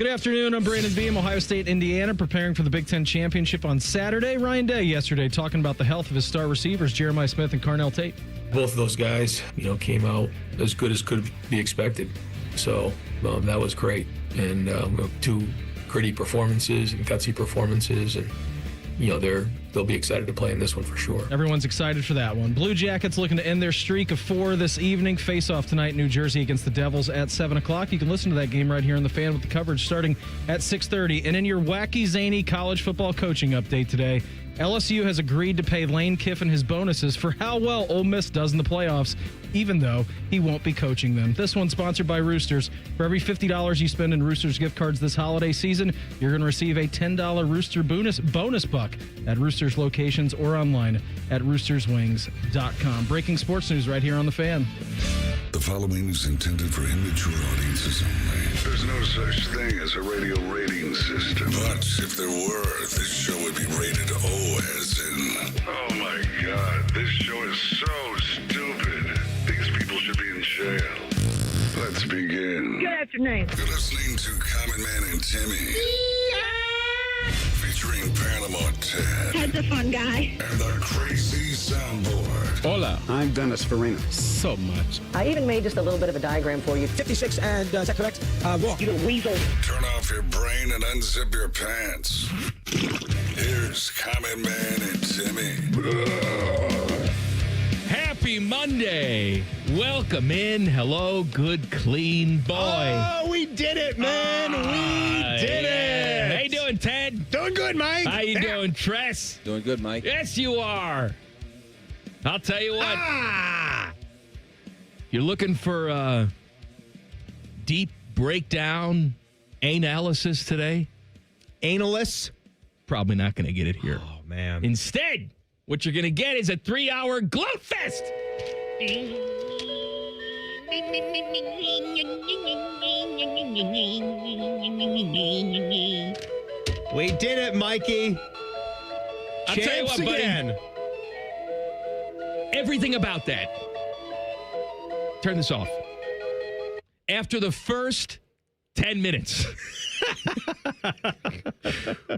Good afternoon. I'm Brandon Beam, Ohio State, Indiana, preparing for the Big Ten Championship on Saturday. Ryan Day yesterday talking about the health of his star receivers, Jeremiah Smith and Carnell Tate. Both of those guys, came out as good as could be expected. So that was great. And two gritty performances and gutsy performances. And, they'll be excited to play in this one for sure. Everyone's excited for that one. Blue Jackets looking to end their streak of 4 this evening. Face-off tonight, New Jersey against the Devils at 7 o'clock. You can listen to that game right here on The Fan with the coverage starting at 6:30. And in your wacky, zany college football coaching update today, LSU has agreed to pay Lane Kiffin his bonuses for how well Ole Miss does in the playoffs, even though he won't be coaching them. This one's sponsored by Roosters. For every $50 you spend in Roosters gift cards this holiday season, you're going to receive a $10 Rooster bonus buck at Roosters locations or online at roosterswings.com. Breaking sports news right here on The Fan. The following is intended for immature audiences only. There's no such thing as a radio rating system. But if there were, this show would be rated O as in... Oh my God, this show is so stupid. These people should be in jail. Let's begin. Good afternoon. You're listening to Common Man and Timmy. Featuring Panama Ted. Ted's a fun guy. And the Crazy Soundboard. Hola. I'm Dennis Farina. So much. I even made just a little bit of a diagram for you. 56, and is that correct? Walk. You little weasel. Turn off your brain and unzip your pants. Here's Common Man and Timmy. Happy Monday. Welcome in. Hello, good, clean boy. Oh, we did it, man. We did it. How you doing, Ted? Doing good, Mike. How you doing, Tress? Doing good, Mike. Yes, you are. I'll tell you what. You're looking for deep breakdown analysis today? Analysts? Probably not going to get it here. Oh, man. Instead, what you're going to get is a 3-hour gloat fest. We did it, Mikey. I'll tell you what, buddy. Again. Everything about that. Turn this off. After the first 10 minutes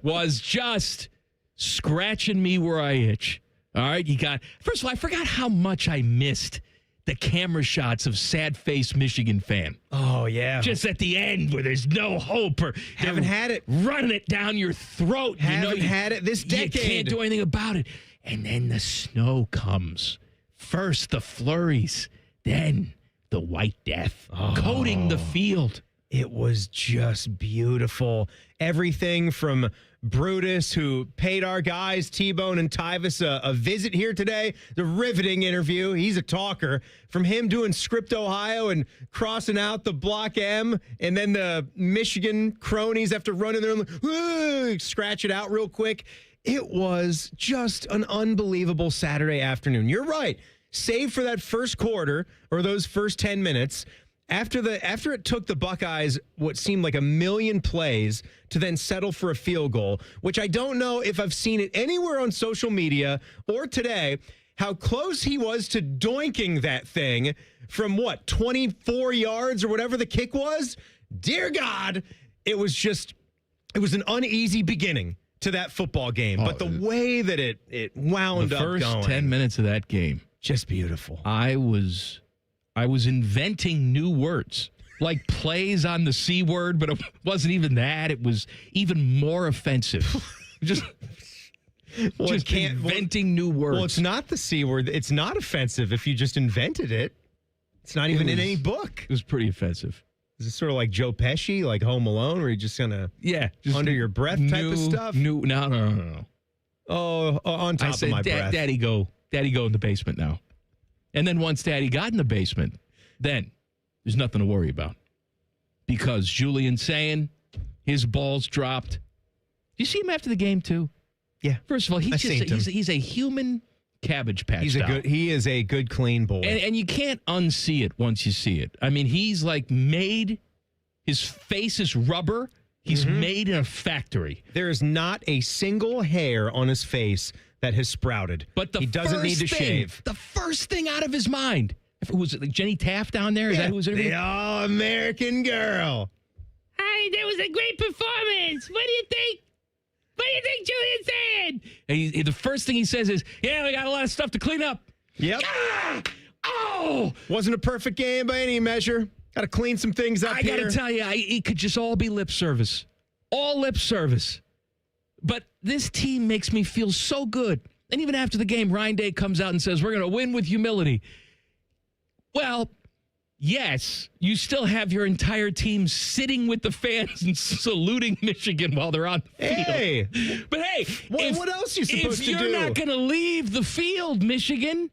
was just scratching me where I itch. All right, first of all, I forgot how much I missed the camera shots of sad-faced Michigan fan. Oh, yeah. Just at the end where there's no hope or Haven't had it. running it down your throat. Haven't had it this decade. You can't do anything about it. And then the snow comes. First the flurries, then the white death coating the field. It was just beautiful. Everything from Brutus, who paid our guys, T-Bone and Tyvus, a visit here today. The riveting interview. He's a talker. From him doing Script Ohio and crossing out the Block M, and then the Michigan cronies after running there, scratch it out real quick. It was just an unbelievable Saturday afternoon. You're right. Save for that first quarter or those first 10 minutes. After it took the Buckeyes what seemed like a million plays to then settle for a field goal, which I don't know if I've seen it anywhere on social media or today, how close he was to doinking that thing from 24 yards or whatever the kick was. Dear God, it was an uneasy beginning to that football game. But the way that it wound up going. The first 10 minutes of that game. Just beautiful. I was inventing new words, like plays on the C word, but it wasn't even that. It was even more offensive. Just inventing new words. Well, it's not the C word. It's not offensive if you just invented it. It's not even in any book. It was pretty offensive. Is it sort of like Joe Pesci, like Home Alone, where you're just going to just under your breath type of stuff? No. Oh, on top of my breath. Daddy, go in the basement now. And then once Daddy got in the basement, then there's nothing to worry about. Because Julian saying his balls dropped. Did you see him after the game, too? Yeah. First of all, he's a human Cabbage Patch doll. He is a good, clean boy. And you can't unsee it once you see it. I mean, he's like made, his face is rubber. He's made in a factory. There is not a single hair on his face that has sprouted. But he doesn't need to shave. The first thing out of his mind, was it like Jenny Taft down there? Is that who was interviewing? The all-American girl. Hi, great. That was a great performance. What do you think? What do you think Julian's saying? And the first thing he says is, yeah, we got a lot of stuff to clean up. Yep. Ah! Oh! Wasn't a perfect game by any measure. Got to clean some things up here. I got to tell you, it could just all be lip service. All lip service. But this team makes me feel so good. And even after the game, Ryan Day comes out and says, we're going to win with humility. Well, yes, you still have your entire team sitting with the fans and saluting Michigan while they're on the field. Hey. But hey, What else are you supposed to do? If you're not going to leave the field, Michigan,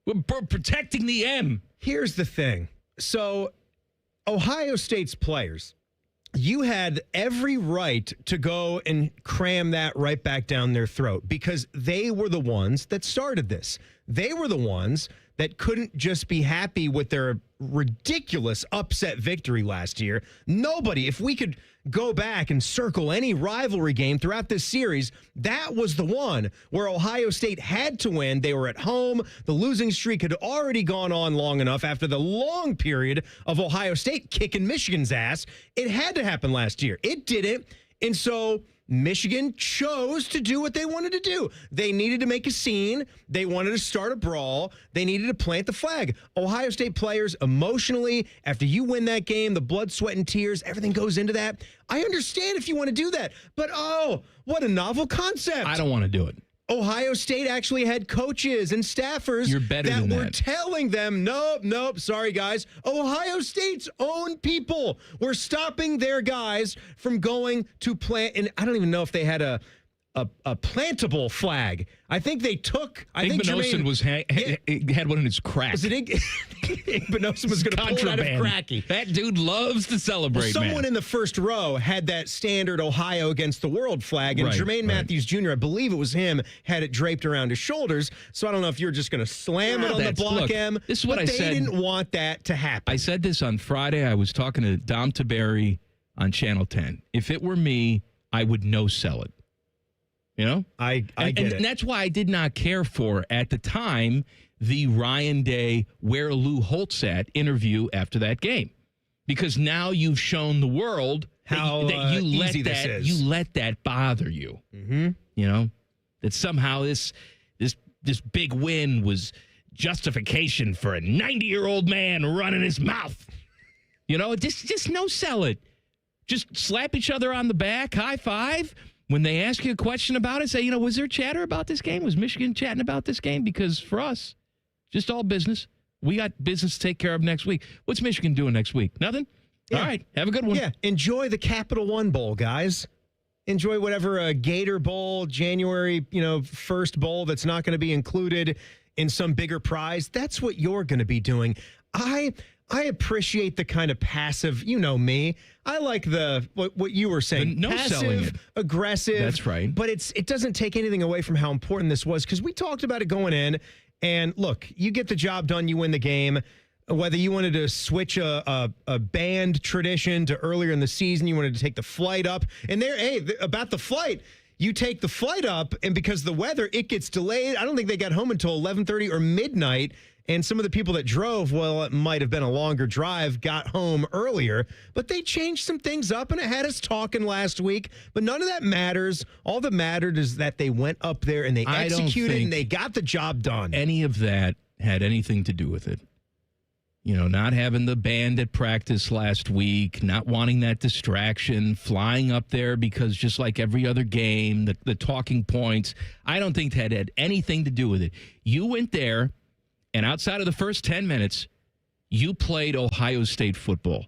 we're protecting the M. Here's the thing. So, Ohio State's players, you had every right to go and cram that right back down their throat because they were the ones that started this. They were the ones that couldn't just be happy with their ridiculous upset victory last year. Nobody, if we could go back and circle any rivalry game throughout this series, that was the one where Ohio State had to win. They were at home. The losing streak had already gone on long enough after the long period of Ohio State kicking Michigan's ass. It had to happen last year. It didn't. And so Michigan chose to do what they wanted to do. They needed to make a scene. They wanted to start a brawl. They needed to plant the flag. Ohio State players, emotionally, after you win that game, the blood, sweat, and tears, everything goes into that. I understand if you want to do that. But, oh, what a novel concept. I don't want to do it. Ohio State actually had coaches and staffers that were telling them, nope, sorry, guys. Ohio State's own people were stopping their guys from going to plant. And I don't even know if they had a plantable flag. I think they took. I think Jermaine had one in his crack. Was it Benosin was going to pull it out of cracky? That dude loves to celebrate. Someone in the first row had that standard Ohio against the world flag, and Jermaine Matthews Jr., I believe it was him, had it draped around his shoulders. So I don't know if you're just going to slam it on the block, M. This is what I said. They didn't want that to happen. I said this on Friday. I was talking to Dom Taberry on Channel 10. If it were me, I would no-sell it. You know? I get it. And that's why I did not care for, at the time, the Ryan Day, where Lou Holtz at interview after that game. Because now you've shown the world how that you easy this is. You let that bother you. Mm-hmm. You know? That somehow this big win was justification for a 90-year-old man running his mouth. You know? Just no sell it. Just slap each other on the back, high five. When they ask you a question about it, say, was there chatter about this game? Was Michigan chatting about this game? Because for us, just all business. We got business to take care of next week. What's Michigan doing next week? Nothing? Yeah. All right. Have a good one. Yeah. Enjoy the Capital One Bowl, guys. Enjoy whatever Gator Bowl, January, 1st bowl that's not going to be included in some bigger prize. That's what you're going to be doing. I appreciate the kind of passive, me. I like what you were saying. No selling it. Aggressive. That's right. But it doesn't take anything away from how important this was, because we talked about it going in. And look, you get the job done, you win the game. Whether you wanted to switch a band tradition to earlier in the season, you wanted to take the flight up. And about the flight, you take the flight up, and because of the weather, it gets delayed. I don't think they got home until 11:30 or midnight. And some of the people that drove, well, it might have been a longer drive, got home earlier. But they changed some things up, and it had us talking last week. But none of that matters. All that mattered is that they went up there and they executed and they got the job done. Any of that had anything to do with it. Not having the band at practice last week, not wanting that distraction, flying up there because just like every other game, the talking points, I don't think that had anything to do with it. You went there. And outside of the first 10 minutes, you played Ohio State football.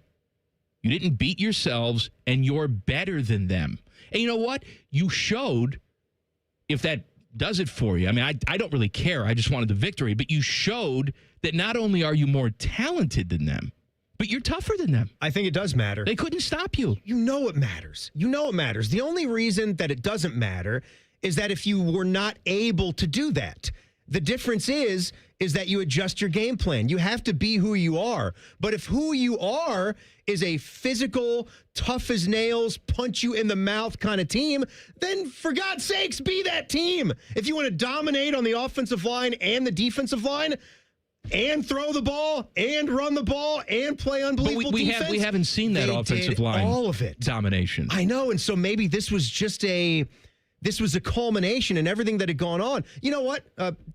You didn't beat yourselves, and you're better than them. And you know what? You showed, if that does it for you. I mean, I don't really care. I just wanted the victory. But you showed that not only are you more talented than them, but you're tougher than them. I think it does matter. They couldn't stop you. You know it matters. The only reason that it doesn't matter is that if you were not able to do that. The difference is that you adjust your game plan. You have to be who you are. But if who you are is a physical, tough as nails, punch you in the mouth kind of team, then for God's sakes, be that team. If you want to dominate on the offensive line and the defensive line, and throw the ball and run the ball and play unbelievable defense. We haven't seen that offensive line. All of it. Domination. I know, and so maybe this was just a culmination in everything that had gone on. You know what?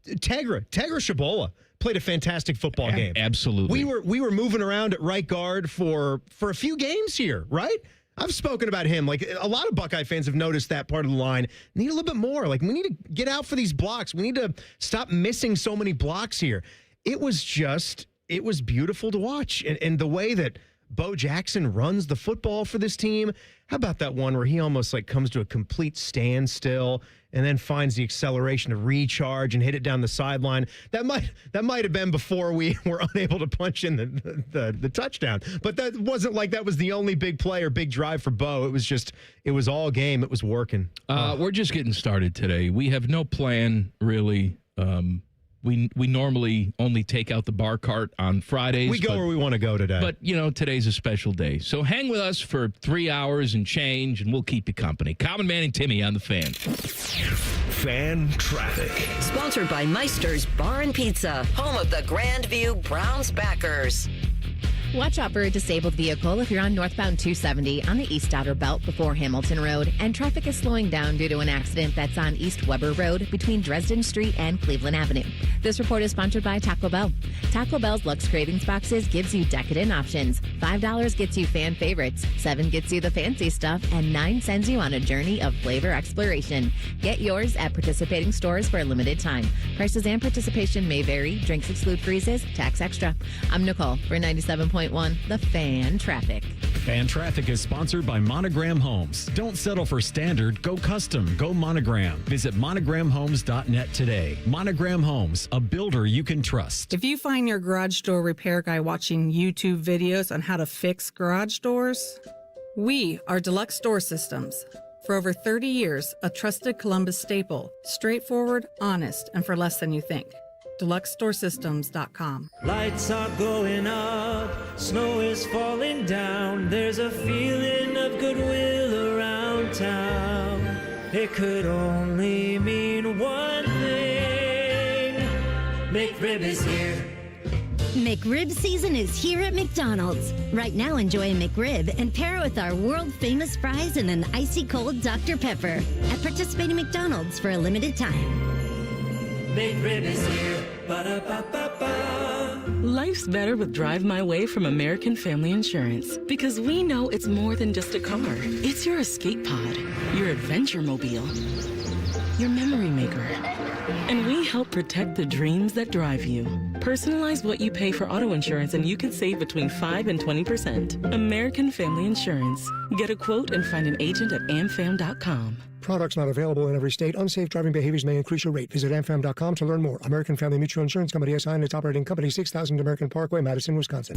Tegra Shabola played a fantastic football game. Absolutely. We were moving around at right guard for a few games here, right? I've spoken about him. Like, a lot of Buckeye fans have noticed that part of the line. Need a little bit more. Like, we need to get out for these blocks. We need to stop missing so many blocks here. It was beautiful to watch. And the way that Bo Jackson runs the football for this team. How about that one where he almost like comes to a complete standstill and then finds the acceleration to recharge and hit it down the sideline? That might have been before we were unable to punch in the touchdown. But that wasn't like that was the only big play or big drive for Bo. It was all game. It was working. We're just getting started today. We have no plan really. We normally only take out the bar cart on Fridays. We go where we want to go today. But, today's a special day. So hang with us for 3 hours and change, and we'll keep you company. Common Man and Timmy on the Fan. Fan Traffic. Sponsored by Meister's Bar and Pizza, home of the Grandview Browns backers. Watch out for a disabled vehicle if you're on northbound 270 on the East Outer Belt before Hamilton Road, and traffic is slowing down due to an accident that's on East Weber Road between Dresden Street and Cleveland Avenue. This report is sponsored by Taco Bell. Taco Bell's Lux Cravings Boxes gives you decadent options. $5 gets you fan favorites, $7 gets you the fancy stuff, and $9 sends you on a journey of flavor exploration. Get yours at participating stores for a limited time. Prices and participation may vary. Drinks exclude freezes. Tax extra. I'm Nicole for 97.1 The Fan Traffic. Fan Traffic is sponsored by Monogram Homes. Don't settle for standard. Go custom. Go Monogram. Visit monogramhomes.net today. Monogram Homes, a builder you can trust. If you find your garage door repair guy watching YouTube videos on how to fix garage doors, we are Deluxe Door Systems. For over 30 years, a trusted Columbus staple. Straightforward, honest, and for less than you think. DeluxeStoreSystems.com. Lights are going up, snow is falling down. There's a feeling of goodwill around town. It could only mean one thing. McRib is here. McRib season is here at McDonald's. Right now, enjoy a McRib and pair it with our world-famous fries and an icy cold Dr. Pepper at participating McDonald's for a limited time. McRib is here. Ba-da-ba-ba-ba. Life's better with Drive My Way from American Family Insurance, because we know it's more than just a car. It's your escape pod, your adventure mobile, your memory maker. And we help protect the dreams that drive you. Personalize what you pay for auto insurance and you can save between 5 and 20%. American Family Insurance. Get a quote and find an agent at amfam.com. Products not available in every state. Unsafe driving behaviors may increase your rate. Visit amfam.com to learn more. American Family Mutual Insurance Company, SI, and its operating company, 6000 American Parkway, Madison, Wisconsin.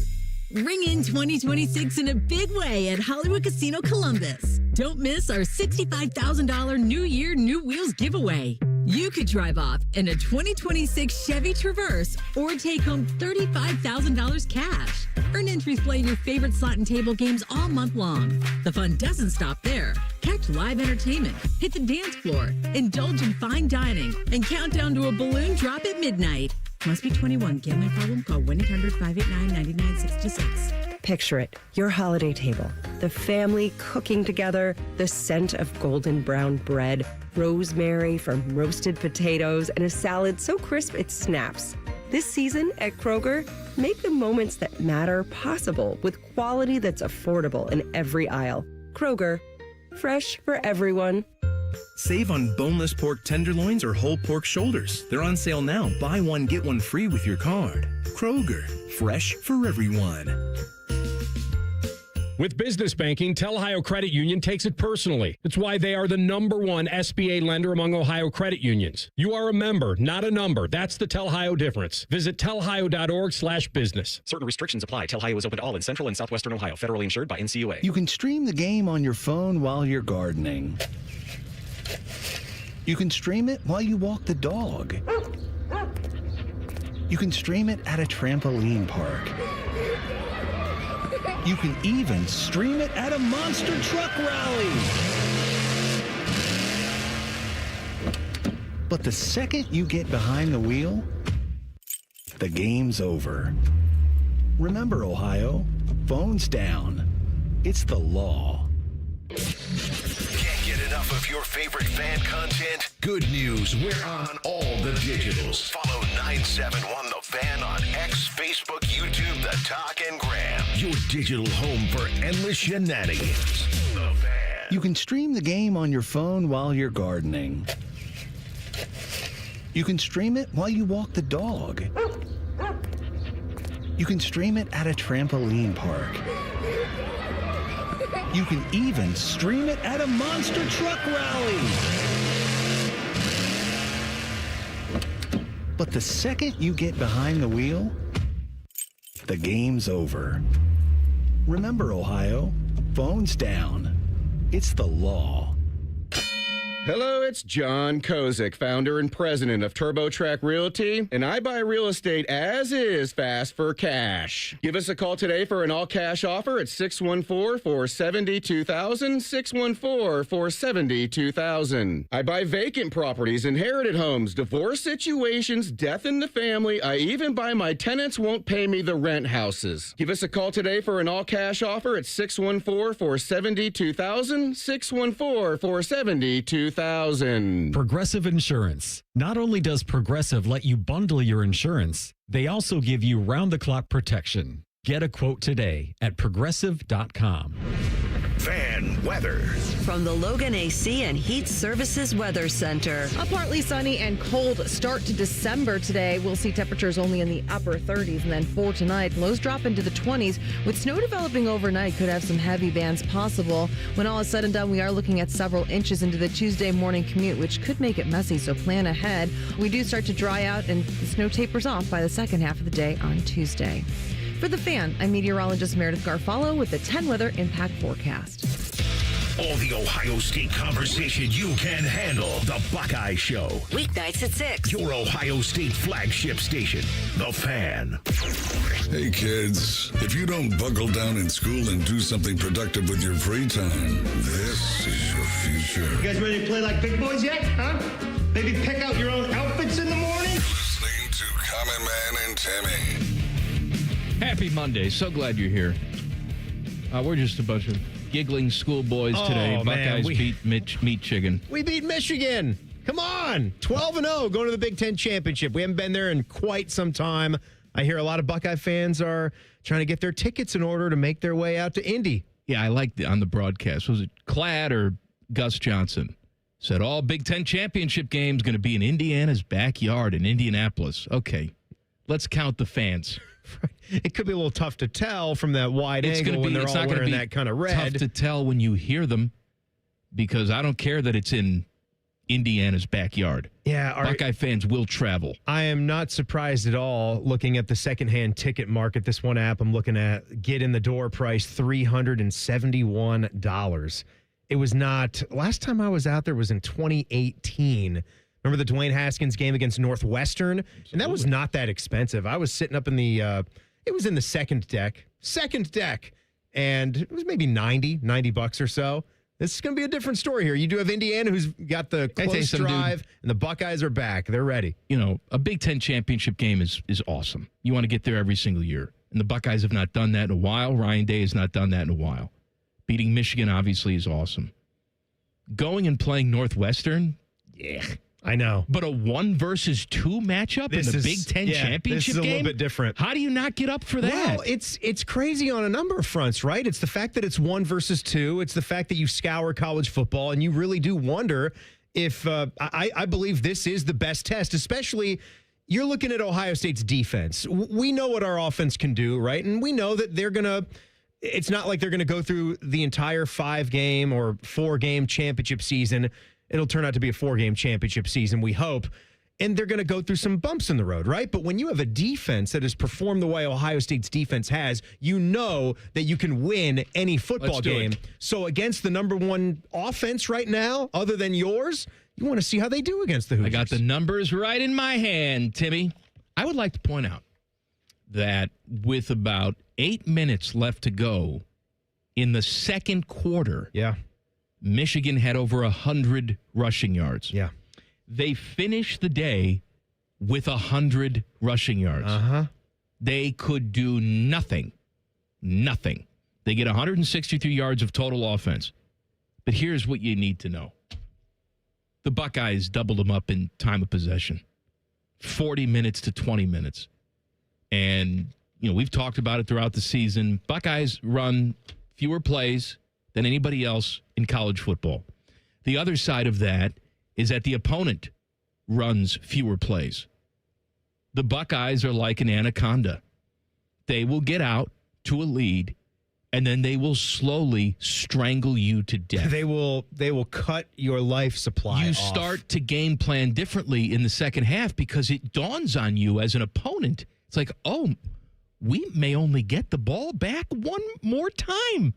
Ring in 2026 in a big way at Hollywood Casino Columbus. Don't miss our $65,000 New Year, New Wheels giveaway. You could drive off in a 2026 Chevy Traverse or take home $35,000 cash. Earn entries playing your favorite slot and table games all month long. The fun doesn't stop there. Catch live entertainment, hit the dance floor, indulge in fine dining, and count down to a balloon drop at midnight. Must be 21. Gambling problem? Call 1-800-589-9966. Picture it, your holiday table, the family cooking together, the scent of golden brown bread, rosemary from roasted potatoes, and a salad so crisp it snaps. This season at Kroger, make the moments that matter possible with quality that's affordable in every aisle. Kroger, fresh for everyone. Save on boneless pork tenderloins or whole pork shoulders. They're on sale now. Buy one, get one free with your card. Kroger, fresh for everyone. With business banking, Tel Ohio Credit Union takes it personally. That's why they are the #1 SBA lender among Ohio credit unions. You are a member, not a number. That's the Tel Ohio difference. Visit telhio.org/business. Certain restrictions apply. Tel Ohio is open to all in central and southwestern Ohio. Federally insured by NCUA. You can stream the game on your phone while you're gardening. You can stream it while you walk the dog. You can stream it at a trampoline park. You can even stream it at a monster truck rally. But the second you get behind the wheel, the game's over. Remember, Ohio, phones down. It's the law. Can't get enough of your favorite fan content? Good news, we're on all the digitals. Follow 971 The Fan on X, Facebook, YouTube, The Talk, and Gram. Your digital home for endless shenanigans. The Fan. You can stream the game on your phone while you're gardening. You can stream it while you walk the dog. You can stream it at a trampoline park. You can even stream it at a monster truck rally. But the second you get behind the wheel, the game's over. Remember, Ohio, phones down. It's the law. Hello, it's John Kozik, founder and president of TurboTrack Realty, and I buy real estate as is fast for cash. Give us a call today for an all-cash offer at 614-470-2000, 614-470-2000. I buy vacant properties, inherited homes, divorce situations, death in the family. I even buy my tenants won't pay me the rent houses. Give us a call today for an all-cash offer at 614-470-2000, 614-470-2000. Progressive Insurance. Not only does Progressive let you bundle your insurance, they also give you round-the-clock protection. Get a quote today at progressive.com. Fan weather. From the Logan AC and Heat Services Weather Center. A partly sunny and cold start to December today. We'll see temperatures only in the upper 30s, and then for tonight, lows drop into the 20s. With snow developing overnight, could have some heavy bands possible. When all is said and done, we are looking at several inches into the Tuesday morning commute, which could make it messy, so plan ahead. We do start to dry out, and the snow tapers off by the second half of the day on Tuesday. For The Fan, I'm meteorologist Meredith Garfalo with the 10 Weather Impact Forecast. All the Ohio State conversation you can handle. The Buckeye Show. Weeknights at 6. Your Ohio State flagship station. The Fan. Hey kids, if you don't buckle down in school and do something productive with your free time, this is your future. You guys ready to play like big boys yet, huh? Maybe pick out your own outfits in the morning? Listening to Common Man and Timmy. Happy Monday. So glad you're here. We're just a bunch of giggling schoolboys today. Buckeyes beat Michigan. We beat Michigan. Come on. 12-0 going to the Big Ten Championship. We haven't been there in quite some time. I hear a lot of Buckeye fans are trying to get their tickets in order to make their way out to Indy. Yeah, I liked it on the broadcast. Was it Cladd or Gus Johnson? Said all Big Ten Championship games going to be in Indiana's backyard in Indianapolis. Okay, let's count the fans. It could be a little tough to tell from that wide angle when they're all wearing that kind of red. Tough to tell when you hear them because I don't care that it's in Indiana's backyard. Yeah, Buckeye fans will travel. I am not surprised at all looking at the secondhand ticket market. This one app I'm looking at, get in the door price $371. It was not, last time I was out there was in 2018. Remember the Dwayne Haskins game against Northwestern? Absolutely. And that was not that expensive. I was sitting up in the, it was in the second deck, and it was maybe $90 or so. This is going to be a different story here. You do have Indiana, who's got the close drive, and the Buckeyes are back. They're ready. You know, a Big Ten championship game is awesome. You want to get there every single year. And the Buckeyes have not done that in a while. Ryan Day has not done that in a while. Beating Michigan, obviously, is awesome. Going and playing Northwestern, yeah. I know. But a 1 versus 2 matchup in the Big Ten championship game? This is a little bit different. How do you not get up for that? Well, it's crazy on a number of fronts, right? It's the fact that it's 1 versus 2. It's the fact that you scour college football, and you really do wonder if I believe this is the best test, especially you're looking at Ohio State's defense. We know what our offense can do, right? And we know that they're going to – it's not like they're going to go through the entire 5-game or 4-game championship season. It'll turn out to be a 4-game championship season, we hope. And they're going to go through some bumps in the road, right? But when you have a defense that has performed the way Ohio State's defense has, you know that you can win any football game. So against the number 1 offense right now, other than yours, you want to see how they do against the Hoosiers. I got the numbers right in my hand, Timmy. I would like to point out that with about 8 minutes left to go in the second quarter, Michigan had over 100 rushing yards. Yeah. They finished the day with 100 rushing yards. They could do nothing. Nothing. They get 163 yards of total offense. But here's what you need to know. The Buckeyes doubled them up in time of possession. 40 minutes to 20 minutes. And, we've talked about it throughout the season. Buckeyes run fewer plays than anybody else in college football. The other side of that is that the opponent runs fewer plays. The Buckeyes are like an anaconda. They will get out to a lead, and then they will slowly strangle you to death. They will cut your life supply off. Start to game plan differently in the second half because it dawns on you as an opponent. It's like, we may only get the ball back one more time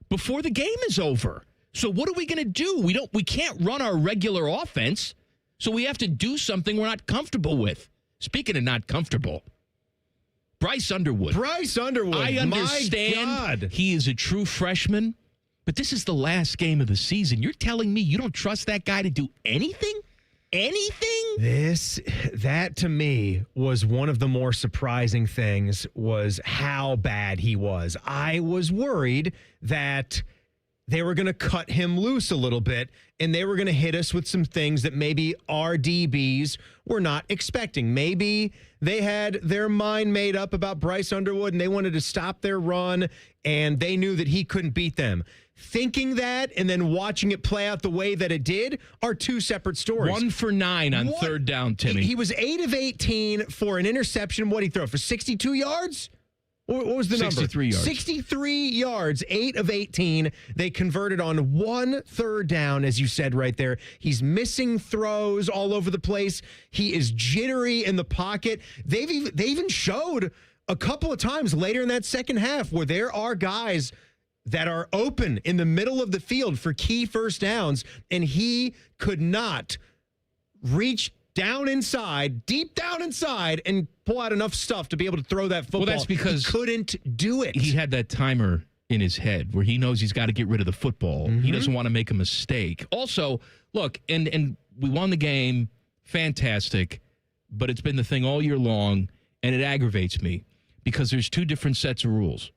before the game is over. So what are we going to do? We can't run our regular offense, so we have to do something we're not comfortable with. Speaking of not comfortable, Bryce Underwood. I understand he is a true freshman, but this is the last game of the season. You're telling me you don't trust that guy to do anything? That to me was one of the more surprising things, was how bad he was. I was worried that they were going to cut him loose a little bit, and they were going to hit us with some things that maybe our DBs were not expecting. Maybe they had their mind made up about Bryce Underwood, and they wanted to stop their run, and they knew that he couldn't beat them. Thinking that and then watching it play out the way that it did are two separate stories. 1 for 9 on third down, Timmy. He was 8 of 18 for an interception. What did he throw? For 62 yards? What was the 63 number? yards. 63 yards, 8 of 18. They converted on 1 third down, as you said right there. He's missing throws all over the place. He is jittery in the pocket. They even showed a couple of times later in that second half where there are guys that are open in the middle of the field for key first downs, and he could not reach deep down inside, and pull out enough stuff to be able to throw that football. Well, that's because he couldn't do it. He had that timer in his head where he knows he's got to get rid of the football. He doesn't want to make a mistake. Also, look, and we won the game, fantastic, but it's been the thing all year long, and it aggravates me because there's two different sets of rules.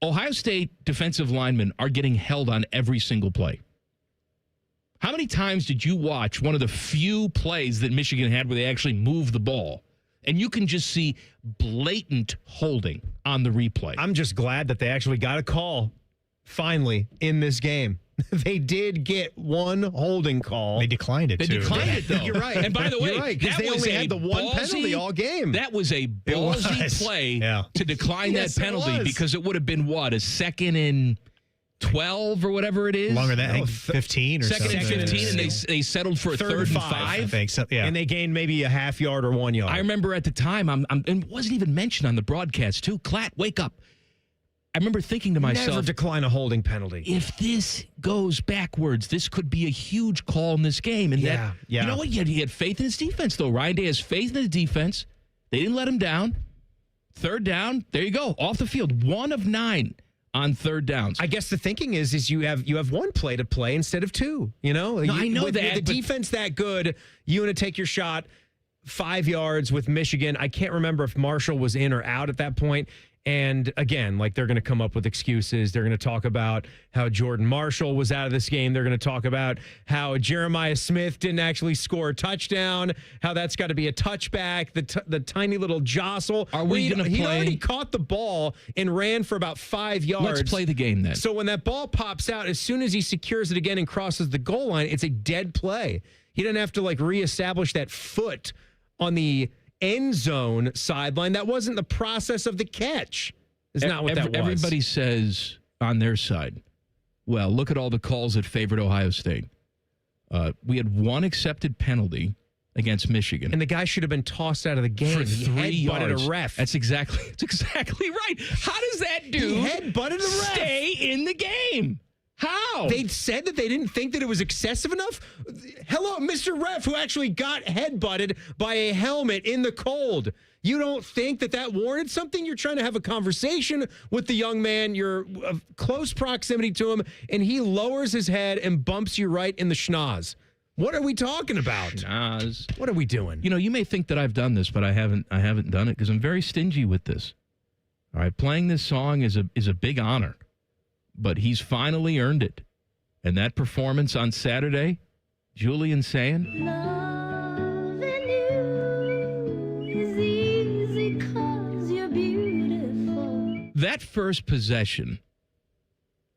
Ohio State defensive linemen are getting held on every single play. How many times did you watch one of the few plays that Michigan had where they actually moved the ball? And you can just see blatant holding on the replay. I'm just glad that they actually got a call finally in this game. They did get one holding call. They declined it, They declined it, though. You're right. And by the way, You're right, 'cause that they was only had the one penalty all game. That was a ballsy play to decline Yes, that penalty it was. because it would have been, what, a second and 12 or whatever it is? Longer than that, I think 15 or second something. and 15, and they settled for a third and 5. I think so, yeah. And they gained maybe a half yard or 1 yard. I remember at the time, and it wasn't even mentioned on the broadcast, too. Clat, wake up. I remember thinking to myself, never decline a holding penalty. If this goes backwards, this could be a huge call in this game. And Yeah. you know what? He had faith in his defense, though. Ryan Day has faith in his defense. They didn't let him down. Third down, there you go, off the field. 1 of 9 on third downs. I guess the thinking is you have one play to play instead of two. I know with that. With the defense that good, you want to take your shot 5 yards with Michigan. I can't remember if Marshall was in or out at that point. And again, they're going to come up with excuses. They're going to talk about how Jordan Marshall was out of this game. They're going to talk about how Jeremiah Smith didn't actually score a touchdown, how that's got to be a touchback, the tiny little jostle. Are we going to play? He already caught the ball and ran for about 5 yards. Let's play the game then. So when that ball pops out, as soon as he secures it again and crosses the goal line, it's a dead play. He doesn't have to reestablish that foot on the end zone sideline. That wasn't the process of the catch. It's not what that was. Everybody says on their side, well, look at all the calls that favored Ohio State. We had one accepted penalty against Michigan. And the guy should have been tossed out of the game. For 3 yards. A ref. That's exactly right. How does that dude He headbutted a ref. Stay in the game? How? They said that they didn't think that it was excessive enough. Hello, Mr. Ref, who actually got headbutted by a helmet in the cold. You don't think that warranted something? You're trying to have a conversation with the young man. You're of close proximity to him, and he lowers his head and bumps you right in the schnoz. What are we talking about? What are we doing? You know, you may think that I've done this, but I haven't done it because I'm very stingy with this. All right, playing this song is a big honor, but he's finally earned it. And that performance on Saturday, Julian saying, that first possession,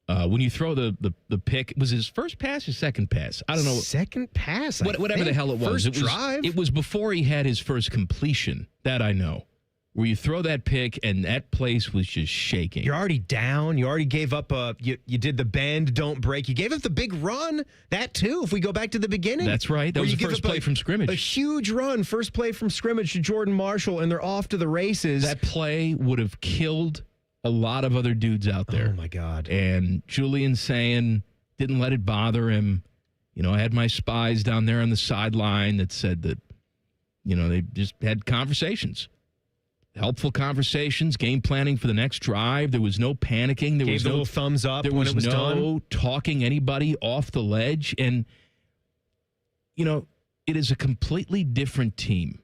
when you throw the pick, was his first pass or second pass? I don't know. Second pass, whatever the hell it was. First drive? It was before he had his first completion. That I know. Where you throw that pick and that place was just shaking. You're already down. You already gave up you did the bend, don't break. You gave up the big run. That too, if we go back to the beginning. That's right. That was the first play from scrimmage. A huge run, first play from scrimmage to Jordan Marshall, and they're off to the races. That play would have killed a lot of other dudes out there. Oh, my God. And Julian saying didn't let it bother him. You know, I had my spies down there on the sideline that said that, you know, they just had conversations. Helpful conversations, game planning for the next drive. There was no panicking. There was no little thumbs up. There when was it was no done. talking anybody off the ledge. And, you know, it is a completely different team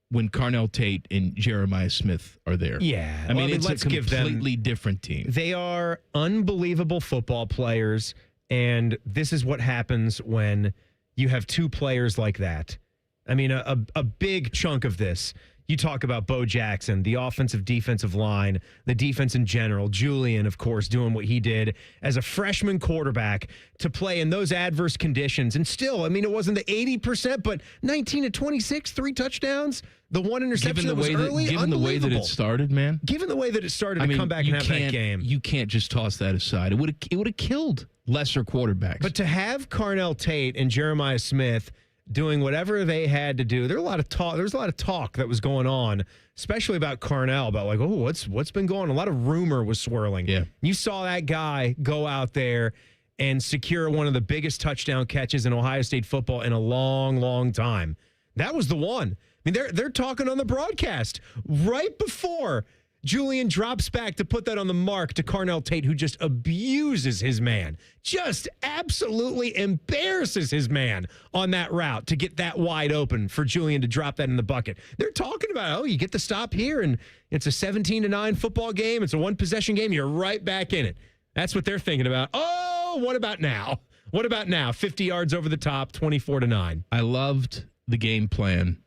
when Carnell Tate and Jeremiah Smith are there. Yeah. I mean, it's let's a give them. completely different team. They are unbelievable football players, and this is what happens when you have two players like that. I mean, a big chunk of this. You talk about Bo Jackson, the offensive defensive line, the defense in general. Julian, of course, doing what he did as a freshman quarterback to play in those adverse conditions. And still, I mean, it wasn't the 80%, but 19 to 26, 3 touchdowns. The one interception that was early, given the way that it started, man. Given the way that it started to come back and have that game. You can't just toss that aside. It would have killed lesser quarterbacks. But to have Carnell Tate and Jeremiah Smith doing whatever they had to do. There's a lot of talk that was going on, especially about Carnell, about like, oh, what's been going on? A lot of rumor was swirling. Yeah. You saw that guy go out there and secure one of the biggest touchdown catches in Ohio State football in a long, long time. That was the one. I mean, they're talking on the broadcast right before Julian drops back to put that on the mark to Carnell Tate, who just abuses his man, just absolutely embarrasses his man on that route to get that wide open for Julian to drop that in the bucket. They're talking about, oh, you get the stop here, and it's a 17-9 football game. It's a one-possession game. You're right back in it. That's what they're thinking about. Oh, what about now? What about now? 50 yards over the top, 24-9. I loved the game plan.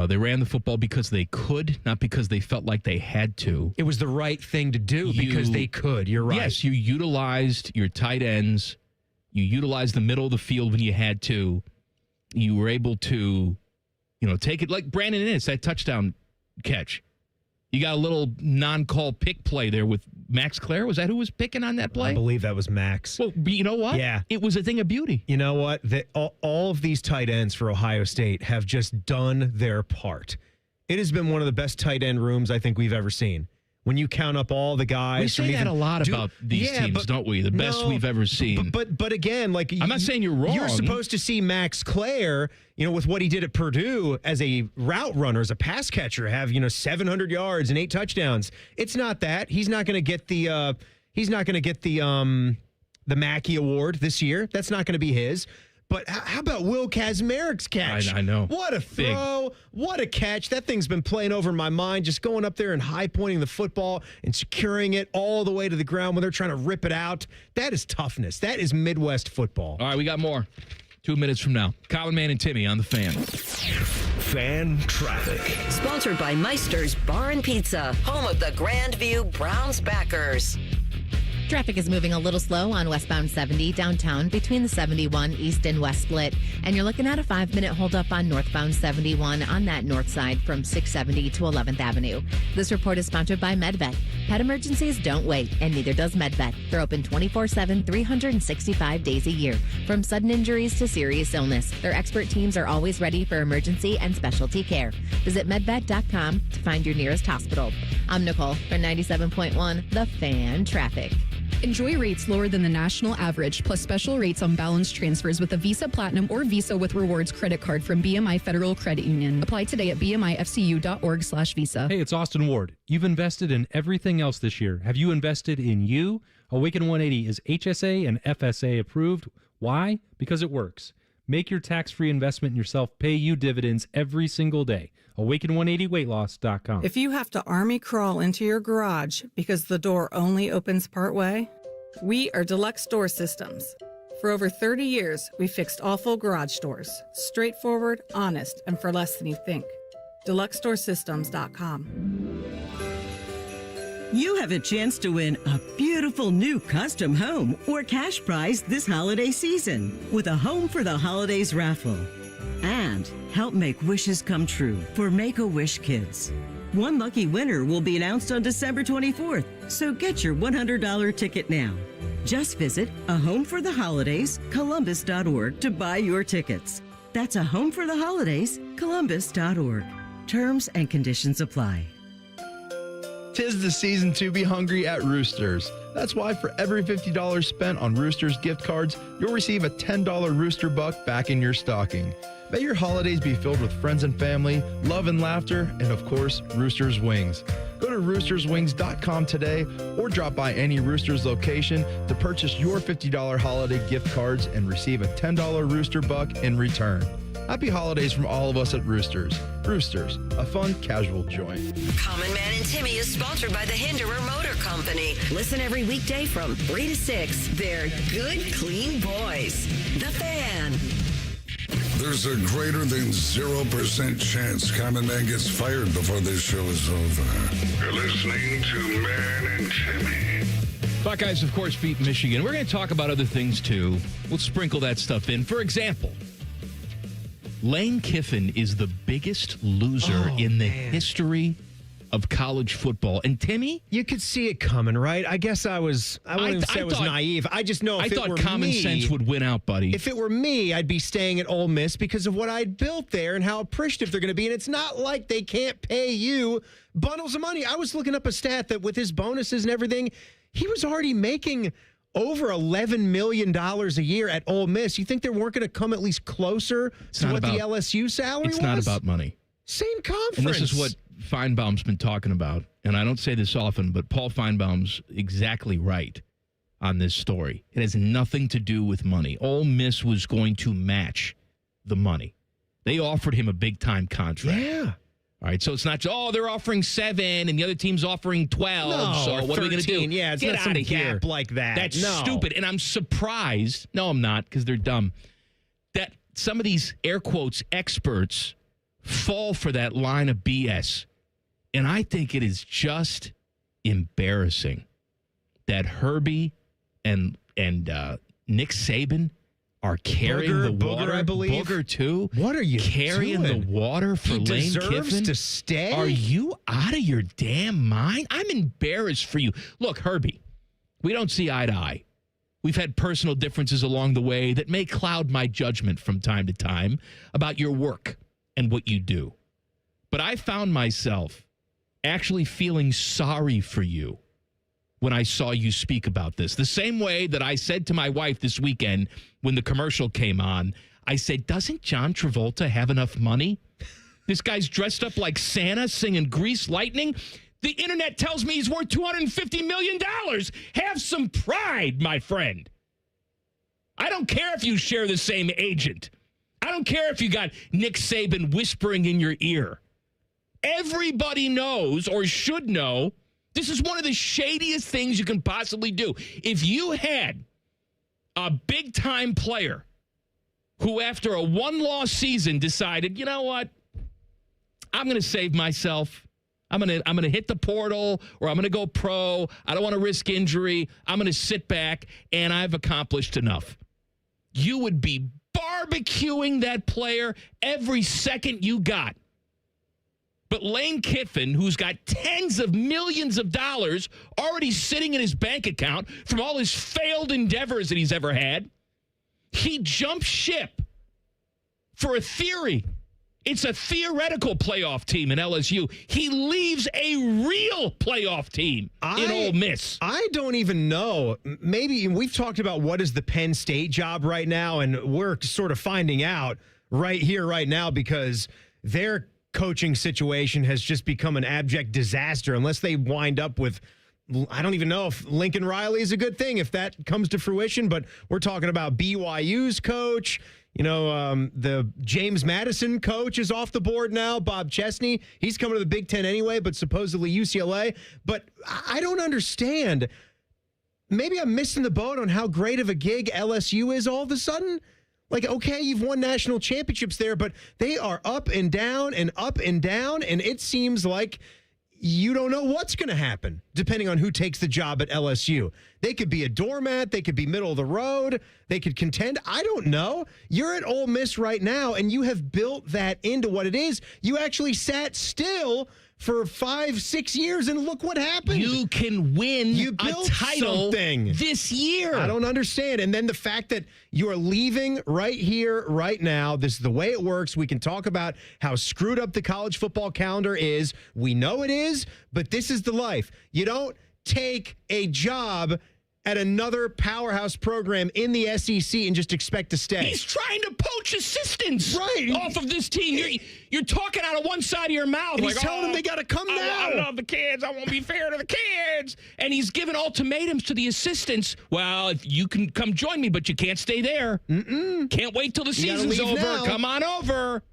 They ran the football because they could, not because they felt like they had to. It was the right thing to do because they could. You're right. Yes, you utilized your tight ends. You utilized the middle of the field when you had to. You were able to, take it like Brandon Innes, that touchdown catch. You got a little non-call pick play there with Max Clare. Was that who was picking on that play? I believe that was Max. Well, you know what? Yeah. It was a thing of beauty. You know what? All of these tight ends for Ohio State have just done their part. It has been one of the best tight end rooms I think we've ever seen. When you count up all the guys. We say that a lot about these teams, don't we? The best we've ever seen. But again, like I'm not saying you're wrong. You're supposed to see Max Clare, with what he did at Purdue as a route runner, as a pass catcher, have 700 yards and 8 touchdowns. It's not that. He's not going to get the Mackey Award this year. That's not going to be his. But how about Will Kazmarik's catch? I know. What a throw. Big. What a catch. That thing's been playing over my mind, just going up there and high pointing the football and securing it all the way to the ground when they're trying to rip it out. That is toughness. That is Midwest football. All right, we got more. 2 minutes from now. Colin Man and Timmy on the Fan. Fan Traffic. Sponsored by Meister's Bar and Pizza, home of the Grandview Browns backers. Traffic is moving a little slow on westbound 70 downtown between the 71 east and west split. And you're looking at a 5-minute holdup on northbound 71 on that north side from 670 to 11th Avenue. This report is sponsored by MedVet. Pet emergencies don't wait, and neither does MedVet. They're open 24/7, 365 days a year. From sudden injuries to serious illness, their expert teams are always ready for emergency and specialty care. Visit medvet.com to find your nearest hospital. I'm Nicole for 97.1 The Fan Traffic. Enjoy rates lower than the national average, plus special rates on balance transfers with a Visa Platinum or Visa with Rewards credit card from BMI Federal Credit Union. Apply today at bmifcu.org/visa. Hey, it's Austin Ward. You've invested in everything else this year. Have you invested in you? Awaken 180 is HSA and FSA approved. Why? Because it works. Make your tax-free investment in yourself pay you dividends every single day. Awaken180weightloss.com. If you have to army crawl into your garage because the door only opens partway, we are Deluxe Door Systems. For over 30 years, we fixed awful garage doors. Straightforward, honest, and for less than you think. DeluxeDoorSystems.com. You have a chance to win a beautiful new custom home or cash prize this holiday season with a Home for the Holidays raffle. And help make wishes come true for Make-A-Wish Kids. One lucky winner will be announced on December 24th, so get your $100 ticket now. Just visit ahomefortheholidayscolumbus.org to buy your tickets. That's ahomefortheholidayscolumbus.org. Terms and conditions apply. 'Tis the season to be hungry at Roosters. That's why for every $50 spent on Roosters gift cards, you'll receive a $10 Rooster Buck back in your stocking. May your holidays be filled with friends and family, love and laughter, and of course, Roosters Wings. Go to roosterswings.com today or drop by any Roosters location to purchase your $50 holiday gift cards and receive a $10 Rooster Buck in return. Happy holidays from all of us at Roosters. Roosters, a fun, casual joint. Common Man and Timmy is sponsored by the Hinderer Motor Company. Listen every weekday from 3 to 6. They're good, clean boys. The Fan. There's a greater than 0% chance Common Man gets fired before this show is over. You're listening to Man and Timmy. Buckeyes, of course, beat Michigan. We're going to talk about other things, too. We'll sprinkle that stuff in. For example, Lane Kiffin is the biggest loser in the history of college football. And Timmy? You could see it coming, right? I guess I wouldn't say I was naive. I just know if it were me, I thought common sense would win out, buddy. If it were me, I'd be staying at Ole Miss because of what I'd built there and how appreciative they're going to be. And it's not like they can't pay you bundles of money. I was looking up a stat that with his bonuses and everything, he was already making over $11 million a year at Ole Miss. You think they weren't going to come at least closer to what the LSU salary was? It's not about money. Same conference. And this is what Feinbaum's been talking about. And I don't say this often, but Paul Feinbaum's exactly right on this story. It has nothing to do with money. Ole Miss was going to match the money. They offered him a big-time contract. Yeah. All right, so it's not, they're offering 7 and the other team's offering 12. So what are we going to do? Yeah, it's Get not some out of here. gap like that. That's stupid. And I'm surprised. No, I'm not, because they're dumb. That some of these, air quotes, experts fall for that line of BS. And I think it is just embarrassing that Herbie and Nick Saban are carrying the water. I believe. Booger, too. What are you carrying doing? the water for Lane deserves Kiffin? To stay? Are you out of your damn mind? I'm embarrassed for you. Look, Herbie, we don't see eye to eye. We've had personal differences along the way that may cloud my judgment from time to time about your work and what you do. But I found myself actually feeling sorry for you when I saw you speak about this. The same way that I said to my wife this weekend when the commercial came on, I said, doesn't John Travolta have enough money? This guy's dressed up like Santa singing Grease Lightning. The internet tells me he's worth $250 million. Have some pride, my friend. I don't care if you share the same agent. I don't care if you got Nick Saban whispering in your ear. Everybody knows or should know this is one of the shadiest things you can possibly do. If you had a big-time player who, after a one-loss season, decided, you know what, I'm going to save myself. I'm going to hit the portal, or I'm going to go pro. I don't want to risk injury. I'm going to sit back, and I've accomplished enough. You would be barbecuing that player every second you got. But Lane Kiffin, who's got tens of millions of dollars already sitting in his bank account from all his failed endeavors that he's ever had, he jumped ship for a theory. It's a theoretical playoff team in LSU. He leaves a real playoff team in Ole Miss. I don't even know. Maybe we've talked about what is the Penn State job right now, and we're sort of finding out right here, right now, because they're coaching situation has just become an abject disaster unless they wind up with, I don't even know if Lincoln Riley is a good thing if that comes to fruition, but we're talking about BYU's coach. The James Madison coach is off the board now. Bob Chesney, he's coming to the Big Ten anyway, but supposedly UCLA. But I don't understand. Maybe I'm missing the boat on how great of a gig LSU is all of a sudden. Like, okay, you've won national championships there, but they are up and down, and it seems like you don't know what's going to happen depending on who takes the job at LSU. They could be a doormat. They could be middle of the road. They could contend. I don't know. You're at Ole Miss right now, and you have built that into what it is. You actually sat still for 5-6 years, and look what happened. You can win a title this year. I don't understand. And then the fact that you are leaving right here, right now, this is the way it works. We can talk about how screwed up the college football calendar is. We know it is, but this is the life. You don't take a job at another powerhouse program in the SEC and just expect to stay. He's trying to poach assistants right off of this team. You're talking out of one side of your mouth. And he's telling them they got to come now. I love the kids. I won't be fair to the kids. And he's giving ultimatums to the assistants. Well, if you can come join me, but you can't stay there. Can't wait till the season's over. Now. Come on over.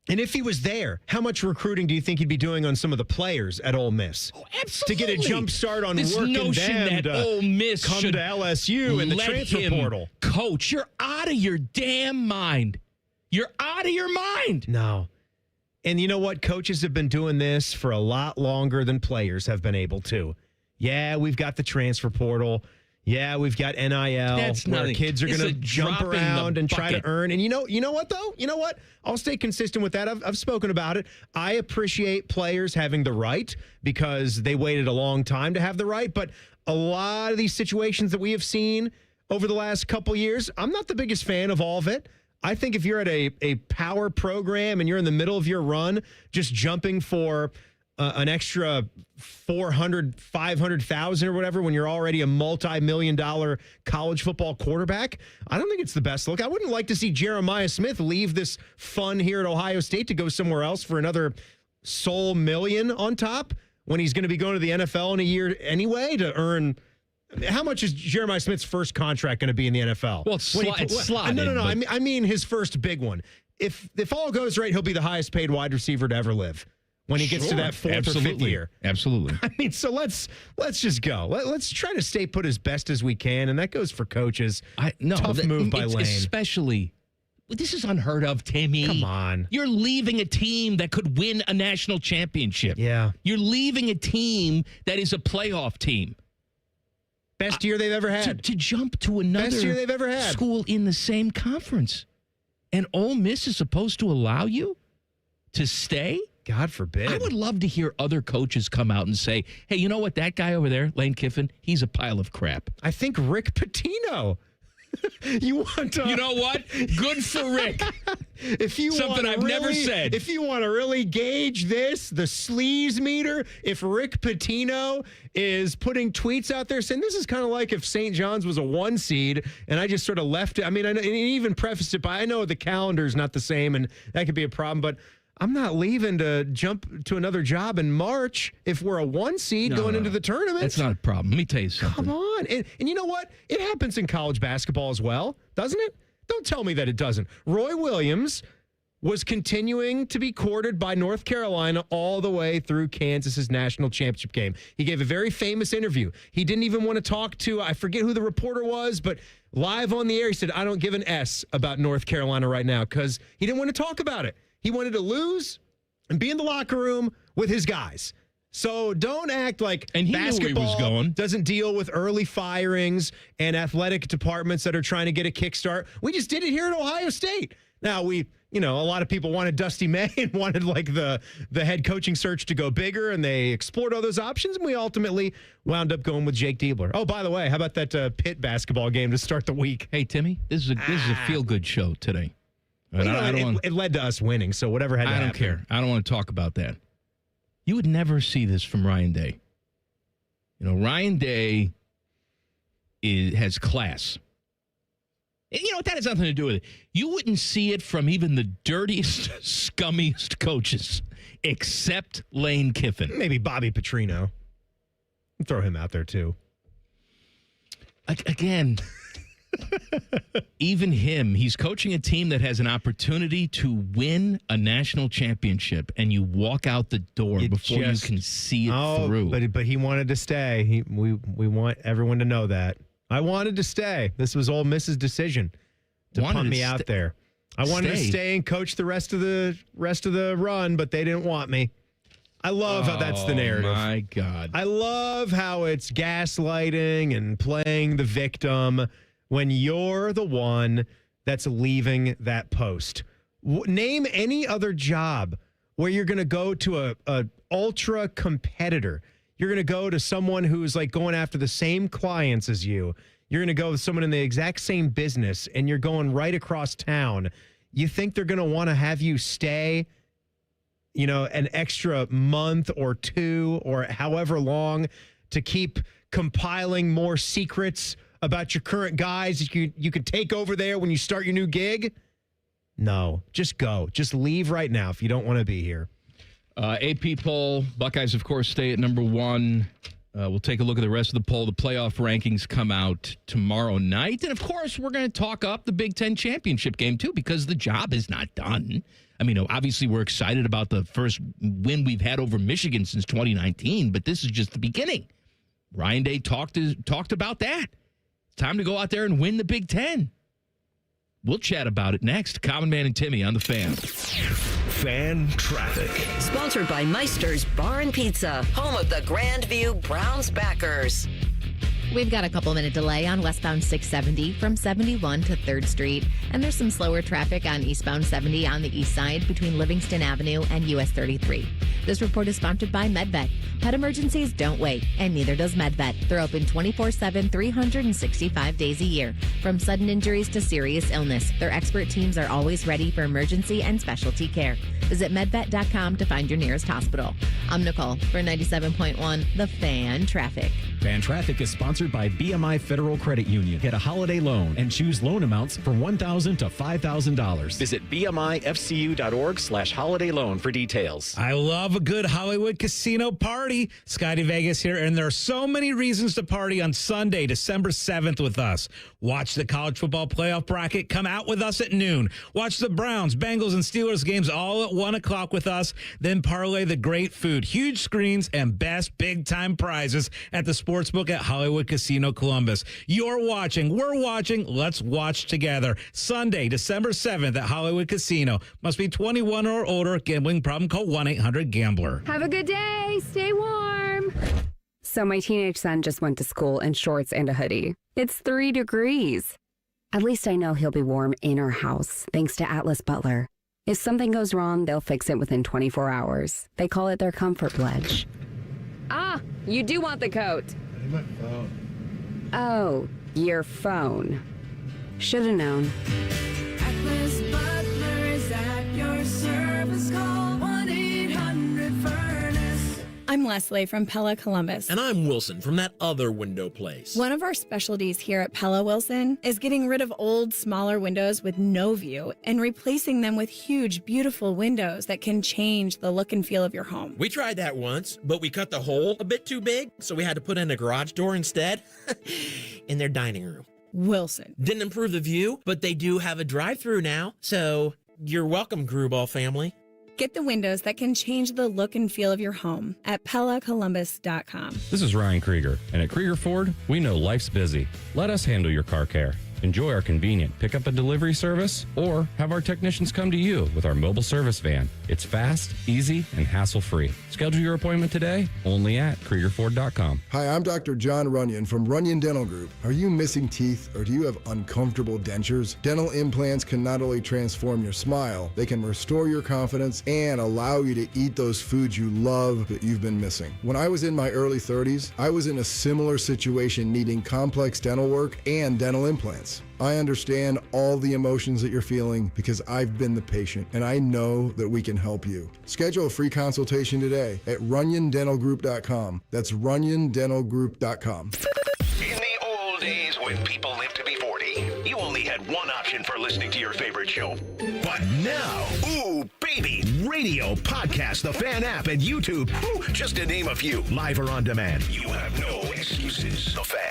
And if he was there, how much recruiting do you think he'd be doing on some of the players at Ole Miss? Oh, absolutely. To get a jump start on this working notion them that to Ole Miss come should to LSU in the transfer portal. Coach, you're out of your damn mind. You're out of your mind. No. And you know what? Coaches have been doing this for a lot longer than players have been able to. Yeah, we've got the transfer portal. Yeah, we've got NIL. That's where nothing. Kids are going to jump around and try to earn. And you know what, though? You know what? I'll stay consistent with that. I've spoken about it. I appreciate players having the right because they waited a long time to have the right. But a lot of these situations that we have seen over the last couple years, I'm not the biggest fan of all of it. I think if you're at a power program and you're in the middle of your run, just jumping for an extra 400, 500,000 or whatever when you're already a multi-million-dollar college football quarterback, I don't think it's the best look. I wouldn't like to see Jeremiah Smith leave this fun here at Ohio State to go somewhere else for another sole million on top when he's going to be going to the NFL in a year anyway to earn. How much is Jeremiah Smith's first contract going to be in the NFL? Well, it's slotted. No. I mean his first big one. If all goes right, he'll be the highest paid wide receiver to ever live when he gets to that fourth or fifth year. Absolutely. I mean, so let's just go. Let's try to stay put as best as we can, and that goes for coaches. Tough move by Lane. Especially, this is unheard of, Timmy. Come on. You're leaving a team that could win a national championship. Yeah. You're leaving a team that is a playoff team. Best year they've ever had. To jump to another best year they've ever had. School in the same conference. And Ole Miss is supposed to allow you to stay? God forbid. I would love to hear other coaches come out and say, hey, you know what? That guy over there, Lane Kiffin, he's a pile of crap. I think Rick Pitino. You know what? Good for Rick. If you Something I've never said. If you want to really gauge this, the sleaze meter, if Rick Pitino is putting tweets out there saying this is kind of like if St. John's was a 1 seed and I just sort of left it. I mean, I even prefaced it by I know the calendar's not the same and that could be a problem, but I'm not leaving to jump to another job in March if we're a 1 seed going into the tournament. That's not a problem. Let me tell you something. Come on. And you know what? It happens in college basketball as well, doesn't it? Don't tell me that it doesn't. Roy Williams was continuing to be courted by North Carolina all the way through Kansas's national championship game. He gave a very famous interview. He didn't even want to talk to, I forget who the reporter was, but live on the air, he said, I don't give an S about North Carolina right now because he didn't want to talk about it. He wanted to lose and be in the locker room with his guys. So don't act like basketball doesn't deal with early firings and athletic departments that are trying to get a kickstart. We just did it here at Ohio State. Now, a lot of people wanted Dusty May and wanted like the head coaching search to go bigger, and they explored all those options, and we ultimately wound up going with Jake Diebler. Oh, by the way, how about that Pitt basketball game to start the week? Hey, Timmy, this is a feel-good show today. It led to us winning, so whatever had to happen. I don't care. I don't want to talk about that. You would never see this from Ryan Day. Ryan Day has class. And that has nothing to do with it. You wouldn't see it from even the dirtiest, scummiest coaches, except Lane Kiffin. Maybe Bobby Petrino. Throw him out there, too. Again, Even him, he's coaching a team that has an opportunity to win a national championship, and you walk out the door before you can see it through. But he wanted to stay. We want everyone to know that. I wanted to stay. This was Ole Miss's decision to pump me out there. I wanted to stay and coach the rest of the run, but they didn't want me. I love how that's the narrative. Oh, my God. I love how it's gaslighting and playing the victim when you're the one that's leaving that post. Name any other job where you're going to go to a ultra competitor. You're going to go to someone who's like going after the same clients as you. You're going to go with someone in the exact same business, and you're going right across town. You think they're going to want to have you stay, an extra month or two or however long to keep compiling more secrets about your current guys you could take over there when you start your new gig? No, just go. Just leave right now if you don't want to be here. AP poll, Buckeyes, of course, stay at number 1. We'll take a look at the rest of the poll. The playoff rankings come out tomorrow night. And, of course, we're going to talk up the Big Ten championship game, too, because the job is not done. I mean, obviously, we're excited about the first win we've had over Michigan since 2019, but this is just the beginning. Ryan Day talked about that. It's time to go out there and win the Big Ten. We'll chat about it next. Common Man and Timmy on the Fan. Fan Traffic. Sponsored by Meister's Bar and Pizza, home of the Grandview Browns backers. We've got a couple-minute delay on westbound 670 from 71 to 3rd Street, and there's some slower traffic on eastbound 70 on the east side between Livingston Avenue and US 33. This report is sponsored by MedVet. Pet emergencies don't wait, and neither does MedVet. They're open 24/7, 365 days a year. From sudden injuries to serious illness, their expert teams are always ready for emergency and specialty care. Visit medvet.com to find your nearest hospital. I'm Nicole for 97.1 The Fan Traffic. Fan Traffic is sponsored by BMI Federal Credit Union. Get a holiday loan and choose loan amounts from $1,000 to $5,000. Visit bmifcu.org/holiday loan for details. I love a good Hollywood casino party. Scotty Vegas here, and there are so many reasons to party on Sunday, December 7th with us. Watch the college football playoff bracket. Come out with us at noon. Watch the Browns, Bengals, and Steelers games all at 1 o'clock with us. Then parlay the great food, huge screens, and best big-time prizes at the Sportsbook at Hollywood Casino Columbus. You're watching. We're watching. Let's watch together. Sunday, December 7th at Hollywood Casino. Must be 21 or older. Gambling problem? Call 1-800-GAMBLER. Have a good day. Stay warm. So my teenage son just went to school in shorts and a hoodie. It's 3 degrees. At least I know he'll be warm in our house, thanks to Atlas Butler. If something goes wrong, they'll fix it within 24 hours. They call it their comfort pledge. Ah, you do want the coat. My phone. Oh, your phone. Should have known. Atlas Butler is at your service. Call 1-800-FURNACE. I'm Leslie from Pella Columbus. And I'm Wilson from that other window place. One of our specialties here at Pella Wilson is getting rid of old, smaller windows with no view and replacing them with huge, beautiful windows that can change the look and feel of your home. We tried that once, but we cut the hole a bit too big, so we had to put in a garage door instead in their dining room. Wilson. Didn't improve the view, but they do have a drive-through now, so you're welcome, Gruball family. Get the windows that can change the look and feel of your home at PellaColumbus.com. This is Ryan Krieger, and at Krieger Ford, we know life's busy. Let us handle your car care. Enjoy our convenient pickup and delivery service, or have our technicians come to you with our mobile service van. It's fast, easy, and hassle-free. Schedule your appointment today only at KriegerFord.com. Hi, I'm Dr. John Runyon from Runyon Dental Group. Are you missing teeth or do you have uncomfortable dentures? Dental implants can not only transform your smile, they can restore your confidence and allow you to eat those foods you love that you've been missing. When I was in my early 30s, I was in a similar situation needing complex dental work and dental implants. I understand all the emotions that you're feeling because I've been the patient and I know that we can help you. Schedule a free consultation today at RunyonDentalGroup.com. That's RunyonDentalGroup.com. In the old days when people lived to be 40, you only had one option for listening to your favorite show. But now, ooh, baby, radio, podcast, the Fan app, and YouTube, just to name a few, live or on demand. You have no excuses. The Fan.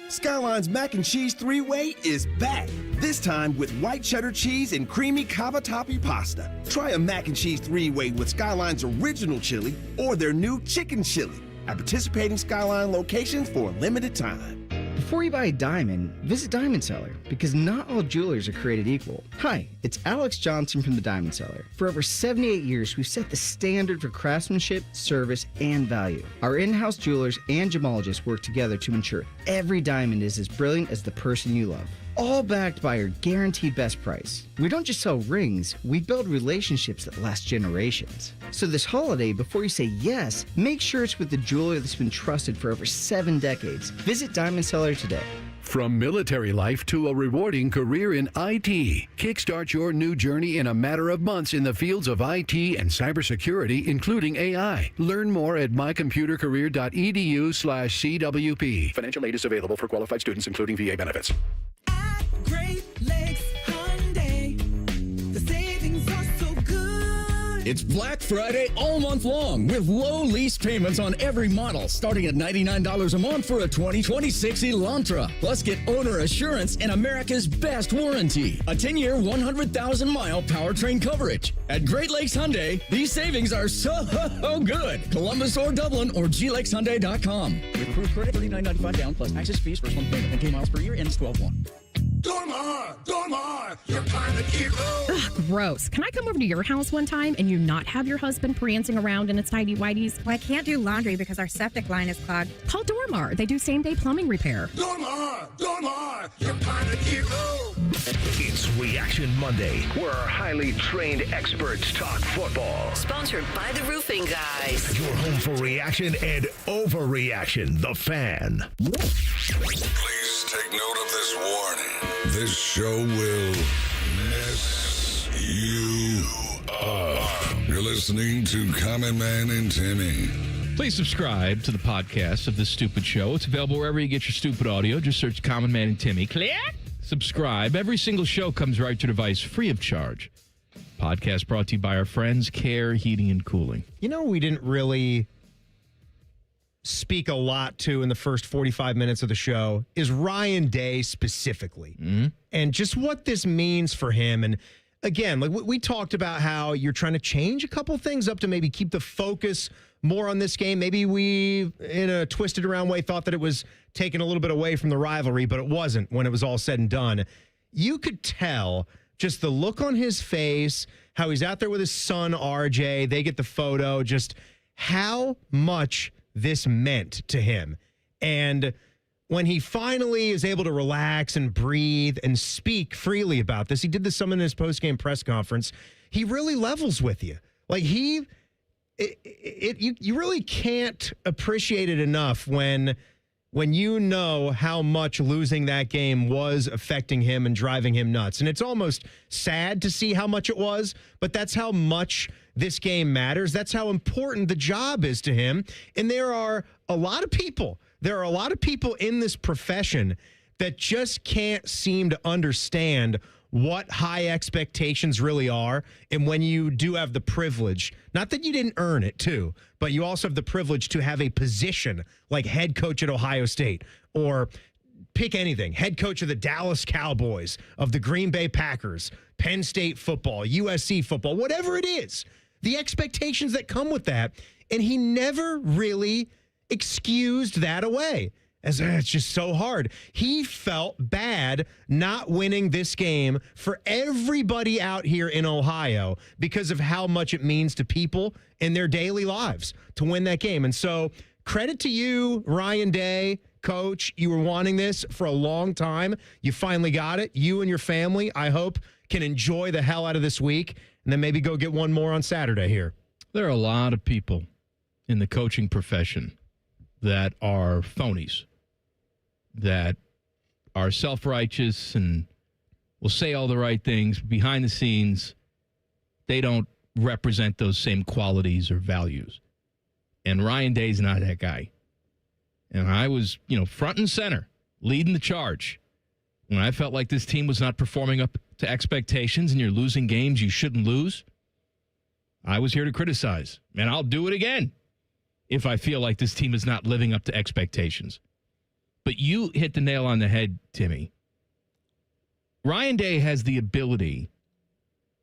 Skyline's Mac and Cheese 3-Way is back. This time with white cheddar cheese and creamy cavatappi pasta. Try a Mac and Cheese 3-Way with Skyline's original chili or their new chicken chili at participating Skyline locations for a limited time. Before you buy a diamond, visit Diamond Seller, because not all jewelers are created equal. Hi, it's Alex Johnson from the Diamond Seller. For over 78 years, we've set the standard for craftsmanship, service, and value. Our in-house jewelers and gemologists work together to ensure every diamond is as brilliant as the person you love. All backed by our guaranteed best price. We don't just sell rings, we build relationships that last generations. So this holiday, before you say yes, make sure it's with the jeweler that's been trusted for over 7 decades. Visit Diamond Seller today. From military life to a rewarding career in IT, kickstart your new journey in a matter of months in the fields of IT and cybersecurity, including AI. Learn more at mycomputercareer.edu/CWP. Financial aid is available for qualified students, including VA benefits. Great Lakes Hyundai. The savings are so good. It's Black Friday all month long with low lease payments on every model, starting at $99 a month for a 2026 Elantra. Plus, get owner assurance and America's best warranty. A 10-year, 100,000-mile powertrain coverage. At Great Lakes Hyundai, these savings are so good. Columbus or Dublin or glexhyundai.com. With approved credit, $39.95 down plus access fees, first month payment, and 10 miles per year ends 12/1. Dormar, you're kind of cute. Ugh, gross. Can I come over to your house one time and you not have your husband prancing around in its tidy whities? Well, I can't do laundry because our septic line is clogged. Call Dormar. They do same-day plumbing repair. Dormar, you're kind of cute. It's Reaction Monday, where our highly trained experts talk football. Sponsored by the Roofing Guys. Your home for reaction and overreaction, The Fan. Please take note of this warning. This show will mess you up. You're listening to Common Man and Timmy. Please subscribe to the podcast of This Stupid Show. It's available wherever you get your stupid audio. Just search Common Man and Timmy. Click. Subscribe. Every single show comes right to your device free of charge. Podcast brought to you by our friends, Care Heating and Cooling. You know, we didn't really speak a lot to in the first 45 minutes of the show is Ryan Day specifically. And just what this means for him. And again, like we talked about how you're trying to change a couple things up to maybe keep the focus more on this game. Maybe we, in a twisted around way, thought that it was taken a little bit away from the rivalry, but it wasn't when it was all said and done. You could tell just the look on his face, how he's out there with his son, RJ. They get the photo, just how much this meant to him. And when he finally is able to relax and breathe and speak freely about this, he did this some in his post-game press conference, he really levels with you. Like you really can't appreciate it enough when you know how much losing that game was affecting him and driving him nuts. And it's almost sad to see how much it was, but that's how much this game matters. That's how important the job is to him. And there are a lot of people in this profession that just can't seem to understand what high expectations really are. And when you do have the privilege, not that you didn't earn it too, but you also have the privilege to have a position like head coach at Ohio State, or pick anything, head coach of the Dallas Cowboys, of the Green Bay Packers, Penn State football, USC football, whatever it is, the expectations that come with that. And he never really excused that away. As it's just so hard. He felt bad not winning this game for everybody out here in Ohio because of how much it means to people in their daily lives to win that game. And so credit to you, Ryan Day, coach. You were wanting this for a long time. You finally got it. You and your family, I hope, can enjoy the hell out of this week and then maybe go get one more on Saturday here. There are a lot of people in the coaching profession that are phonies, that are self-righteous and will say all the right things. Behind the scenes, they don't represent those same qualities or values. And Ryan Day's not that guy. And I was, front and center, leading the charge. When I felt like this team was not performing up to expectations and you're losing games you shouldn't lose, I was here to criticize. And I'll do it again if I feel like this team is not living up to expectations. But you hit the nail on the head, Timmy. Ryan Day has the ability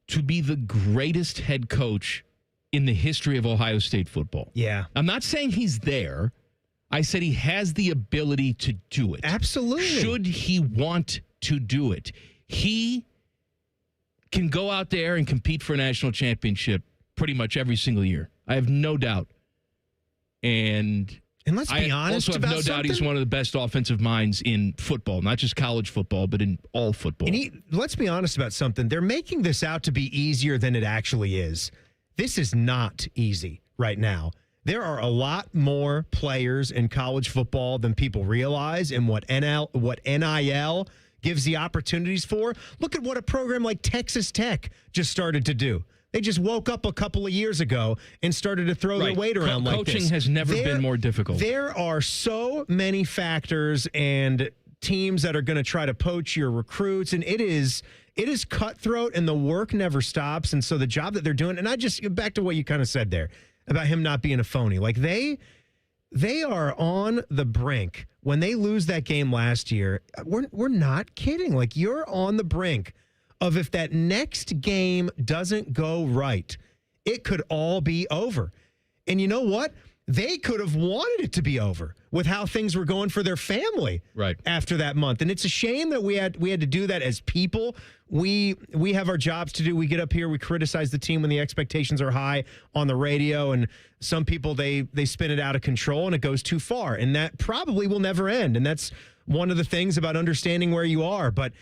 to be the greatest head coach in the history of Ohio State football. Yeah. I'm not saying he's there. I said he has the ability to do it. Absolutely. Should he want to do it? He can go out there and compete for a national championship pretty much every single year. I have no doubt. And let's be honest also have about no doubt he's something. one of the best offensive minds in football, not just college football, but in all football. And let's be honest about something. They're making this out to be easier than it actually is. This is not easy right now. There are a lot more players in college football than people realize, and what NIL gives the opportunities for. Look at what a program like Texas Tech just started to do. They just woke up a couple of years ago and started to throw their weight around like this. Coaching has never been more difficult. There are so many factors and teams that are going to try to poach your recruits, and it is cutthroat, and the work never stops. And so the job that they're doing, and I just back to what you kind of said there about him not being a phony. Like they are on the brink. When they lose that game last year, we're not kidding. Like, you're on the brink of, if that next game doesn't go right, it could all be over. And you know what? They could have wanted it to be over with how things were going for their family after that month. And it's a shame that we had to do that as people. We have our jobs to do. We get up here, we criticize the team when the expectations are high on the radio, and some people, they spin it out of control and it goes too far. And that probably will never end. And that's one of the things about understanding where you are. But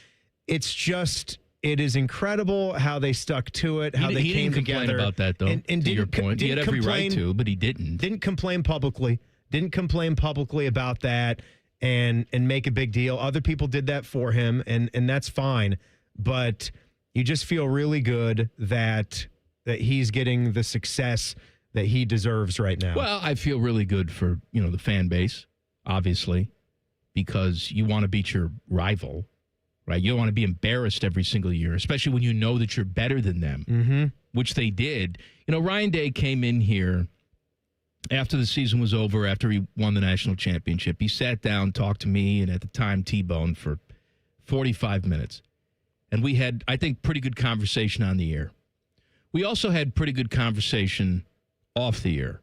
it's just, it is incredible how they stuck to it, how they came together. He didn't complain about that, though, and to your point. He had every right to, but he didn't. Didn't complain publicly about that and make a big deal. Other people did that for him, and that's fine. But you just feel really good that he's getting the success that he deserves right now. Well, I feel really good for, the fan base, obviously, because you want to beat your rival. Right, you don't want to be embarrassed every single year, especially when you know that you're better than them, which they did. Ryan Day came in here after the season was over, after he won the national championship. He sat down, talked to me, and at the time, T-Bone, for 45 minutes. And we had, I think, pretty good conversation on the air. We also had pretty good conversation off the air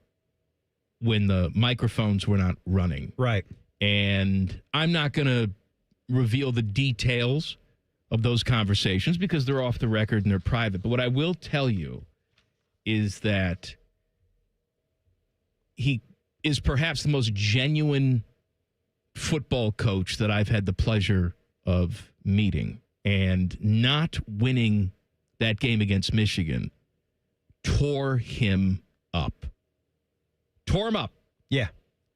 when the microphones were not running. Right. And I'm not going to reveal the details of those conversations because they're off the record and they're private. But what I will tell you is that he is perhaps the most genuine football coach that I've had the pleasure of meeting. And not winning that game against Michigan tore him up. Yeah.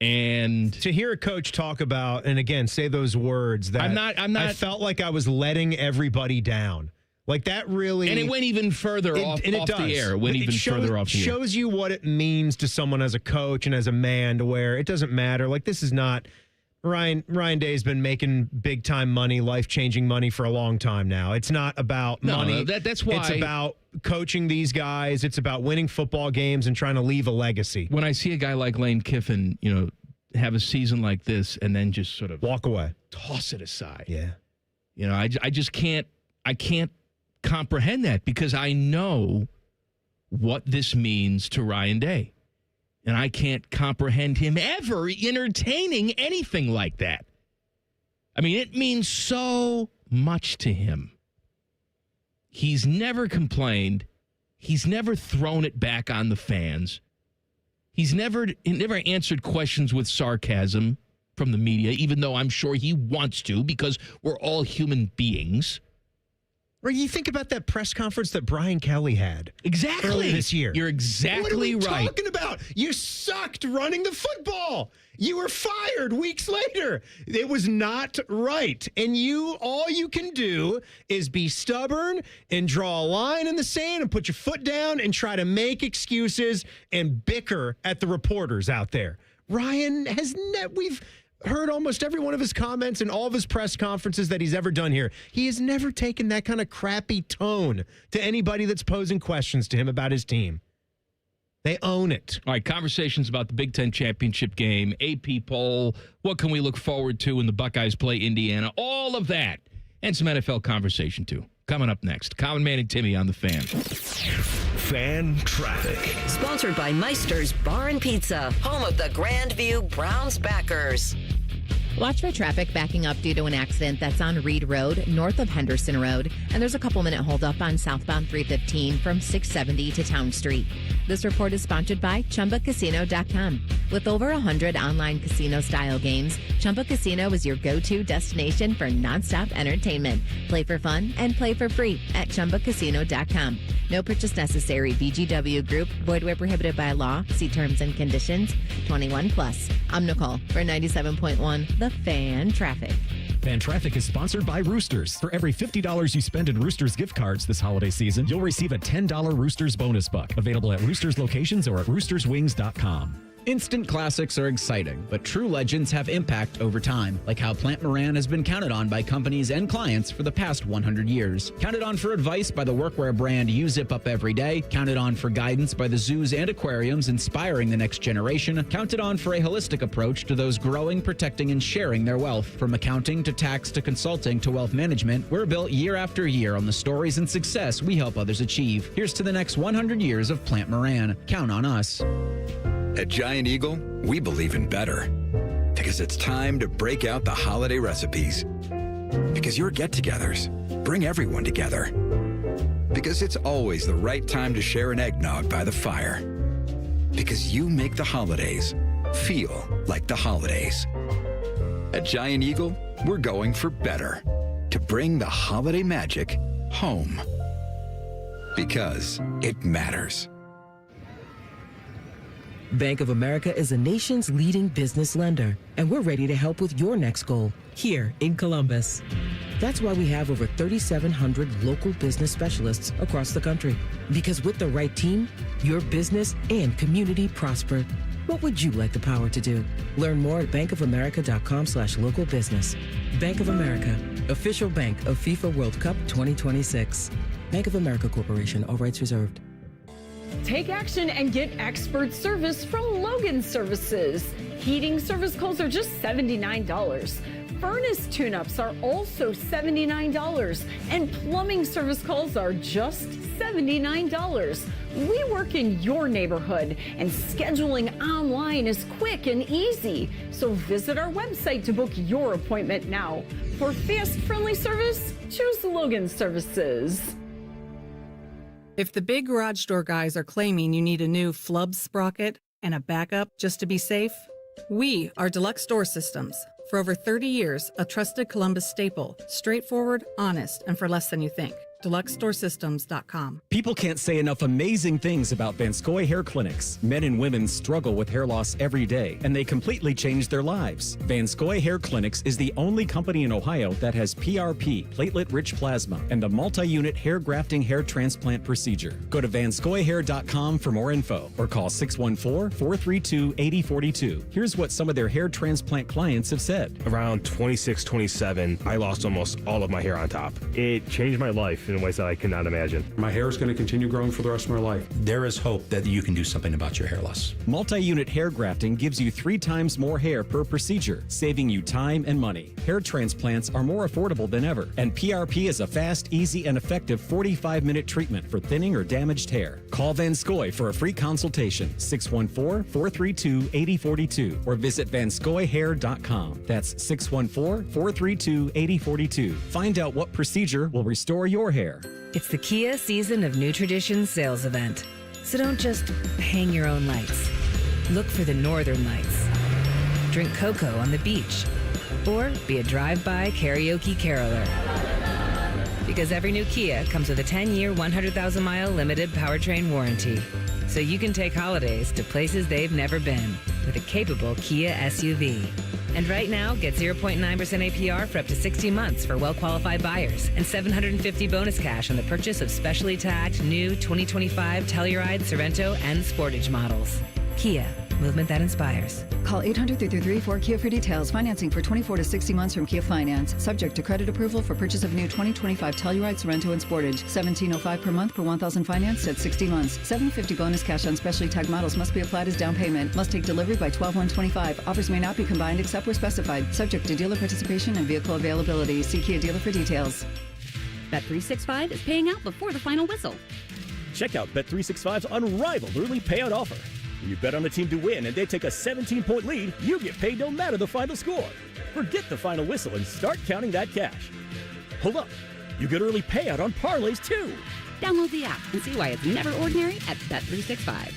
And to hear a coach talk about, and again, say those words that I'm not I felt like I was letting everybody down. Like that really. And it went even further off the air. It went even further off the air. It shows you what it means to someone as a coach and as a man, to where it doesn't matter. Like, this is not. Ryan Day's been making big time money, life changing money for a long time now. It's not about money. That's why it's about coaching these guys. It's about winning football games and trying to leave a legacy. When I see a guy like Lane Kiffin, have a season like this and then just sort of walk away, toss it aside. Yeah. I just can't. I can't comprehend that because I know what this means to Ryan Day. And I can't comprehend him ever entertaining anything like that. I mean, it means so much to him. He's never complained. He's never thrown it back on the fans. He never answered questions with sarcasm from the media, even though I'm sure he wants to because we're all human beings. Right, you think about that press conference that Brian Kelly had earlier this year. You're exactly right. What are we talking about? You sucked running the football. You were fired weeks later. It was not right. And all you can do is be stubborn and draw a line in the sand and put your foot down and try to make excuses and bicker at the reporters out there. Ryan we've heard almost every one of his comments and all of his press conferences that he's ever done here. He has never taken that kind of crappy tone to anybody that's posing questions to him about his team. They own it. All right, conversations about the Big Ten championship game, AP poll, what can we look forward to when the Buckeyes play Indiana, all of that, and some NFL conversation, too. Coming up next, Common Man and Timmy on The Fan. Fan Traffic. Sponsored by Meister's Bar and Pizza, home of the Grandview Browns backers. Watch for traffic backing up due to an accident that's on Reed Road, north of Henderson Road. And there's a couple-minute holdup on southbound 315 from 670 to Town Street. This report is sponsored by ChumbaCasino.com. With over 100 online casino-style games, Chumba Casino is your go-to destination for nonstop entertainment. Play for fun and play for free at ChumbaCasino.com. No purchase necessary. VGW Group. Void where prohibited by law. See terms and conditions. 21 plus. I'm Nicole for 97.1 The Fan Traffic. Fan Traffic is sponsored by Roosters. For every $50 you spend in Roosters gift cards this holiday season, you'll receive a $10 Roosters bonus buck. Available at Roosters locations or at roosterswings.com. Instant classics are exciting, but true legends have impact over time, like how Plant Moran has been counted on by companies and clients for the past 100 years. Counted on for advice by the workwear brand You Zip Up Every Day. Counted on for guidance by the zoos and aquariums inspiring the next generation. Counted on for a holistic approach to those growing, protecting, and sharing their wealth. From accounting to tax to consulting to wealth management, we're built year after year on the stories and success we help others achieve. Here's to the next 100 years of Plant Moran. Count on us. At Giant Eagle, we believe in better. Because it's time to break out the holiday recipes. Because your get-togethers bring everyone together. Because it's always the right time to share an eggnog by the fire. Because you make the holidays feel like the holidays. At Giant Eagle, we're going for better. To bring the holiday magic home. Because it matters. Bank of America is the nation's leading business lender, and we're ready to help with your next goal here in Columbus. That's why we have over 3,700 local business specialists across the country. Because with the right team, your business and community prosper. What would you like the power to do? Learn more at bankofamerica.com/local business. Bank of America, official bank of FIFA World Cup 2026. Bank of America Corporation, all rights reserved. Take action and get expert service from Logan Services. Heating service calls are just $79. Furnace tune-ups are also $79. And plumbing service calls are just $79. We work in your neighborhood, and scheduling online is quick and easy. So visit our website to book your appointment now. For fast, friendly service, choose Logan Services. If the big garage door guys are claiming you need a new flub sprocket and a backup just to be safe, we are Deluxe Door Systems. For over 30 years, a trusted Columbus staple, straightforward, honest, and for less than you think. DeluxeDoorSystems.com. People can't say enough amazing things about Vanscoy Hair Clinics. Men and women struggle with hair loss every day, and they completely change their lives. Vanscoy Hair Clinics is the only company in Ohio that has PRP, platelet-rich plasma, and a multi-unit hair grafting hair transplant procedure. Go to vanscoyhair.com for more info, or call 614-432-8042. Here's what some of their hair transplant clients have said. Around 26, 27, I lost almost all of my hair on top. It changed my life in ways that I could not imagine. My hair is going to continue growing for the rest of my life. There is hope that you can do something about your hair loss. Multi-unit hair grafting gives you 3 times more hair per procedure, saving you time and money. Hair transplants are more affordable than ever, and PRP is a fast, easy, and effective 45-minute treatment for thinning or damaged hair. Call Vanscoy for a free consultation, 614-432-8042, or visit vanscoyhair.com. That's 614-432-8042. Find out what procedure will restore your hair. It's the Kia Season of New Traditions sales event. So don't just hang your own lights. Look for the northern lights. Drink cocoa on the beach. Or be a drive-by karaoke caroler. Because every new Kia comes with a 10-year, 100,000-mile limited powertrain warranty. So you can take holidays to places they've never been with a capable Kia SUV. And right now, get 0.9% APR for up to 60 months for well-qualified buyers and $750 bonus cash on the purchase of specially tagged new 2025 Telluride, Sorrento, and Sportage models. Kia, movement that inspires. Call 800-333-4KIA for details. Financing for 24 to 60 months from Kia Finance. Subject to credit approval for purchase of new 2025 Telluride, Sorento, and Sportage. $1,705 per month per $1,000 financed at 60 months. $750 bonus cash on specially tagged models must be applied as down payment. Must take delivery by 12/1/25. Offers may not be combined except where specified. Subject to dealer participation and vehicle availability. See Kia dealer for details. Bet365 is paying out before the final whistle. Check out Bet365's unrivaled early payout offer. When you bet on a team to win and they take a 17-point lead, you get paid no matter the final score. Forget the final whistle and start counting that cash. Hold up. You get early payout on parlays, too. Download the app and see why it's never ordinary at Bet365.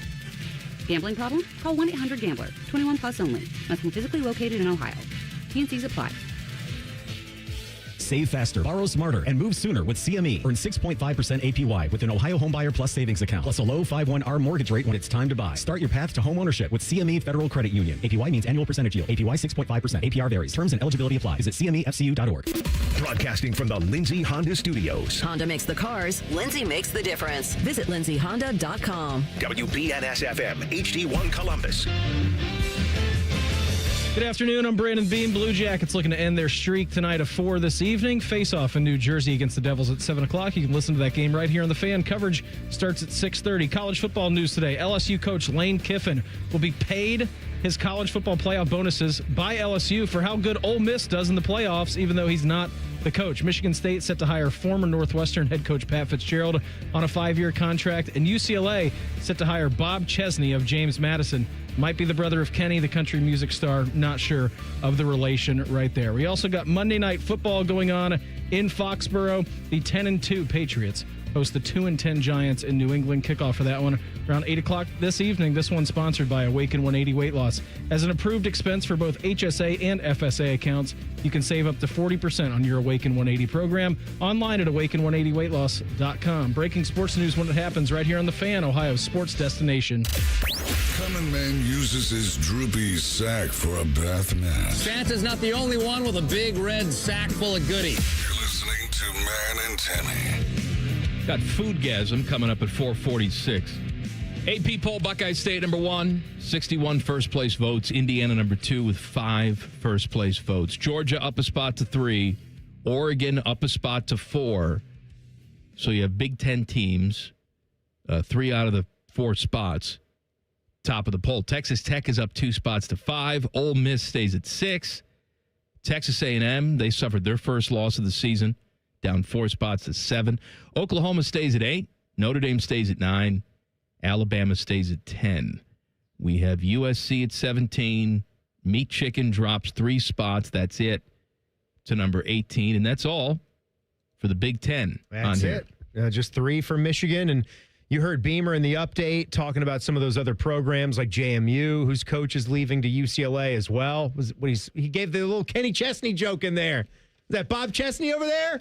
Gambling problem? Call 1-800-GAMBLER. 21 plus only. Must be physically located in Ohio. T&Cs apply. Save faster, borrow smarter, and move sooner with CME. Earn 6.5% APY with an Ohio Homebuyer Plus savings account, plus a low 5.1 mortgage rate when it's time to buy. Start your path to home ownership with CME Federal Credit Union. APY means annual percentage yield. APY 6.5%. APR varies. Terms and eligibility apply. Visit CMEFCU.org. Broadcasting from the Lindsay Honda Studios. Honda makes the cars. Lindsay makes the difference. Visit lindsayhonda.com. WBNS-FM, HD1 Columbus. Good afternoon. I'm Brandon Beam. Blue Jackets looking to end their streak tonight of 4 this evening. Face-off in New Jersey against the Devils at 7 o'clock. You can listen to that game right here on the Fan. Coverage starts at 6:30. College football news today. LSU coach Lane Kiffin will be paid his college football playoff bonuses by LSU for how good Ole Miss does in the playoffs, even though he's not the coach. Michigan State set to hire former Northwestern head coach Pat Fitzgerald on a 5-year contract, and UCLA set to hire Bob Chesney of James Madison. Might be the brother of Kenny, the country music star. Not sure of the relation right there. We also got Monday Night Football going on in Foxborough. The 10-2 Patriots host the 2-10 Giants in New England. Kickoff for that one around 8 o'clock this evening. This one sponsored by Awaken 180 Weight Loss. As an approved expense for both HSA and FSA accounts, you can save up to 40% on your Awaken 180 program online at awaken180weightloss.com. Breaking sports news when it happens right here on The Fan, Ohio's sports destination. Common Man uses his droopy sack for a bath mat. Santa's not the only one with a big red sack full of goodies. You're listening to Man and Timmy. Got Foodgasm coming up at 4:46. AP poll, Buckeye State number 1, 61 first place votes. Indiana number 2 with 5 first place votes. Georgia up a spot to 3. Oregon up a spot to 4. So you have Big Ten teams, 3 out of the 4 spots. Top of the poll. Texas Tech is up 2 spots to 5. Ole Miss stays at 6. Texas A&M, they suffered their first loss of the season, down 4 spots to 7. Oklahoma stays at 8. Notre Dame stays at 9. Alabama stays at 10. We have USC at 17. Meat Chicken drops 3 spots. That's it to number 18. And that's all for the Big Ten. That's on here. it. Just 3 for Michigan. And you heard Beamer in the update talking about some of those other programs like JMU, whose coach is leaving to UCLA as well. He gave the little Kenny Chesney joke in there. Is that Bob Chesney over there?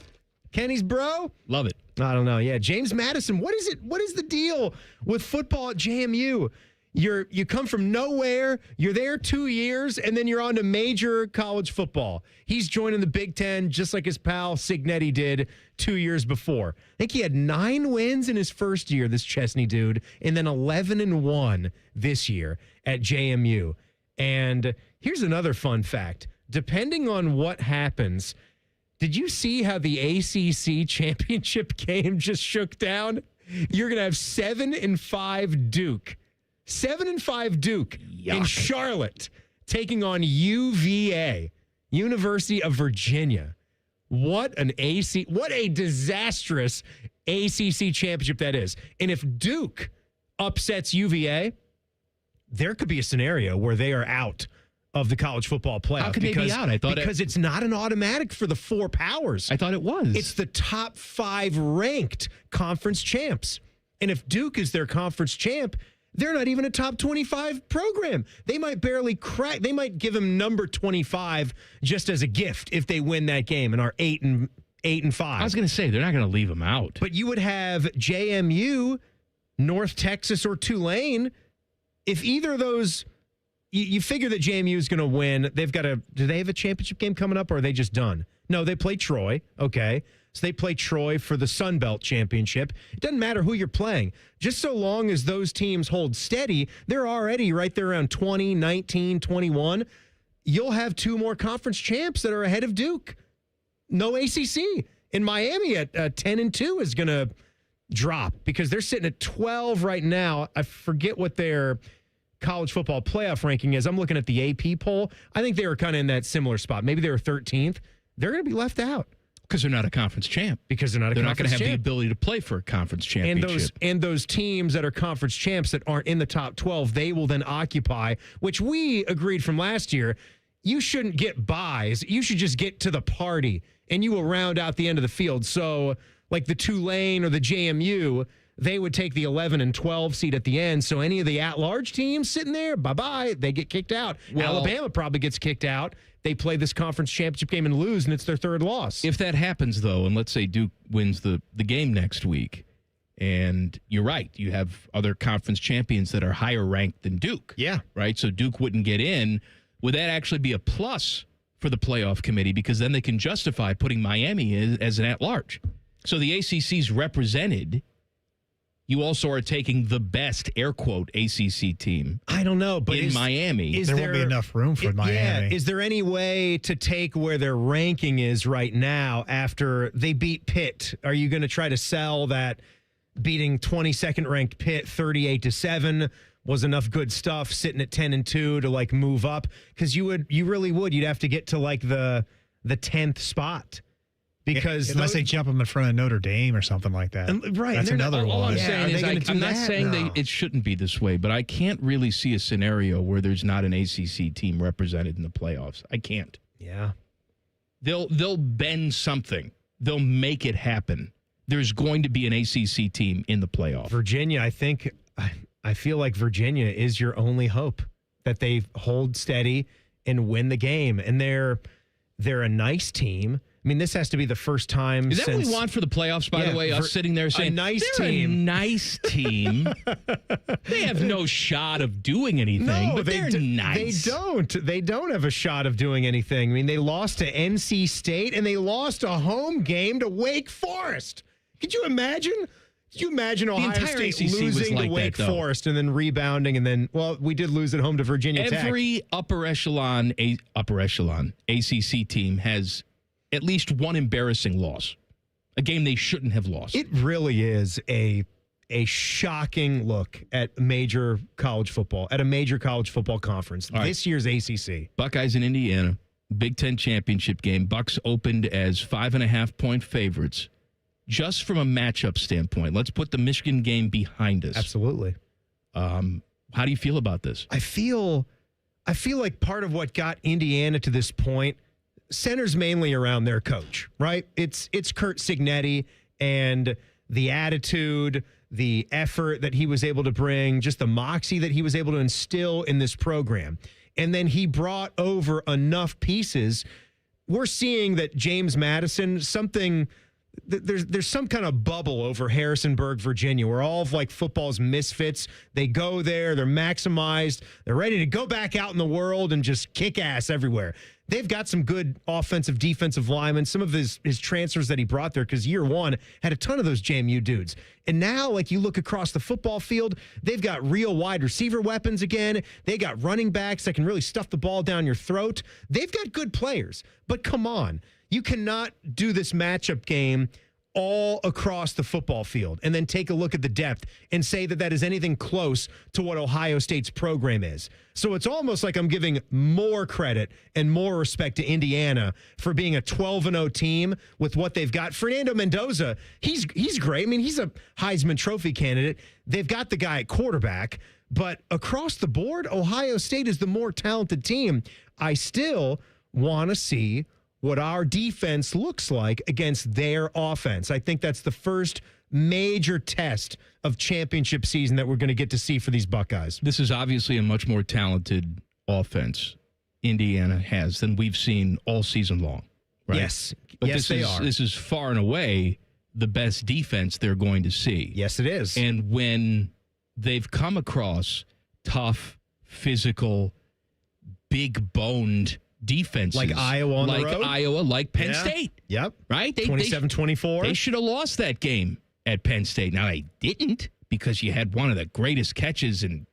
Kenny's bro? Love it. I don't know. Yeah, James Madison. What is it? What is the deal with football at JMU? You come from nowhere, you're there 2 years, and then you're on to major college football. He's joining the Big Ten just like his pal Signetti did 2 years before. I think he had 9 wins in his first year, this Chesney dude, and then 11-1 this year at JMU. And here's another fun fact. Depending on what happens, did you see how the ACC championship game just shook down? You're going to have 7-5 Duke. 7-5 Duke in Charlotte taking on UVA, University of Virginia. What a disastrous ACC championship that is. And if Duke upsets UVA, there could be a scenario where they are out of the college football playoff. How could they be out? I thought because it's not an automatic for the 4 powers. I thought it was. It's the top 5 ranked conference champs. And if Duke is their conference champ, they're not even a top 25 program. They might barely crack. They might give them number 25 just as a gift if they win that game and are 8-5. I was going to say, they're not going to leave them out. But you would have JMU, North Texas, or Tulane. If either of those, you figure that JMU is going to win. Do they have a championship game coming up, or are they just done? No, they play Troy. Okay. So they play Troy for the Sun Belt Championship. It doesn't matter who you're playing. Just so long as those teams hold steady, they're already right there around 20, 19, 21. You'll have 2 more conference champs that are ahead of Duke. No ACC. And Miami at 10-2 is going to drop because they're sitting at 12 right now. I forget what their college football playoff ranking is. I'm looking at the AP poll. I think they were kind of in that similar spot. Maybe they were 13th. They're going to be left out. Because they're not a conference champ. Because they're not a they're conference champ. They're not going to have the ability to play for a conference championship. And those teams that are conference champs that aren't in the top 12, they will then occupy, which we agreed from last year. You shouldn't get buys. You should just get to the party, and you will round out the end of the field. So, like the Tulane or the JMU, they would take the 11 and 12 seed at the end. So any of the at-large teams sitting there, bye-bye, they get kicked out. Well, Alabama probably gets kicked out. They play this conference championship game and lose, and it's their 3rd loss. If that happens, though, and let's say Duke wins the game next week, and you're right, you have other conference champions that are higher ranked than Duke. Yeah. Right? So Duke wouldn't get in. Would that actually be a plus for the playoff committee? Because then they can justify putting Miami as an at-large. So the ACC's represented. You also are taking the best, air quote, ACC team. I don't know, but in Miami. There won't be enough room for Miami. Yeah. Is there any way to take where their ranking is right now after they beat Pitt? Are you going to try to sell that beating 22nd ranked Pitt 38-7 was enough good stuff, sitting at 10-2 to like move up? Because you really would. You'd have to get to like the 10th spot. Because unless they jump them in front of Notre Dame or something like that. Right. That's another all one. I'm saying is I'm not saying it shouldn't be this way, but I can't really see a scenario where there's not an ACC team represented in the playoffs. I can't. Yeah. They'll bend something. They'll make it happen. There's going to be an ACC team in the playoff. Virginia, I feel like Virginia is your only hope that they hold steady and win the game. And they're a nice team. I mean, this has to be the first time Is that what we want for the playoffs, by the way? Us sitting there saying, a nice team. They have no shot of doing anything, but they're nice. They don't have a shot of doing anything. I mean, they lost to NC State, and they lost a home game to Wake Forest. Could you imagine? Could you imagine Ohio State losing to Wake Forest and then rebounding, and then, well, we did lose at home to Virginia Tech. Every upper echelon ACC team has at least one embarrassing loss, a game they shouldn't have lost. It really is a shocking look at major college football, at a major college football conference. This year's ACC. Buckeyes in Indiana, Big Ten championship game. Bucks opened as 5.5-point favorites. Just from a matchup standpoint, let's put the Michigan game behind us. Absolutely. How do you feel about this? I feel like part of what got Indiana to this point centers mainly around their coach, right? It's Curt Cignetti and the attitude, the effort that he was able to bring, just the moxie that he was able to instill in this program. And then he brought over enough pieces. We're seeing that James Madison, there's some kind of bubble over Harrisonburg, Virginia, where all of like football's misfits, they go there, they're maximized, they're ready to go back out in the world and just kick ass everywhere. They've got some good offensive, defensive linemen, some of his transfers that he brought there, because year one had a ton of those JMU dudes. And now, like, you look across the football field, they've got real wide receiver weapons again. They got running backs that can really stuff the ball down your throat. They've got good players. But come on, you cannot do this matchup game all across the football field and then take a look at the depth and say that is anything close to what Ohio State's program is. So it's almost like I'm giving more credit and more respect to Indiana for being a 12-0 team with what they've got. Fernando Mendoza, he's great. I mean, he's a Heisman Trophy candidate. They've got the guy at quarterback, but across the board, Ohio State is the more talented team. I still want to see what our defense looks like against their offense. I think that's the first major test of championship season that we're going to get to see for these Buckeyes. This is obviously a much more talented offense Indiana has than we've seen all season long. Right? Yes. But yes, they are. This is far and away the best defense they're going to see. Yes, it is. And when they've come across tough, physical, big-boned defenses. Like Iowa on the like road? Iowa, like Penn State. Yep. Right? 27-24. They should have lost that game at Penn State. Now, they didn't because you had one of the greatest catches in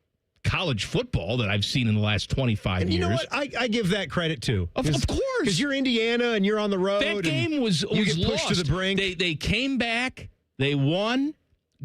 college football that I've seen in the last 25 and years. You know what? I give that credit too. Of course. Because you're Indiana and you're on the road. That game was you get lost. pushed to the brink. They came back. They won.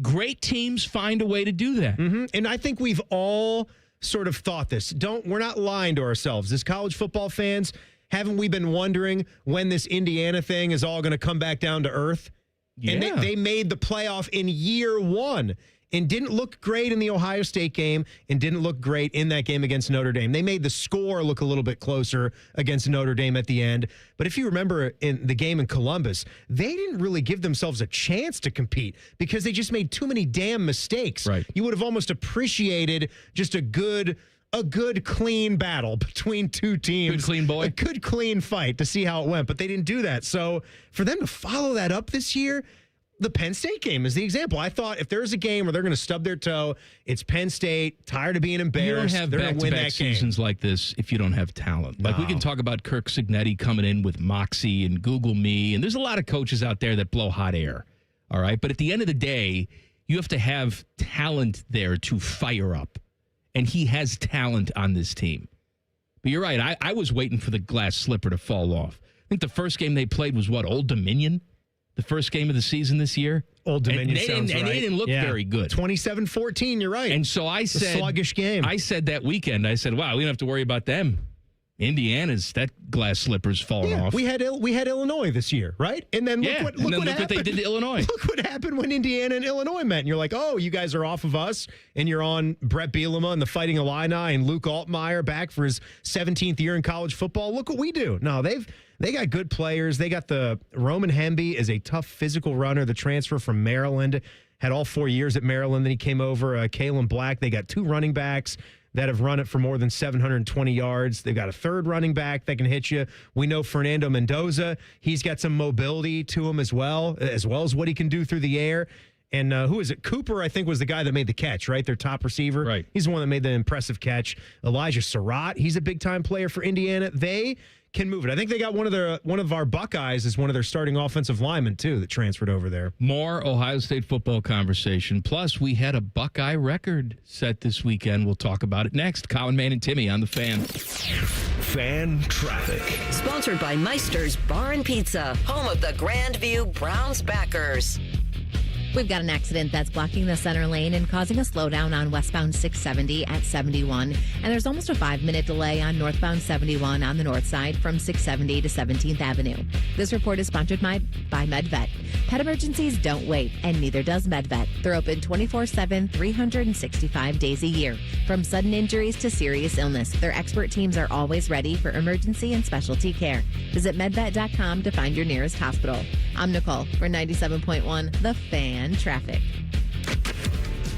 Great teams find a way to do that. Mm-hmm. And I think we've all sort of thought this. We're not lying to ourselves. As college football fans, haven't we been wondering when this Indiana thing is all going to come back down to earth? Yeah. And they made the playoff in year one and didn't look great in the Ohio State game and didn't look great in that game against Notre Dame. They made the score look a little bit closer against Notre Dame at the end. But if you remember in the game in Columbus, they didn't really give themselves a chance to compete because they just made too many damn mistakes. Right. You would have almost appreciated just a good, clean battle between two teams. Good, clean boy. A good, clean fight to see how it went. But they didn't do that. So for them to follow that up this year, the Penn State game is the example. I thought if there's a game where they're going to stub their toe, it's Penn State, tired of being embarrassed. You don't have they're going to win back-to-back that game. seasons like this if you don't have talent. Like, we can talk about Kirk Cignetti coming in with Moxie and Google Me, and there's a lot of coaches out there that blow hot air, all right? But at the end of the day, you have to have talent there to fire up, and he has talent on this team. But you're right. I was waiting for the glass slipper to fall off. I think the first game they played was, Old Dominion? The first game of the season this year? Old Dominion sounds right. And they didn't look very good. 27-14, you're right. And so I said... a sluggish game. I said that weekend, wow, we don't have to worry about them. Indiana's, that glass slipper's falling off. We had Illinois this year, right? And then look what happened. What they did to Illinois. Look what happened when Indiana and Illinois met. And you're like, oh, you guys are off of us, and you're on Brett Bielema and the Fighting Illini and Luke Altmaier back for his 17th year in college football. Look what we do. No, they got good players. They got the Roman Hemby is a tough physical runner. The transfer from Maryland, had all 4 years at Maryland. Then he came over. Kalen Black. They got two running backs that have run it for more than 720 yards. They've got a third running back that can hit you. We know Fernando Mendoza. He's got some mobility to him as well as what he can do through the air. And who is it? Cooper, I think, was the guy that made the catch, right? Their top receiver. Right. He's the one that made the impressive catch. Elijah Surratt, he's a big-time player for Indiana. They can move it. I think they got one of our Buckeyes as one of their starting offensive linemen, too, that transferred over there. More Ohio State football conversation. Plus, we had a Buckeye record set this weekend. We'll talk about it next. Colin, Man, and Timmy on the Fan. Fan Traffic. Sponsored by Meister's Bar and Pizza, home of the Grandview Browns backers. We've got an accident that's blocking the center lane and causing a slowdown on westbound 670 at 71. And there's almost a 5-minute delay on northbound 71 on the north side from 670 to 17th Avenue. This report is sponsored by MedVet. Pet emergencies don't wait, and neither does MedVet. They're open 24/7, 365 days a year. From sudden injuries to serious illness, their expert teams are always ready for emergency and specialty care. Visit medvet.com to find your nearest hospital. I'm Nicole for 97.1 The Fan Traffic.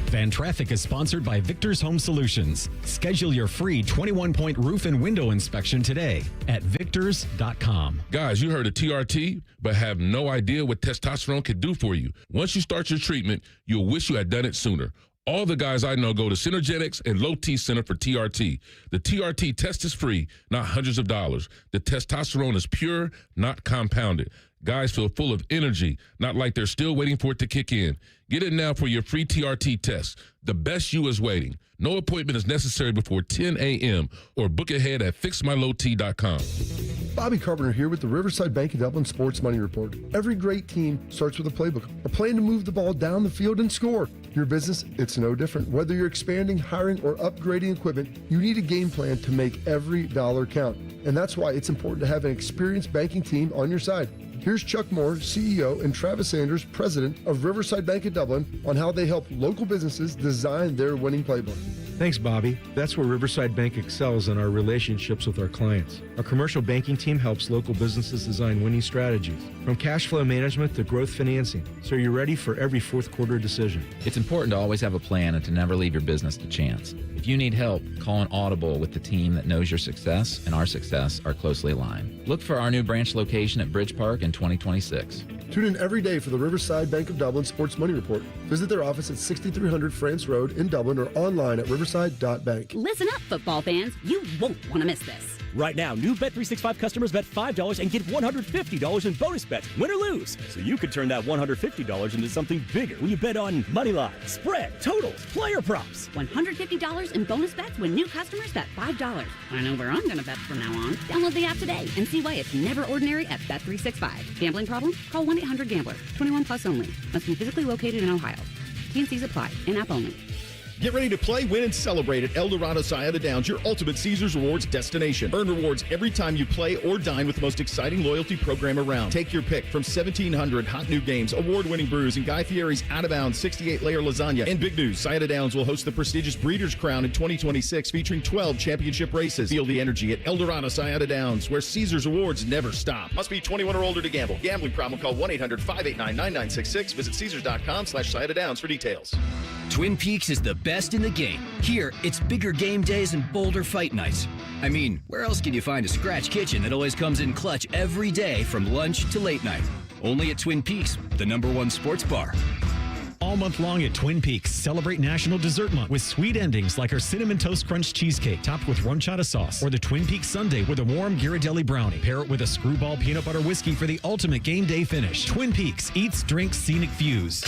Fan Traffic is sponsored by Victor's Home Solutions. Schedule your free 21-point roof and window inspection today at victors.com. Guys, you heard of TRT, but have no idea what testosterone can do for you. Once you start your treatment, you'll wish you had done it sooner. All the guys I know go to Synergetics and Low T Center for TRT. The TRT test is free, not hundreds of dollars. The testosterone is pure, not compounded. Guys feel full of energy, not like they're still waiting for it to kick in. Get it now for your free TRT test. The best you is waiting. No appointment is necessary before 10 a.m. or book ahead at fixmylowt.com. Bobby Carpenter here with the Riverside Bank of Dublin Sports Money Report. Every great team starts with a playbook, a plan to move the ball down the field and score. Your business, it's no different. Whether you're expanding, hiring, or upgrading equipment, you need a game plan to make every dollar count. And that's why it's important to have an experienced banking team on your side. Here's Chuck Moore, CEO, and Travis Sanders, President of Riverside Bank of Dublin, on how they help local businesses design their winning playbook. Thanks, Bobby. That's where Riverside Bank excels in our relationships with our clients. Our commercial banking team helps local businesses design winning strategies, from cash flow management to growth financing, so you're ready for every fourth quarter decision. It's important to always have a plan and to never leave your business to chance. If you need help, call an audible with the team that knows your success and our success are closely aligned. Look for our new branch location at Bridge Park in 2026. Tune in every day for the Riverside Bank of Dublin Sports Money Report. Visit their office at 6300 France Road in Dublin or online at riverside.bank. Listen up, football fans. You won't want to miss this. Right now, new Bet365 customers bet $5 and get $150 in bonus bets, win or lose. So you could turn that $150 into something bigger when you bet on money line, spread, totals, player props. $150 in bonus bets when new customers bet $5. I know where I'm going to bet from now on. Download the app today and see why it's never ordinary at Bet365. Gambling problem? Call 1-800-GAMBLER. 21 plus only. Must be physically located in Ohio. T&Cs apply. In-app only. Get ready to play, win, and celebrate at El Dorado Sayada Downs, your ultimate Caesars Rewards destination. Earn rewards every time you play or dine with the most exciting loyalty program around. Take your pick from 1,700 hot new games, award-winning brews, and Guy Fieri's out-of-bounds 68-layer lasagna. And big news, Sayada Downs will host the prestigious Breeders' Crown in 2026, featuring 12 championship races. Feel the energy at El Dorado Sayada Downs, where Caesars Rewards never stop. Must be 21 or older to gamble. Gambling problem? Call 1-800-589-9966. Visit Caesars.com/Sayada Downs for details. Twin Peaks is the best in the game. Here, it's bigger game days and bolder fight nights. I mean, where else can you find a scratch kitchen that always comes in clutch every day from lunch to late night? Only at Twin Peaks, the #1 sports bar. All month long at Twin Peaks, celebrate National Dessert Month with sweet endings like our Cinnamon Toast Crunch Cheesecake topped with ranchata sauce, or the Twin Peaks Sundae with a warm Ghirardelli brownie. Pair it with a Screwball peanut butter whiskey for the ultimate game day finish. Twin Peaks, eats, drinks, scenic views.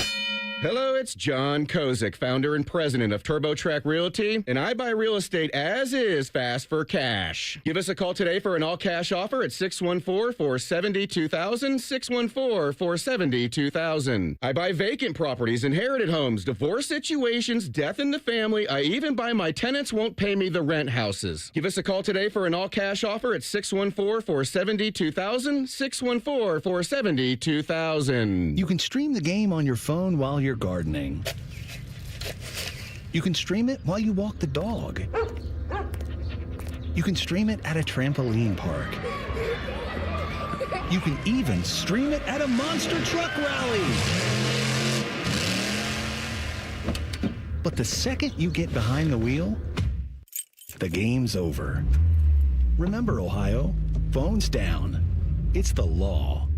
Hello, it's John Kozik, founder and president of TurboTrack Realty, and I buy real estate as is fast for cash. Give us a call today for an all-cash offer at 614-470-2000, 614-470-2000. I buy vacant properties, inherited homes, divorce situations, death in the family. I even buy my tenants won't pay me the rent houses. Give us a call today for an all-cash offer at 614-470-2000, 614-470-2000. You can stream the game on your phone while you're gardening. You can stream it while you walk the dog. You can stream it at a trampoline park. You can even stream it at a monster truck rally. But the second you get behind the wheel, the game's over. Remember, Ohio, phones down. It's the law.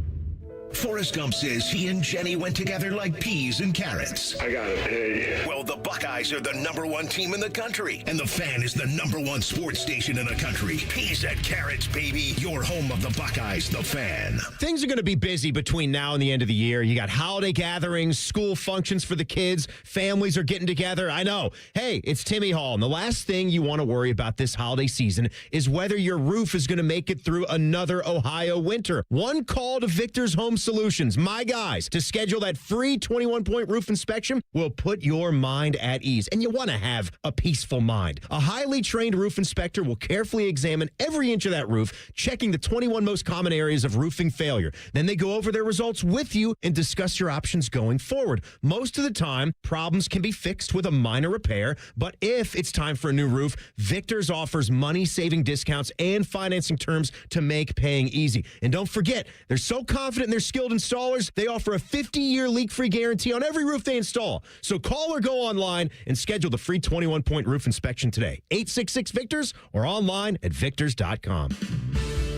Forrest Gump says he and Jenny went together like peas and carrots. I got it. Hey. Well, the Buckeyes are the #1 team in the country, and the Fan is the #1 sports station in the country. Peas and carrots, baby. Your home of the Buckeyes, the Fan. Things are going to be busy between now and the end of the year. You got holiday gatherings, school functions for the kids, families are getting together. I know. Hey, it's Timmy Hall, and the last thing you want to worry about this holiday season is whether your roof is going to make it through another Ohio winter. One call to Victor's Home Solutions, my guys, to schedule that free 21-point roof inspection will put your mind at ease. And you want to have a peaceful mind. A highly trained roof inspector will carefully examine every inch of that roof, checking the 21 most common areas of roofing failure. Then they go over their results with you and discuss your options going forward. Most of the time, problems can be fixed with a minor repair, but if it's time for a new roof, Victor's offers money-saving discounts and financing terms to make paying easy. And don't forget, they're so confident in their skilled installers, they offer a 50-year leak-free guarantee on every roof they install. So call or go online and schedule the free 21-point roof inspection today. 866-VICTORS or online at victors.com.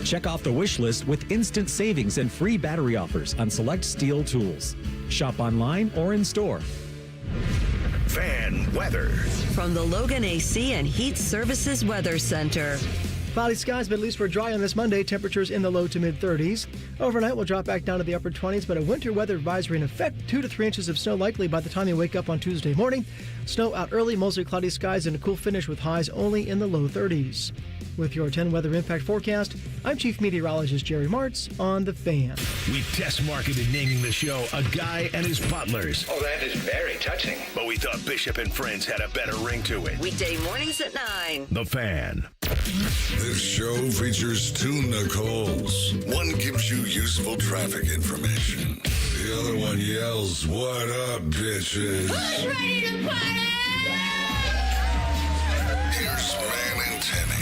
Check off the wish list with instant savings and free battery offers on select steel tools. Shop online or in store. Fan weather. From the Logan AC and Heat Services Weather Center. Cloudy skies, but at least we're dry on this Monday. Temperatures in the low to mid-30s. Overnight, we'll drop back down to the upper 20s, but a winter weather advisory in effect. 2 to 3 inches of snow likely by the time you wake up on Tuesday morning. Snow out early, mostly cloudy skies, and a cool finish with highs only in the low 30s. With your 10 weather impact forecast, I'm Chief Meteorologist Jerry Martz on The Fan. We test marketed naming the show A Guy and His Butlers. Oh, that is very touching. But we thought Bishop and Friends had a better ring to it. Weekday mornings at 9. The Fan. This show features 2 Nicoles. One gives you useful traffic information. The other one yells, "What up, bitches?" Who's ready to party? Here's Man and Timmy.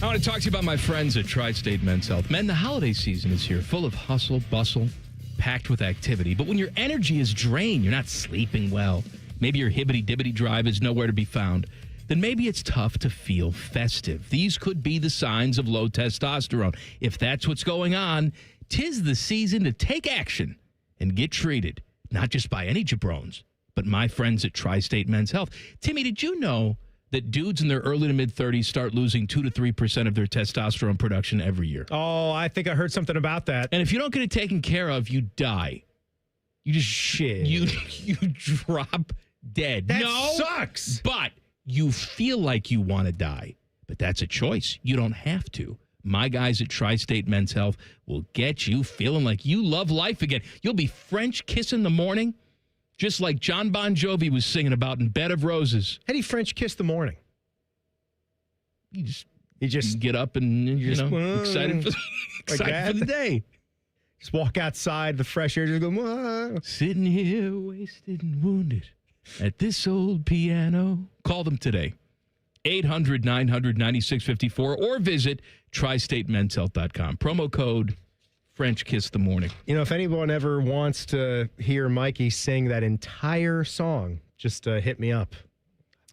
I want to talk to you about my friends at Tri-State Men's Health. Men, the holiday season is here, full of hustle, bustle, packed with activity. But when your energy is drained, you're not sleeping well, maybe your hibbity-dibbity drive is nowhere to be found, then maybe it's tough to feel festive. These could be the signs of low testosterone. If that's what's going on, 'tis the season to take action and get treated, not just by any jabrones, but my friends at Tri-State Men's Health. Timmy, did you know that dudes in their early to mid-30s start losing 2 to 3% of their testosterone production every year. Oh, I think I heard something about that. And if you don't get it taken care of, you die. You just shit. You drop dead. That no, sucks. But you feel like you want to die. But that's a choice. You don't have to. My guys at Tri-State Men's Health will get you feeling like you love life again. You'll be French kiss in the morning, just like John Bon Jovi was singing about in Bed of Roses. How do you French kiss the morning? You just get up and excited for the day. Just walk outside, the fresh air, just go, whoa. Sitting here, wasted and wounded at this old piano. Call them today. 800-900-9654 or visit tristatemenshealth.com. Promo code French Kiss the Morning. You know, if anyone ever wants to hear Mikey sing that entire song, just hit me up.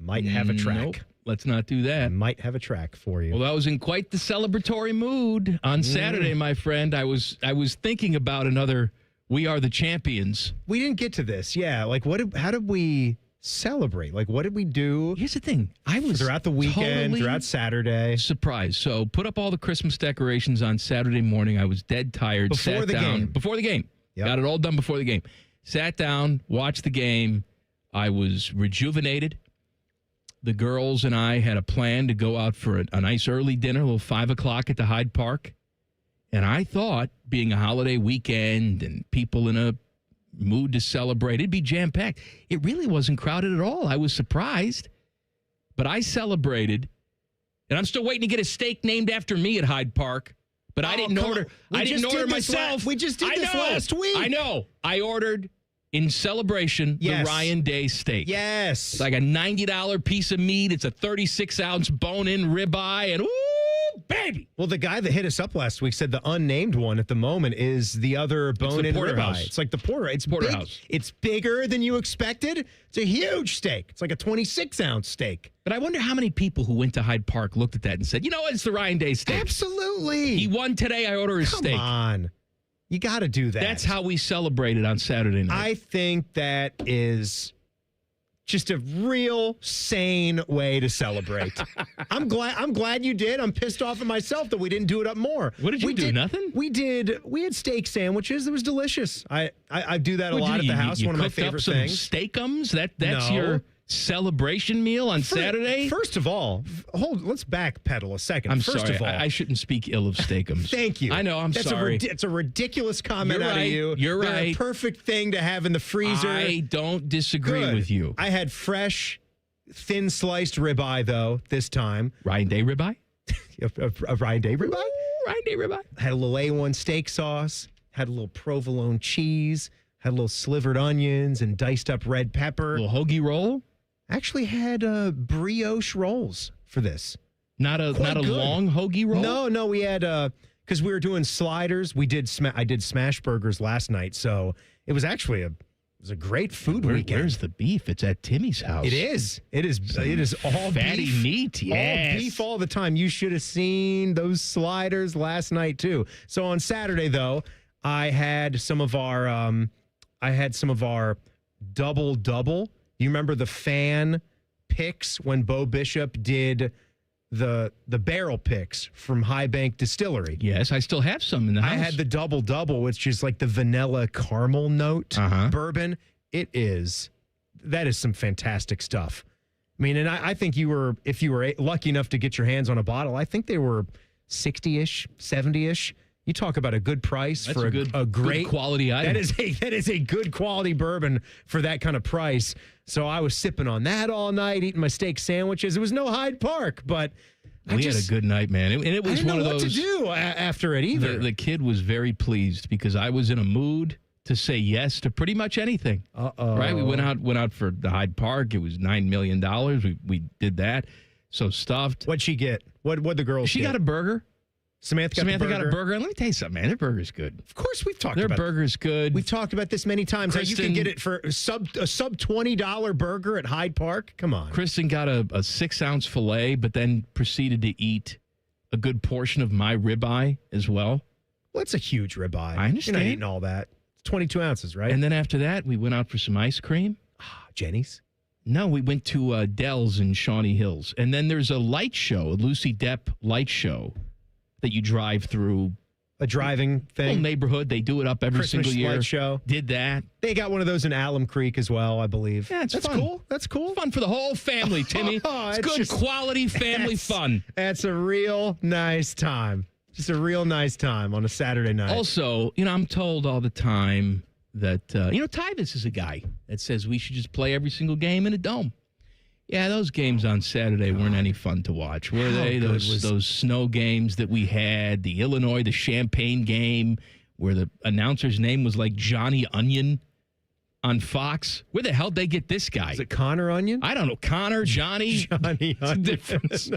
Might have a track. Nope, let's not do that. Might have a track for you. Well, I was in quite the celebratory mood on Saturday, my friend. I was thinking about another We Are the Champions. We didn't get to this. Yeah, like how did we celebrate? Like, what did we do? Here's the thing. I was throughout the weekend, totally throughout Saturday. Surprised. So put up all the Christmas decorations on Saturday morning. I was dead tired. Before the game. Yep. Got it all done before the game. Sat down, watched the game. I was rejuvenated. The girls and I had a plan to go out for a nice early dinner, a little 5 o'clock at the Hyde Park. And I thought, being a holiday weekend and people in a mood to celebrate, it'd be jam-packed. It really wasn't crowded at all. I was surprised. But I celebrated, and I'm still waiting to get a steak named after me at Hyde Park. But I didn't order. I didn't order myself. We just did this last week. I know. I ordered, in celebration, the Ryan Day steak. Yes. It's like a $90 piece of meat. It's a 36-ounce bone-in ribeye, and ooh, baby. Well, the guy that hit us up last week said the unnamed one at the moment is the other bone-in ribeye. It's like the porterhouse. It's bigger than you expected. It's a huge steak. It's like a 26-ounce steak. But I wonder how many people who went to Hyde Park looked at that and said, you know what, it's the Ryan Day steak. Absolutely. He won today. I order his steak. Come on. You got to do that. That's how we celebrated on Saturday night. I think that is just a real sane way to celebrate. I'm glad you did. I'm pissed off at myself that we didn't do it up more. What did you do? Nothing? We had steak sandwiches. It was delicious. I do that a lot at the house. One of my favorite things. Steakums? That's your celebration meal on Saturday? First of all, let's backpedal a second. I'm First sorry. of all, I shouldn't speak ill of steakums. Thank you. I know. I'm sorry. It's a ridiculous comment You're out right. of you. You're They're right. a perfect thing to have in the freezer. I don't disagree Good. with you. I had fresh, thin sliced ribeye though this time. Ryan Day ribeye? a Ryan Day ribeye? Ryan Day ribeye. Had a little A1 steak sauce. Had a little provolone cheese. Had a little slivered onions and diced up red pepper. A little hoagie roll. Actually had brioche rolls for this. Not a long hoagie roll? No, we had because we were doing sliders. I did smash burgers last night, so it was actually a great food weekend. Where's the beef? It's at Timmy's house. It is all fatty beef, meat. Yes. all beef all the time. You should have seen those sliders last night too. So on Saturday though, I had some of our double. You remember the fan picks when Bo Bishop did the barrel picks from High Bank Distillery? Yes, I still have some in the house. I had the double, which is like the vanilla caramel note bourbon. That is some fantastic stuff. I mean, and I think if you were lucky enough to get your hands on a bottle, I think they were 60-ish, 70-ish. You talk about a good price for a great good quality item. That is a good quality bourbon for that kind of price. So I was sipping on that all night, eating my steak sandwiches. It was no Hyde Park, but we had a good night, man. And it was I didn't one know of those. What to do after it either. The kid was very pleased because I was in a mood to say yes to pretty much anything. Right? We went out for the Hyde Park. It was $9 million. We did that. So stuffed. What'd she get? What'd the girls get? She got a burger. Samantha got a burger. And let me tell you something, man. Their burger's good. Of course, we've talked about it. Their burger's good. We've talked about this many times. How you can get it for a sub $20 burger at Hyde Park. Come on. Kristen got a 6-ounce filet, but then proceeded to eat a good portion of my ribeye as well. Well, it's a huge ribeye. I understand. You're not eating all that. It's 22 ounces, right? And then after that, we went out for some ice cream. Jenny's? No, we went to Dell's in Shawnee Hills. And then there's a light show, a Lucy Depp light show that you drive through. A driving thing? Little neighborhood. They do it up every Christmas single year. light show. Did that. They got one of those in Alum Creek as well, I believe. Yeah, That's fun. cool. That's cool. Fun for the whole family, Timmy. Oh, it's good quality family fun. That's a real nice time. Just a real nice time on a Saturday night. Also, I'm told all the time that, Tyvis is a guy that says we should just play every single game in a dome. Yeah, those games on Saturday weren't any fun to watch, were they? Those snow games that we had, the Illinois, the Champaign game, where the announcer's name was like Johnny Onion on Fox. Where the hell did they get this guy? Is it Connor Onion? I don't know. Connor, Johnny. Johnny What's the difference?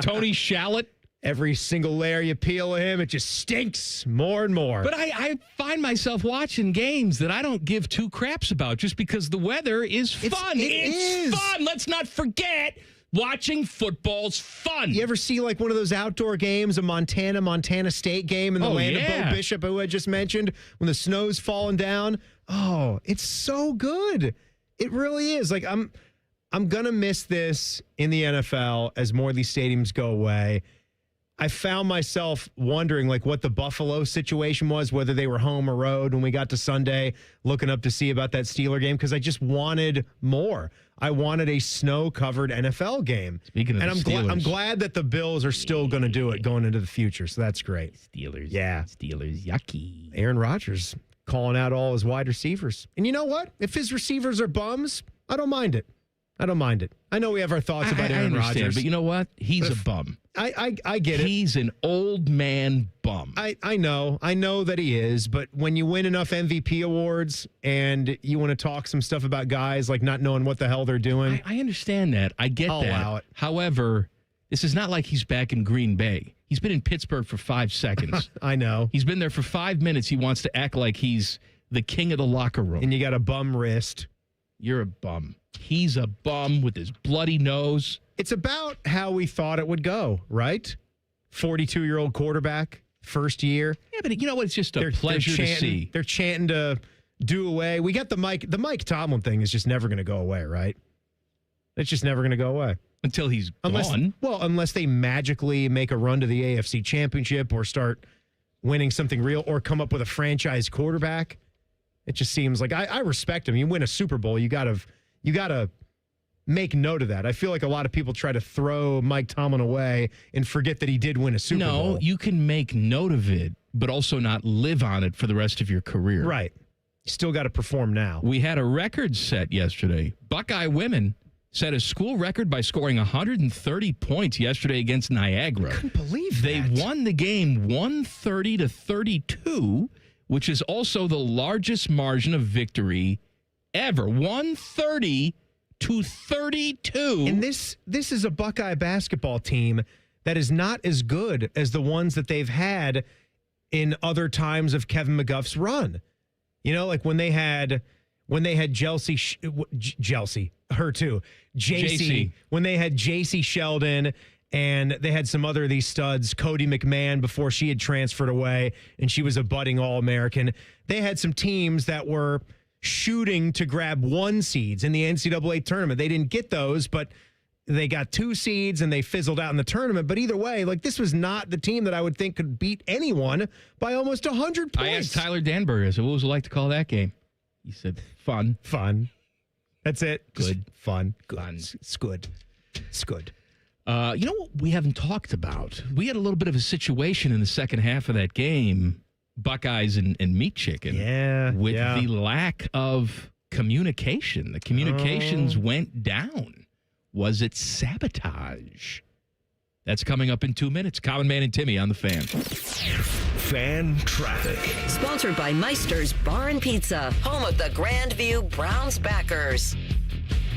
Tony Shallot. Every single layer you peel of him, it just stinks more and more. But I find myself watching games that I don't give two craps about just because the weather is fun. It's fun. Let's not forget, watching football's fun. You ever see like one of those outdoor games, a Montana State game in the land of Bo Bishop, who I just mentioned, when the snow's falling down? Oh, it's so good. It really is. Like I'm gonna miss this in the NFL as more of these stadiums go away. I found myself wondering like what the Buffalo situation was, whether they were home or road when we got to Sunday, looking up to see about that Steeler game, because I just wanted more. I wanted a snow-covered NFL game. Speaking of and Steelers. I'm glad that the Bills are still going to do it going into the future, so that's great. Steelers. Yeah. Steelers, yucky. Aaron Rodgers calling out all his wide receivers. And you know what? If his receivers are bums, I don't mind it. I know we have our thoughts about Aaron Rodgers. But you know what? He's a bum. I get it. He's an old man bum. I know that he is, but when you win enough MVP awards and you want to talk some stuff about guys like not knowing what the hell they're doing. I understand that. I get I'll that. allow it. However, this is not like he's back in Green Bay. He's been in Pittsburgh for 5 seconds. I know. He's been there for 5 minutes. He wants to act like he's the king of the locker room. And you got a bum wrist. You're a bum. He's a bum with his bloody nose. It's about how we thought it would go, right? 42-year-old quarterback, first year. Yeah, but you know what? It's just a pleasure to see. They're chanting to do away. We got the Mike Tomlin thing is just never going to go away, right? It's just never going to go away. Until he's gone. Well, unless they magically make a run to the AFC Championship or start winning something real or come up with a franchise quarterback. It just seems like I respect him. You win a Super Bowl, you gotta make note of that. I feel like a lot of people try to throw Mike Tomlin away and forget that he did win a Super Bowl. No, you can make note of it, but also not live on it for the rest of your career. Right. You still got to perform now. We had a record set yesterday. Buckeye women set a school record by scoring 130 points yesterday against Niagara. I couldn't believe They won the game 130-32, which is also the largest margin of victory ever. 130-32. And this is a Buckeye basketball team that is not as good as the ones that they've had in other times of Kevin McGuff's run. You know, like when they had JC, her too. JC. When they had JC Sheldon and they had some other of these studs, Cody McMahon, before she had transferred away and she was a budding All-American. They had some teams that were shooting to grab 1 seeds in the NCAA tournament. They didn't get those, but they got 2 seeds and they fizzled out in the tournament. But either way, like this was not the team that I would think could beat anyone by almost 100 points. I asked Tyler Danberg, I said, what was it like to call that game? He said, fun. Fun. That's it. Good. Just fun. Good. Fun. It's good. It's good. You know what we haven't talked about? We had a little bit of a situation in the second half of that game, Buckeyes and Meat Chicken. Yeah. With the lack of communication. The communications went down. Was it sabotage? That's coming up in 2 minutes. Common Man and Timmy on the Fan. Fan traffic. Sponsored by Meister's Bar and Pizza, home of the Grandview Browns backers.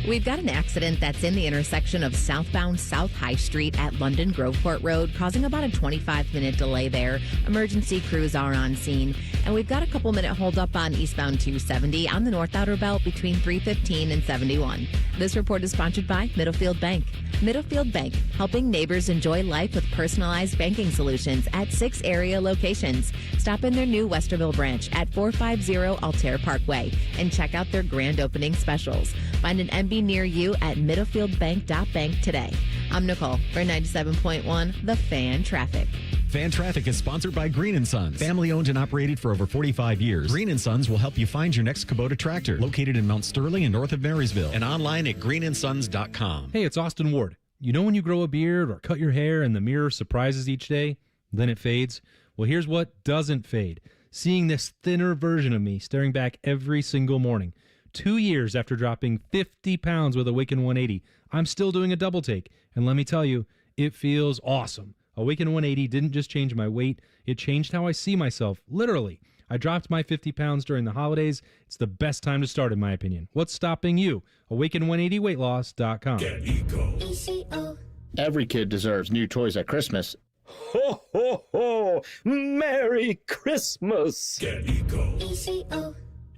We've got an accident that's in the intersection of southbound South High Street at London Groveport Road, causing about a 25-minute delay there. Emergency crews are on scene. And we've got a couple-minute holdup on eastbound 270 on the North Outer Belt between 315 and 71. This report is sponsored by Middlefield Bank. Middlefield Bank, helping neighbors enjoy life with personalized banking solutions at 6 area locations. Stop in their new Westerville branch at 450 Altair Parkway and check out their grand opening specials. Find an MB machine near you at middlefieldbank.bank today. I'm Nicole for 97.1 The Fan Traffic. Fan Traffic is sponsored by Green & Sons. Family owned and operated for over 45 years. Green & Sons will help you find your next Kubota tractor. Located in Mount Sterling and north of Marysville. And online at greenandsons.com. Hey, it's Austin Ward. You know when you grow a beard or cut your hair and the mirror surprises each day? Then it fades? Well, here's what doesn't fade. Seeing this thinner version of me staring back every single morning. 2 years after dropping 50 pounds with Awaken 180, I'm still doing a double take. And let me tell you, it feels awesome. Awaken 180 didn't just change my weight, it changed how I see myself, literally. I dropped my 50 pounds during the holidays. It's the best time to start, in my opinion. What's stopping you? Awaken180weightloss.com. Get Eco. Every kid deserves new toys at Christmas. Ho, ho, ho! Merry Christmas! Get Eco.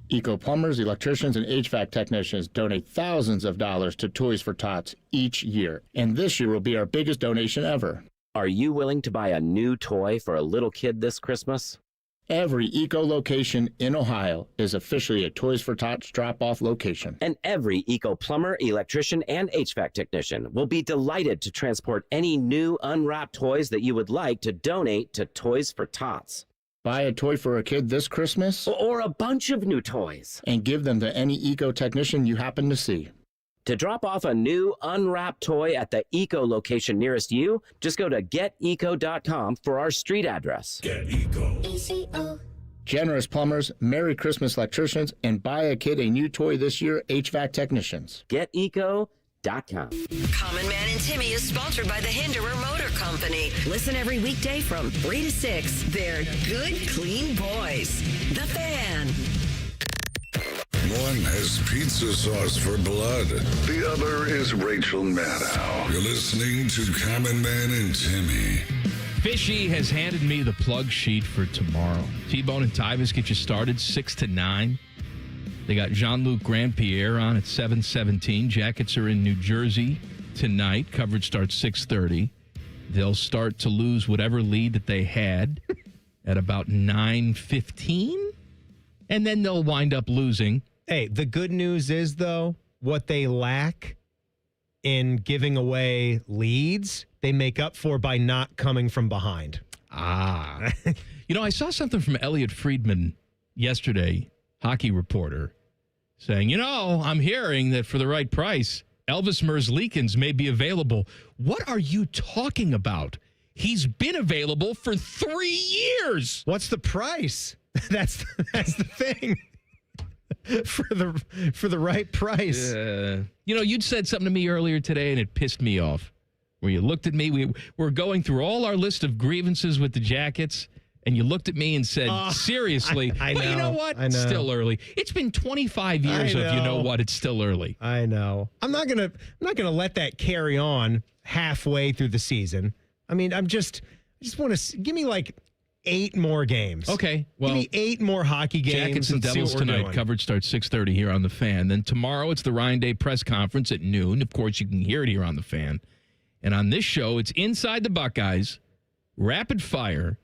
Eco plumbers, electricians, and HVAC technicians donate thousands of dollars to Toys for Tots each year. And this year will be our biggest donation ever. Are you willing to buy a new toy for a little kid this Christmas? Every Eco location in Ohio is officially a Toys for Tots drop-off location. And every Eco plumber, electrician, and HVAC technician will be delighted to transport any new unwrapped toys that you would like to donate to Toys for Tots. Buy a toy for a kid this Christmas? Or a bunch of new toys. And give them to any Eco technician you happen to see. To drop off a new unwrapped toy at the Eco location nearest you, just go to geteco.com for our street address. Get Eco. Generous plumbers, Merry Christmas electricians, and buy a kid a new toy this year, HVAC technicians. Geteco.com. Common Man and Timmy is sponsored by the Hinderer Motor Company. Listen every weekday from 3 to 6. They're good, clean boys. The Fan. One has pizza sauce for blood. The other is Rachel Maddow. You're listening to Common Man and Timmy. Fishy has handed me the plug sheet for tomorrow. T-Bone and Tyvis get you started 6 to 9. They got Jean-Luc Grandpierre on at 7:17. Jackets are in New Jersey tonight. Coverage starts 6:30. They'll start to lose whatever lead that they had at about 9:15. And then they'll wind up losing. Hey, the good news is, though, what they lack in giving away leads, they make up for by not coming from behind. Ah. You know, I saw something from Elliot Friedman yesterday, hockey reporter, saying, I'm hearing that for the right price, Elvis Merzlikins may be available. What are you talking about? He's been available for 3 years. What's the price? That's the thing. For the right price. You'd said something to me earlier today, and it pissed me off. Where you looked at me, we're going through all our list of grievances with the Jackets, and you looked at me and said, seriously, I know, but you know what? I know. It's still early. It's been 25 years of you know what? It's still early. I know. I'm not gonna let that carry on halfway through the season. I mean, I just want to give me like 8 more games. Okay. Well, give me 8 more hockey games. Jackets and Devils tonight. Coverage starts 6:30 here on The Fan. Then tomorrow it's the Ryan Day press conference at noon. Of course, you can hear it here on The Fan. And on this show, it's Inside the Buckeyes, Rapid Fire,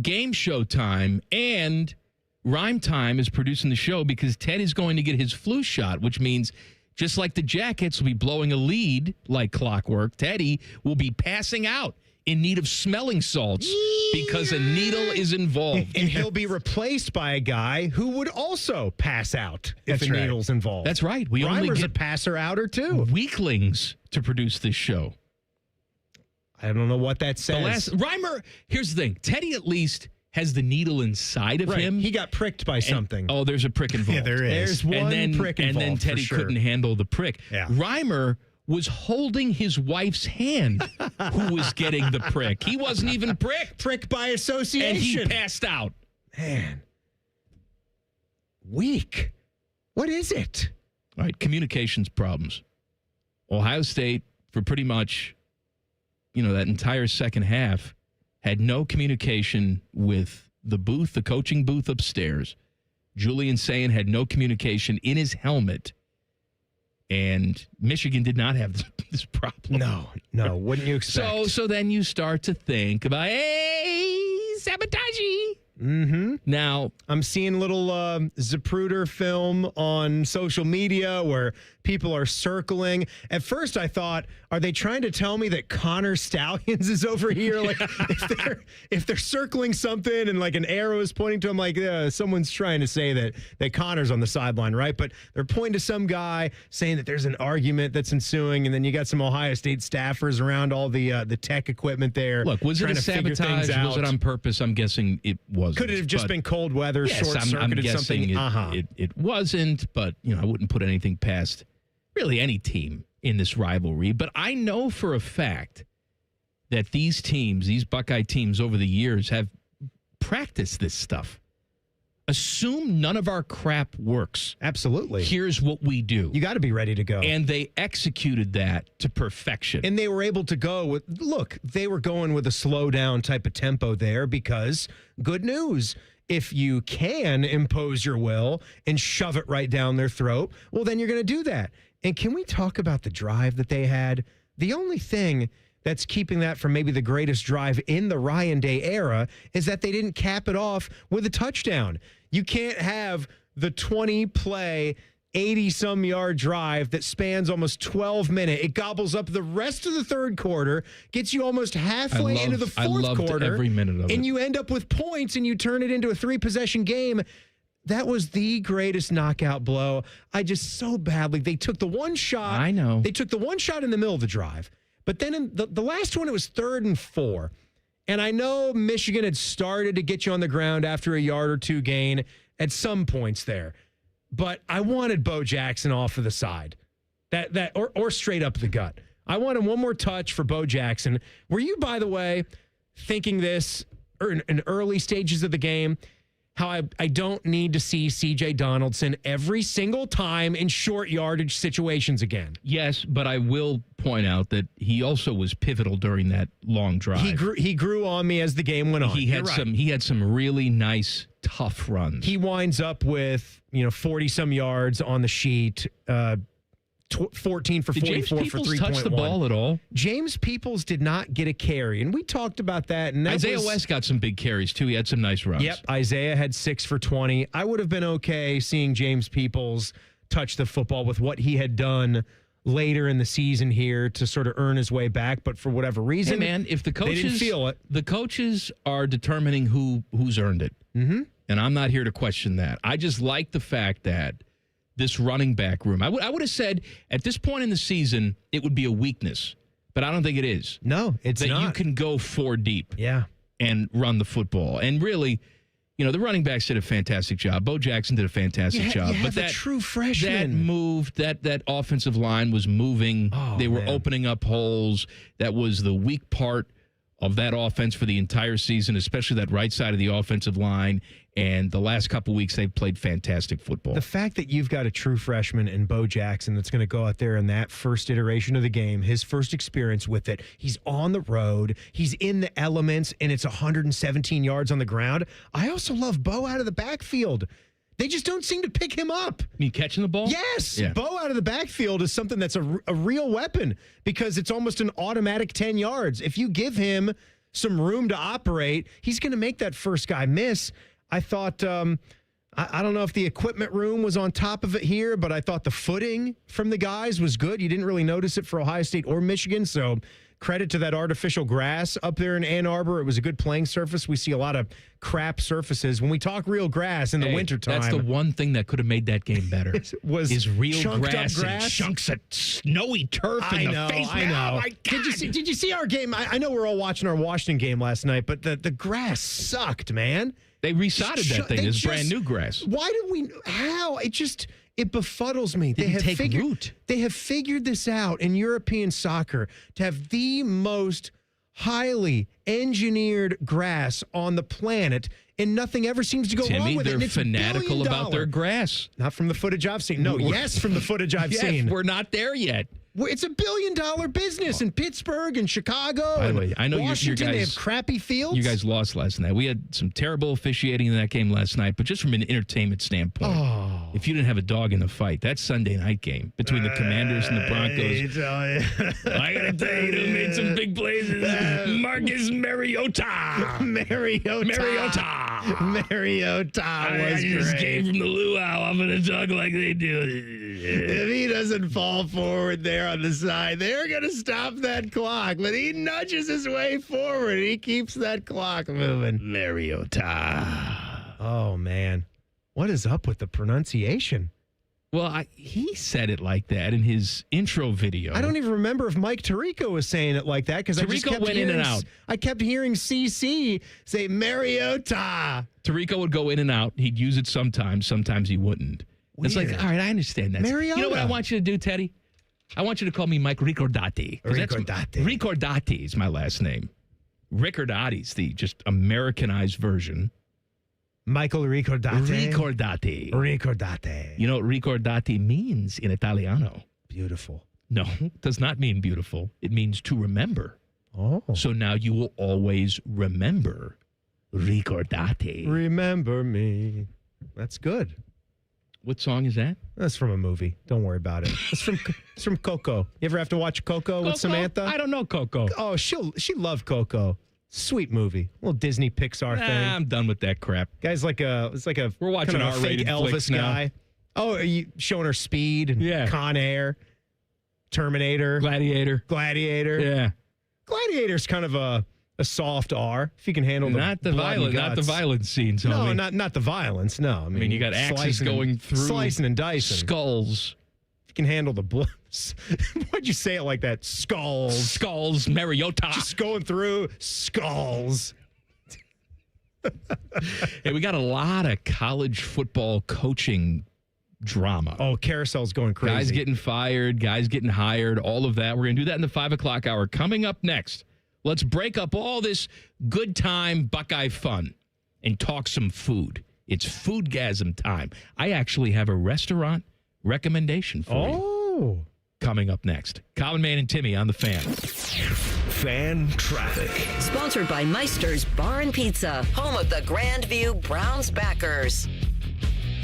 Game Show Time, and Rhyme Time is producing the show because Ted is going to get his flu shot, which means just like the Jackets will be blowing a lead like clockwork, Teddy will be passing out in need of smelling salts because a needle is involved. And he'll be replaced by a guy who would also pass out if a needle's involved. That's right. We Reimer's only get a passer-outer, too. Weaklings to produce this show. I don't know what that says. Reimer, here's the thing. Teddy at least has the needle inside of him. He got pricked by something. There's a prick involved. Yeah, there is. There's one prick involved. And then Teddy couldn't handle the prick. Yeah. Reimer was holding his wife's hand who was getting the prick. He wasn't even pricked. Prick by association. And he passed out. Man. Weak. What is it? All right, communications problems. Ohio State, for pretty much, that entire second half, had no communication with the booth, the coaching booth upstairs. Julian Sayin had no communication in his helmet. And Michigan did not have this problem. No. Wouldn't you expect? So then you start to think about, hey, sabotage. Mm-hmm. Now, I'm seeing little Zapruder film on social media where people are circling. At first, I thought, are they trying to tell me that Connor Stallions is over here? Like, if they're circling something and like an arrow is pointing to him, like someone's trying to say that Connor's on the sideline, right? But they're pointing to some guy saying that there's an argument that's ensuing, and then you got some Ohio State staffers around all the tech equipment there. Look, was it a sabotage? Was it on purpose? I'm guessing it wasn't. Could it have just been cold weather, yes, short-circuited something? It wasn't, but I wouldn't put anything past really any team in this rivalry. But I know for a fact that these teams, these Buckeye teams over the years have practiced this stuff. Assume none of our crap works. Absolutely. Here's what we do. You got to be ready to go. And they executed that to perfection. And they were able to go with, look, they were going with a slow down type of tempo there because, good news, if you can impose your will and shove it right down their throat, well, then you're going to do that. And can we talk about the drive that they had? The only thing that's keeping that from maybe the greatest drive in the Ryan Day era is that they didn't cap it off with a touchdown. You can't have the 20-play, 80-some yard drive that spans almost 12 minutes. It gobbles up the rest of the third quarter, gets you almost halfway into the fourth quarter. Every minute of it. And you end up with points and you turn it into a 3-possession game. That was the greatest knockout blow. They took the one shot. I know. They took the one shot in the middle of the drive. But then in the last one, it was 3rd and 4. And I know Michigan had started to get you on the ground after a yard or two gain at some points there. But I wanted Bo Jackson off of the side, or straight up the gut. I wanted one more touch for Bo Jackson. Were you, by the way, thinking this in early stages of the game, how I don't need to see C.J. Donaldson every single time in short yardage situations again? Yes, but I will point out that he also was pivotal during that long drive. He grew on me as the game went on. He had some really nice, tough runs. He winds up with 40-some yards on the sheet, 14 for 44 for 3.1. Touch the ball at all? James Peoples did not get a carry, and we talked about that. And Isaiah West got some big carries, too. He had some nice runs. Yep, Isaiah had 6 for 20. I would have been okay seeing James Peoples touch the football with what he had done later in the season here to sort of earn his way back, but for whatever reason, hey man, if the coaches, they didn't feel it. The coaches are determining who's earned it. Mm-hmm. And I'm not here to question that. I just like the fact that this running back room, I would have said at this point in the season, it would be a weakness, but I don't think it is. No, it's that not. You can go 4 deep. Yeah. And run the football. And really, the running backs did a fantastic job. Bo Jackson did a fantastic job. But that true freshman. That moved, that offensive line was moving. They were opening up holes. That was the weak part of that offense for the entire season, especially that right side of the offensive line. And the last couple weeks, they've played fantastic football. The fact that you've got a true freshman in Bo Jackson that's going to go out there in that first iteration of the game, his first experience with it, he's on the road, he's in the elements, and it's 117 yards on the ground. I also love Bo out of the backfield. They just don't seem to pick him up. You mean catching the ball? Yes. Yeah. Bo out of the backfield is something that's a real weapon because it's almost an automatic 10 yards. If you give him some room to operate, he's going to make that first guy miss. I thought, I don't know if the equipment room was on top of it here, but I thought the footing from the guys was good. You didn't really notice it for Ohio State or Michigan, so credit to that artificial grass up there in Ann Arbor. It was a good playing surface. We see a lot of crap surfaces. When we talk real grass in the wintertime. That's the one thing that could have made that game better. is real grass and chunks of snowy turf in the face. I know. Oh my God. Did you see our game? I know we're all watching our Washington game last night, but the grass sucked, man. They resodded that thing. It's brand new grass. Why did we? How? It befuddles me. They have figured this out in European soccer to have the most highly engineered grass on the planet, and nothing ever seems to go wrong with it. They're fanatical about their grass. Not from the footage I've seen. No, yes, from the footage I've seen. We're not there yet. It's $1 billion business in Pittsburgh and Chicago. By the way, I know Washington, they have crappy fields. You guys lost last night. We had some terrible officiating in that game last night, but just from an entertainment standpoint, if you didn't have a dog in the fight, that Sunday night game between the Commanders and the Broncos. I got to tell you, who made some big plays is Marcus Mariota. Mariota. Mariota was just great. came from the luau. I'm going to talk like they do. If he doesn't fall forward there on the side, they're going to stop that clock. But he nudges his way forward. He keeps that clock moving. Mariota. Oh, man. What is up with the pronunciation? Well, he said it like that in his intro video. I don't even remember if Mike Tirico was saying it like that because I just Tirico kept went in and out. I kept hearing CC say Mariota. Tirico would go in and out. He'd use it sometimes. Sometimes he wouldn't. It's like, all right, I understand that. Mariota. You know what I want you to do, Teddy? I want you to call me Mike Ricordati. Ricordati is my last name. Ricordati's the just Americanized version. Michael Ricordati. Ricordati. You know what ricordati means in Italiano? Beautiful. No, it does not mean beautiful. It means to remember. Oh. So now you will always remember ricordati. Remember me. That's good. What song is that? That's from a movie. Don't worry about it. It's from Coco. You ever have to watch Coco with Samantha? I don't know Coco. Oh, she loved Coco. Sweet movie. Little Disney Pixar thing. I'm done with that crap. Guy's like we're watching kind of a fake R-rated Elvis flicks now. guy. Oh, are you showing her Speed and Con Air, Terminator, Gladiator. Yeah. Gladiator's kind of a soft R if you can handle the not the blood and violent scenes. No, homie. not the violence. No, I mean you got axes slicing going through slicing and dicing skulls. If you can handle the blood. Why'd you say it like that? Skulls, Mariota. Just going through skulls. Hey, we got a lot of college football coaching drama. Oh, carousel's going crazy. Guys getting fired, guys getting hired, all of that. We're going to do that in the 5 o'clock hour. Coming up next, let's break up all this good time Buckeye fun and talk some food. It's Foodgasm time. I actually have a restaurant recommendation for you. Coming up next. Common Man and Timmy on the Fan. Fan traffic. Sponsored by Meister's Bar and Pizza, home of the Grandview Browns backers.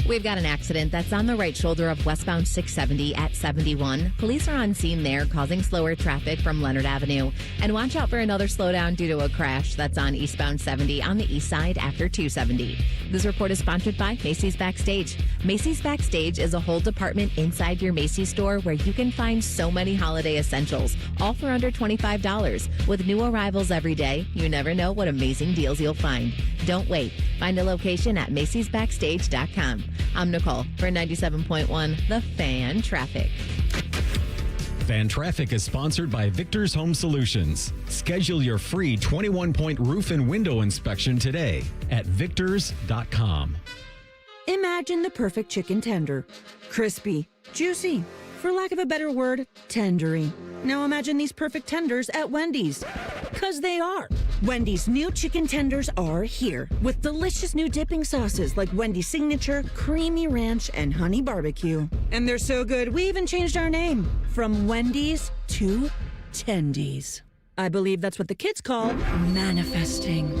We've got an accident that's on the right shoulder of westbound 670 at 71. Police are on scene there, causing slower traffic from Leonard Avenue. And watch out for another slowdown due to a crash that's on eastbound 70 on the east side after 270. This report is sponsored by Macy's Backstage. Macy's Backstage is a whole department inside your Macy's store where you can find so many holiday essentials, all for under $25. With new arrivals every day, you never know what amazing deals you'll find. Don't wait. Find a location at macy'sbackstage.com. I'm Nicole for 97.1 The Fan Traffic. Fan Traffic is sponsored by Victor's Home Solutions. Schedule your free 21-point roof and window inspection today at victors.com. Imagine the perfect chicken tender. Crispy, juicy, for lack of a better word, tendery. Now imagine these perfect tenders at Wendy's. 'Cause they are. Wendy's new chicken tenders are here with delicious new dipping sauces like Wendy's Signature, Creamy Ranch, and Honey Barbecue. And they're so good, we even changed our name from Wendy's to Tendies. I believe that's what the kids call manifesting.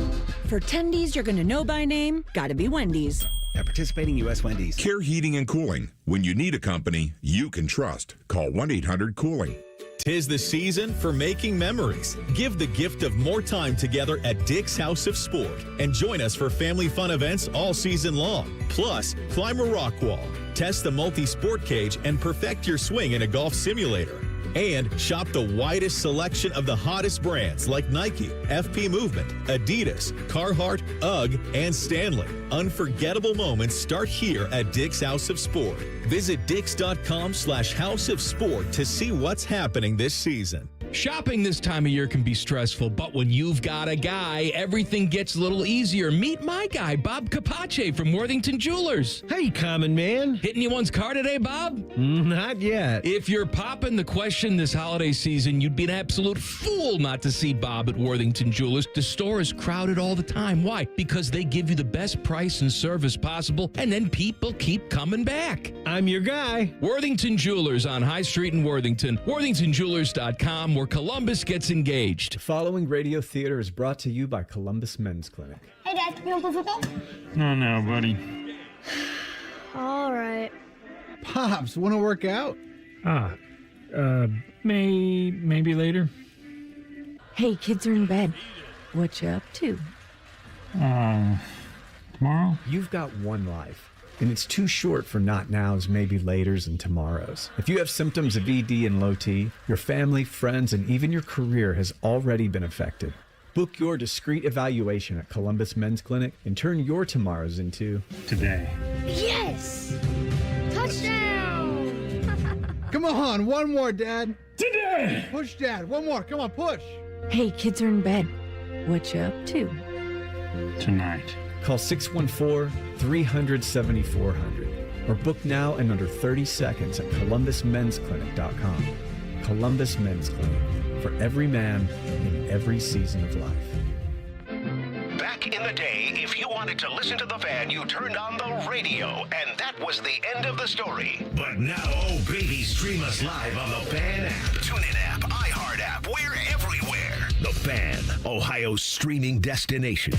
For Tendies you're gonna know by name, gotta be Wendy's. At participating U.S. Wendy's. Care Heating and Cooling. When you need a company you can trust, call 1-800-COOLING. 'Tis the season for making memories. Give the gift of more time together at Dick's House of Sport and join us for family fun events all season long. Plus, climb a rock wall, test the multi-sport cage, and perfect your swing in a golf simulator. And shop the widest selection of the hottest brands like Nike, FP Movement, Adidas, Carhartt, UGG, and Stanley. Unforgettable moments start here at Dick's House of Sport. Visit dicks.com/House of Sport to see what's happening this season. Shopping this time of year can be stressful, but when you've got a guy, everything gets a little easier. Meet my guy, Bob Capace from Worthington Jewelers. Hey, Common Man. Hitting you one's car today, Bob? Not yet. If you're popping the question this holiday season, you'd be an absolute fool not to see Bob at Worthington Jewelers. The store is crowded all the time. Why? Because they give you the best price and service possible, and then people keep coming back. I'm your guy. Worthington Jewelers on High Street in Worthington. WorthingtonJewelers.com, where Columbus gets engaged. The following radio theater is brought to you by Columbus Men's Clinic. Hey, Dad, you want to play football? No, buddy. All right. Pops, want to work out? Maybe later. Hey, kids are in bed. What you up to? tomorrow? You've got one life, and it's too short for not nows, maybe laters, and tomorrows. If you have symptoms of ED and low T, your family, friends, and even your career has already been affected. Book your discreet evaluation at Columbus Men's Clinic and turn your tomorrows into today. Yes! Touchdown! Come on, one more, Dad. Today! Push, Dad. One more. Come on, push. Hey, kids are in bed. What you up to? Tonight. Call 614-300-7400 or book now in under 30 seconds at columbusmensclinic.com. Columbus Men's Clinic, for every man in every season of life. Back in the day, if you wanted to listen to the Fan, you turned on the radio, and that was the end of the story. But now, oh baby, stream us live on the Fan app. TuneIn app, iHeart app, we're everywhere. The Fan, Ohio's streaming destination.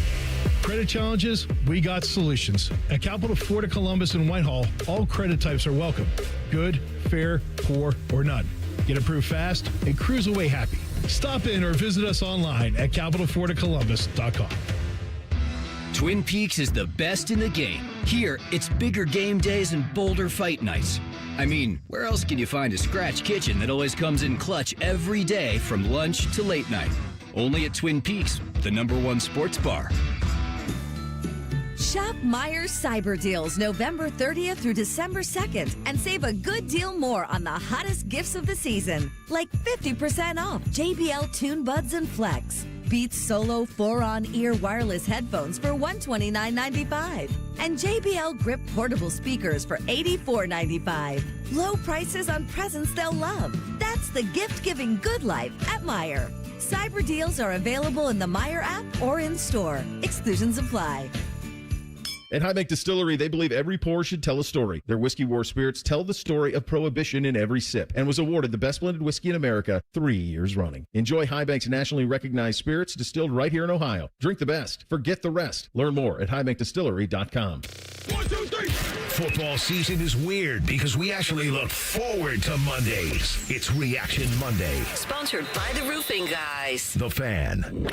Credit challenges? We got solutions. At Capital Ford of Columbus and Whitehall, all credit types are welcome. Good, fair, poor, or none. Get approved fast and cruise away happy. Stop in or visit us online at capitalfordofcolumbus.com. Twin Peaks is the best in the game. Here, it's bigger game days and bolder fight nights. I mean, where else can you find a scratch kitchen that always comes in clutch every day from lunch to late night? Only at Twin Peaks, the #1 sports bar. Shop Meijer's Cyber Deals November 30th through December 2nd and save a good deal more on the hottest gifts of the season. Like 50% off JBL Tune Buds and Flex. Beats Solo 4-on-ear wireless headphones for $129.95. And JBL Grip portable speakers for $84.95. Low prices on presents they'll love. That's the gift-giving good life at Meijer. Cyber deals are available in the Meijer app or in store. Exclusions apply. At High Bank Distillery, they believe every pour should tell a story. Their Whiskey War spirits tell the story of Prohibition in every sip and was awarded the best blended whiskey in America 3 years running. Enjoy High Bank's nationally recognized spirits distilled right here in Ohio. Drink the best. Forget the rest. Learn more at highbankdistillery.com. 1, 2, 3. Football season is weird because we actually look forward to Mondays. It's Reaction Monday. Sponsored by the Roofing Guys. The Fan.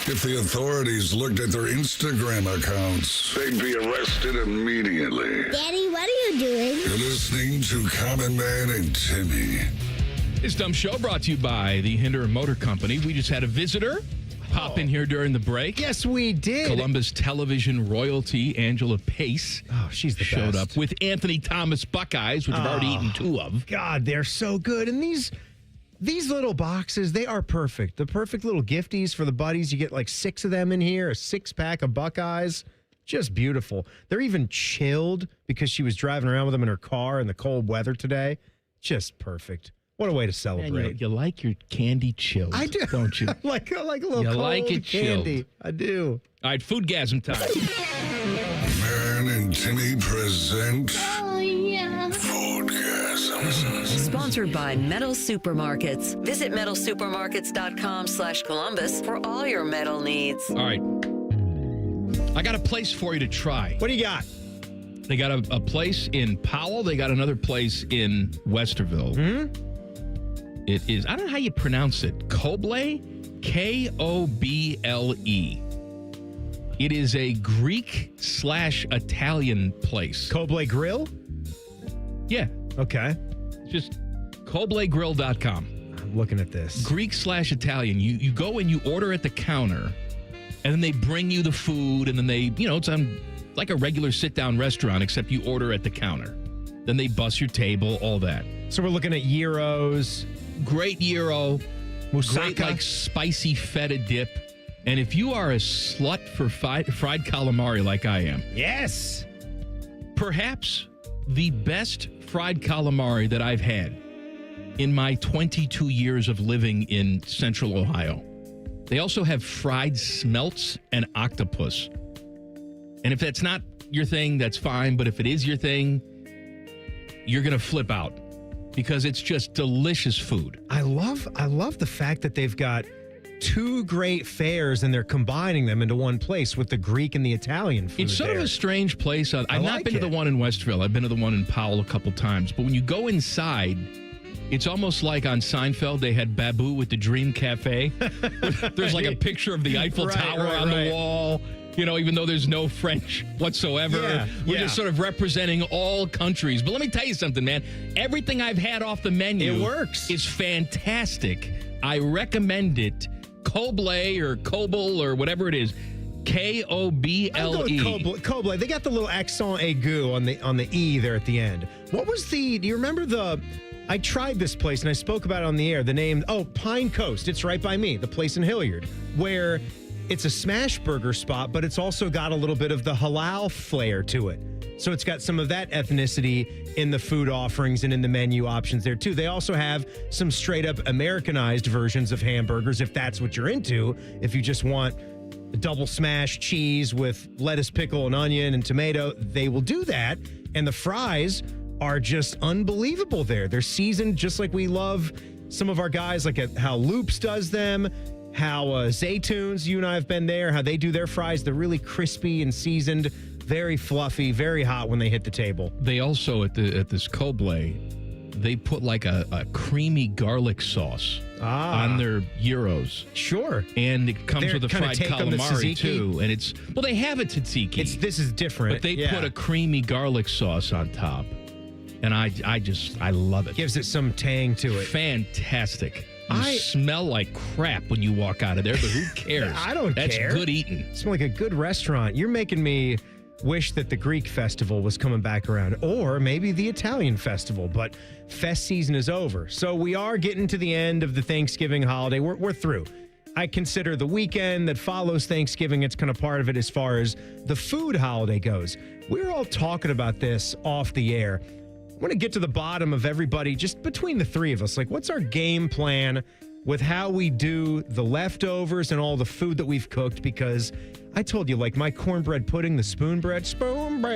If the authorities looked at their Instagram accounts, they'd be arrested immediately. Daddy, what are you doing? You're listening to Common Man and Timmy. This dumb show brought to you by the Hinderer Motor Company. We just had a visitor pop in here during the break. Yes, we did. Columbus television royalty Angela Pace. Oh, she's the showed best. up with Anthony Thomas Buckeyes, which I've already eaten 2 of. God, they're so good. And these little boxes, they are perfect. The perfect little gifties for the buddies. You get like 6 of them in here, a 6-pack of Buckeyes. Just beautiful. They're even chilled because she was driving around with them in her car in the cold weather today. Just perfect. What a way to celebrate. Man, you like your candy chilled, I do. don't you? I like a little You cold like it candy. chilled. I do. All right, Foodgasm time. Man and Timmy present Oh, yeah. Foodgasm. Sponsored by Metal Supermarkets. Visit metalsupermarkets.com/Columbus for all your metal needs. All right. I got a place for you to try. What do you got? They got a place in Powell. They got another place in Westerville. It is, I don't know how you pronounce it. Koble? Koble. It is a Greek/Italian place. Koble Grill? Yeah. Okay. Just KobleGrill.com. I'm looking at this. Greek/Italian. You go and you order at the counter, and then they bring you the food, and then they, it's on like a regular sit-down restaurant, except you order at the counter. Then they bus your table, all that. So we're looking at gyros. Great gyro. Moussaka. Great, like, spicy feta dip. And if you are a slut for fried calamari like I am. Yes. Perhaps the best fried calamari that I've had in my 22 years of living in Central Ohio. They also have fried smelts and octopus. And if that's not your thing, that's fine. But if it is your thing, you're going to flip out because it's just delicious food. I love the fact that they've got 2 great fairs and they're combining them into one place with the Greek and the Italian food. It's sort of a strange place. I've not like been to the one in Westville. I've been to the one in Powell a couple times. But when you go inside, it's almost like on Seinfeld, they had Babu with the Dream Cafe. There's like a picture of the Eiffel Tower on the wall. Even though there's no French whatsoever. We're just sort of representing all countries. But let me tell you something, man. Everything I've had off the menu it works. Is fantastic. I recommend it. Koble or Kobel or whatever it is. Koble. I'll go with Koble. They got the little accent aigu on the E there at the end. What was do you remember I tried this place and I spoke about it on the air. The name, Pine Coast. It's right by me, the place in Hilliard, where it's a smash burger spot, but it's also got a little bit of the halal flair to it. So it's got some of that ethnicity in the food offerings and in the menu options there too. They also have some straight up Americanized versions of hamburgers if that's what you're into. If you just want a double smash cheese with lettuce, pickle, and onion and tomato, they will do that. And the fries are just unbelievable there. They're seasoned just like we love some of our guys, like how Loops does them, how Zaytunes, you and I have been there, how they do their fries. They're really crispy and seasoned, very fluffy, very hot when they hit the table. They also, at this Koble, they put like a creamy garlic sauce on their gyros. Sure. And it comes with a fried calamari too. And they have a tzatziki. This is different. But they put a creamy garlic sauce on top. And I love it. Gives it some tang to it. Fantastic. You smell like crap when you walk out of there, but who cares? I don't care. That's good eating. Smell like a good restaurant. You're making me wish that the Greek festival was coming back around, or maybe the Italian festival, but fest season is over. So we are getting to the end of the Thanksgiving holiday. We're through. I consider the weekend that follows Thanksgiving, it's kind of part of it as far as the food holiday goes. We're all talking about this off the air. I want to get to the bottom of everybody, just between the three of us. Like, what's our game plan with how we do the leftovers and all the food that we've cooked? Because I told you, like, my cornbread pudding, the spoon bread.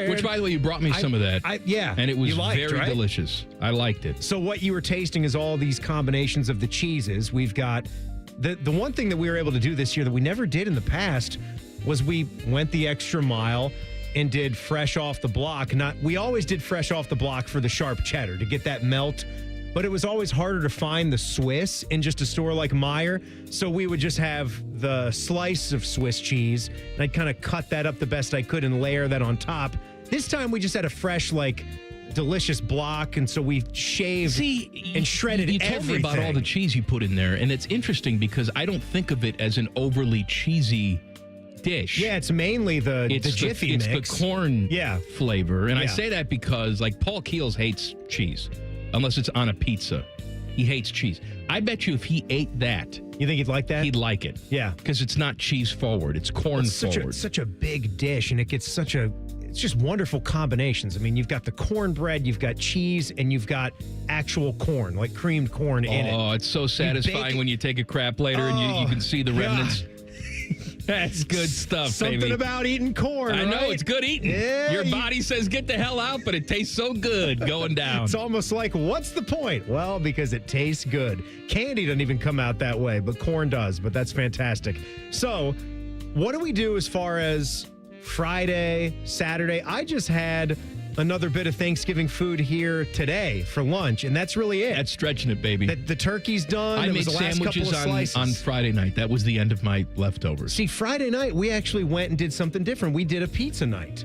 Which, by the way, you brought me some of that. Yeah. And it was very delicious. I liked it. So what you were tasting is all these combinations of the cheeses. We've got the one thing that we were able to do this year that we never did in the past was we went the extra mile and did fresh off the block. We always did fresh off the block for the sharp cheddar to get that melt, but it was always harder to find the Swiss in just a store like Meijer. So we would just have the slice of Swiss cheese, and I'd kind of cut that up the best I could and layer that on top. This time we just had a fresh, delicious block, and so we shaved and shredded everything. You told me about all the cheese you put in there, and it's interesting because I don't think of it as an overly cheesy dish. Yeah, it's mainly the Jiffy mix. It's the corn flavor. And I say that because, Paul Keels hates cheese, unless it's on a pizza. He hates cheese. I bet you if he ate that... You think he'd like that? He'd like it. Yeah. Because it's not cheese forward. It's corn forward. Such a big dish, and it gets it's just wonderful combinations. I mean, you've got the cornbread, you've got cheese, and you've got actual corn, like creamed corn in it. Oh, it's so satisfying when you take a crap later and you can see the remnants. That's good stuff, Something baby. about eating corn, I know, it's good eating. Yeah, Your body says get the hell out, but it tastes so good going down. It's almost like, what's the point? Well, because it tastes good. Candy doesn't even come out that way, but corn does, but that's fantastic. So, what do we do as far as Friday, Saturday? I just had another bit of Thanksgiving food here today for lunch, and that's really it. That's stretching it, baby. The turkey's done. I made sandwiches on Friday night. That was the end of my leftovers. See, Friday night, we actually went and did something different. We did a pizza night.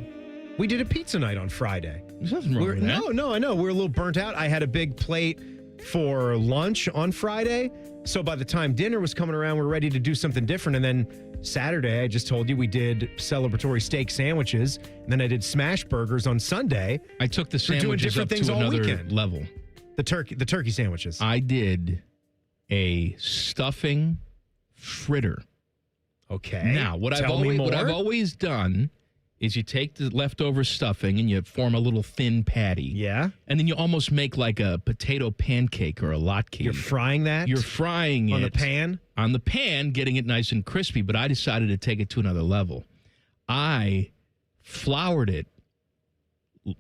We did a pizza night on Friday. There's nothing wrong with that. No, I know. We're a little burnt out. I had a big plate for lunch on Friday, so by the time dinner was coming around, we're ready to do something different, and then Saturday, I just told you, we did celebratory steak sandwiches, and then I did smash burgers on Sunday. I took the sandwiches up to another level. The turkey sandwiches. I did a stuffing fritter. Okay. Now, what I've always done is you take the leftover stuffing and you form a little thin patty. Yeah. And then you almost make like a potato pancake or a latke. You're frying that? You're frying it. On the pan? On the pan, getting it nice and crispy, but I decided to take it to another level. I floured it,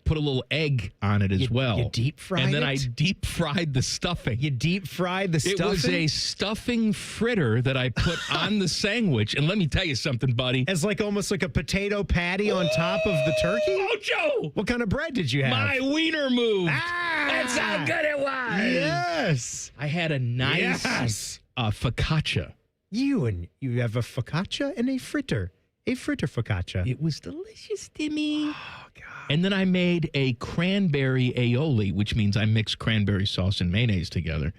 put a little egg on it as well. You deep fried it? And then I deep fried the stuffing. You deep fried the stuffing? It was a stuffing fritter that I put on the sandwich. And let me tell you something, buddy. As almost like a potato patty on top of the turkey? Oh, Joe! What kind of bread did you have? My wiener moved. That's how good it was. Yes. I had a nice focaccia. You have a focaccia and a fritter. a fritter focaccia. It was delicious, Timmy. Oh, God. And then I made a cranberry aioli, which means I mixed cranberry sauce and mayonnaise together.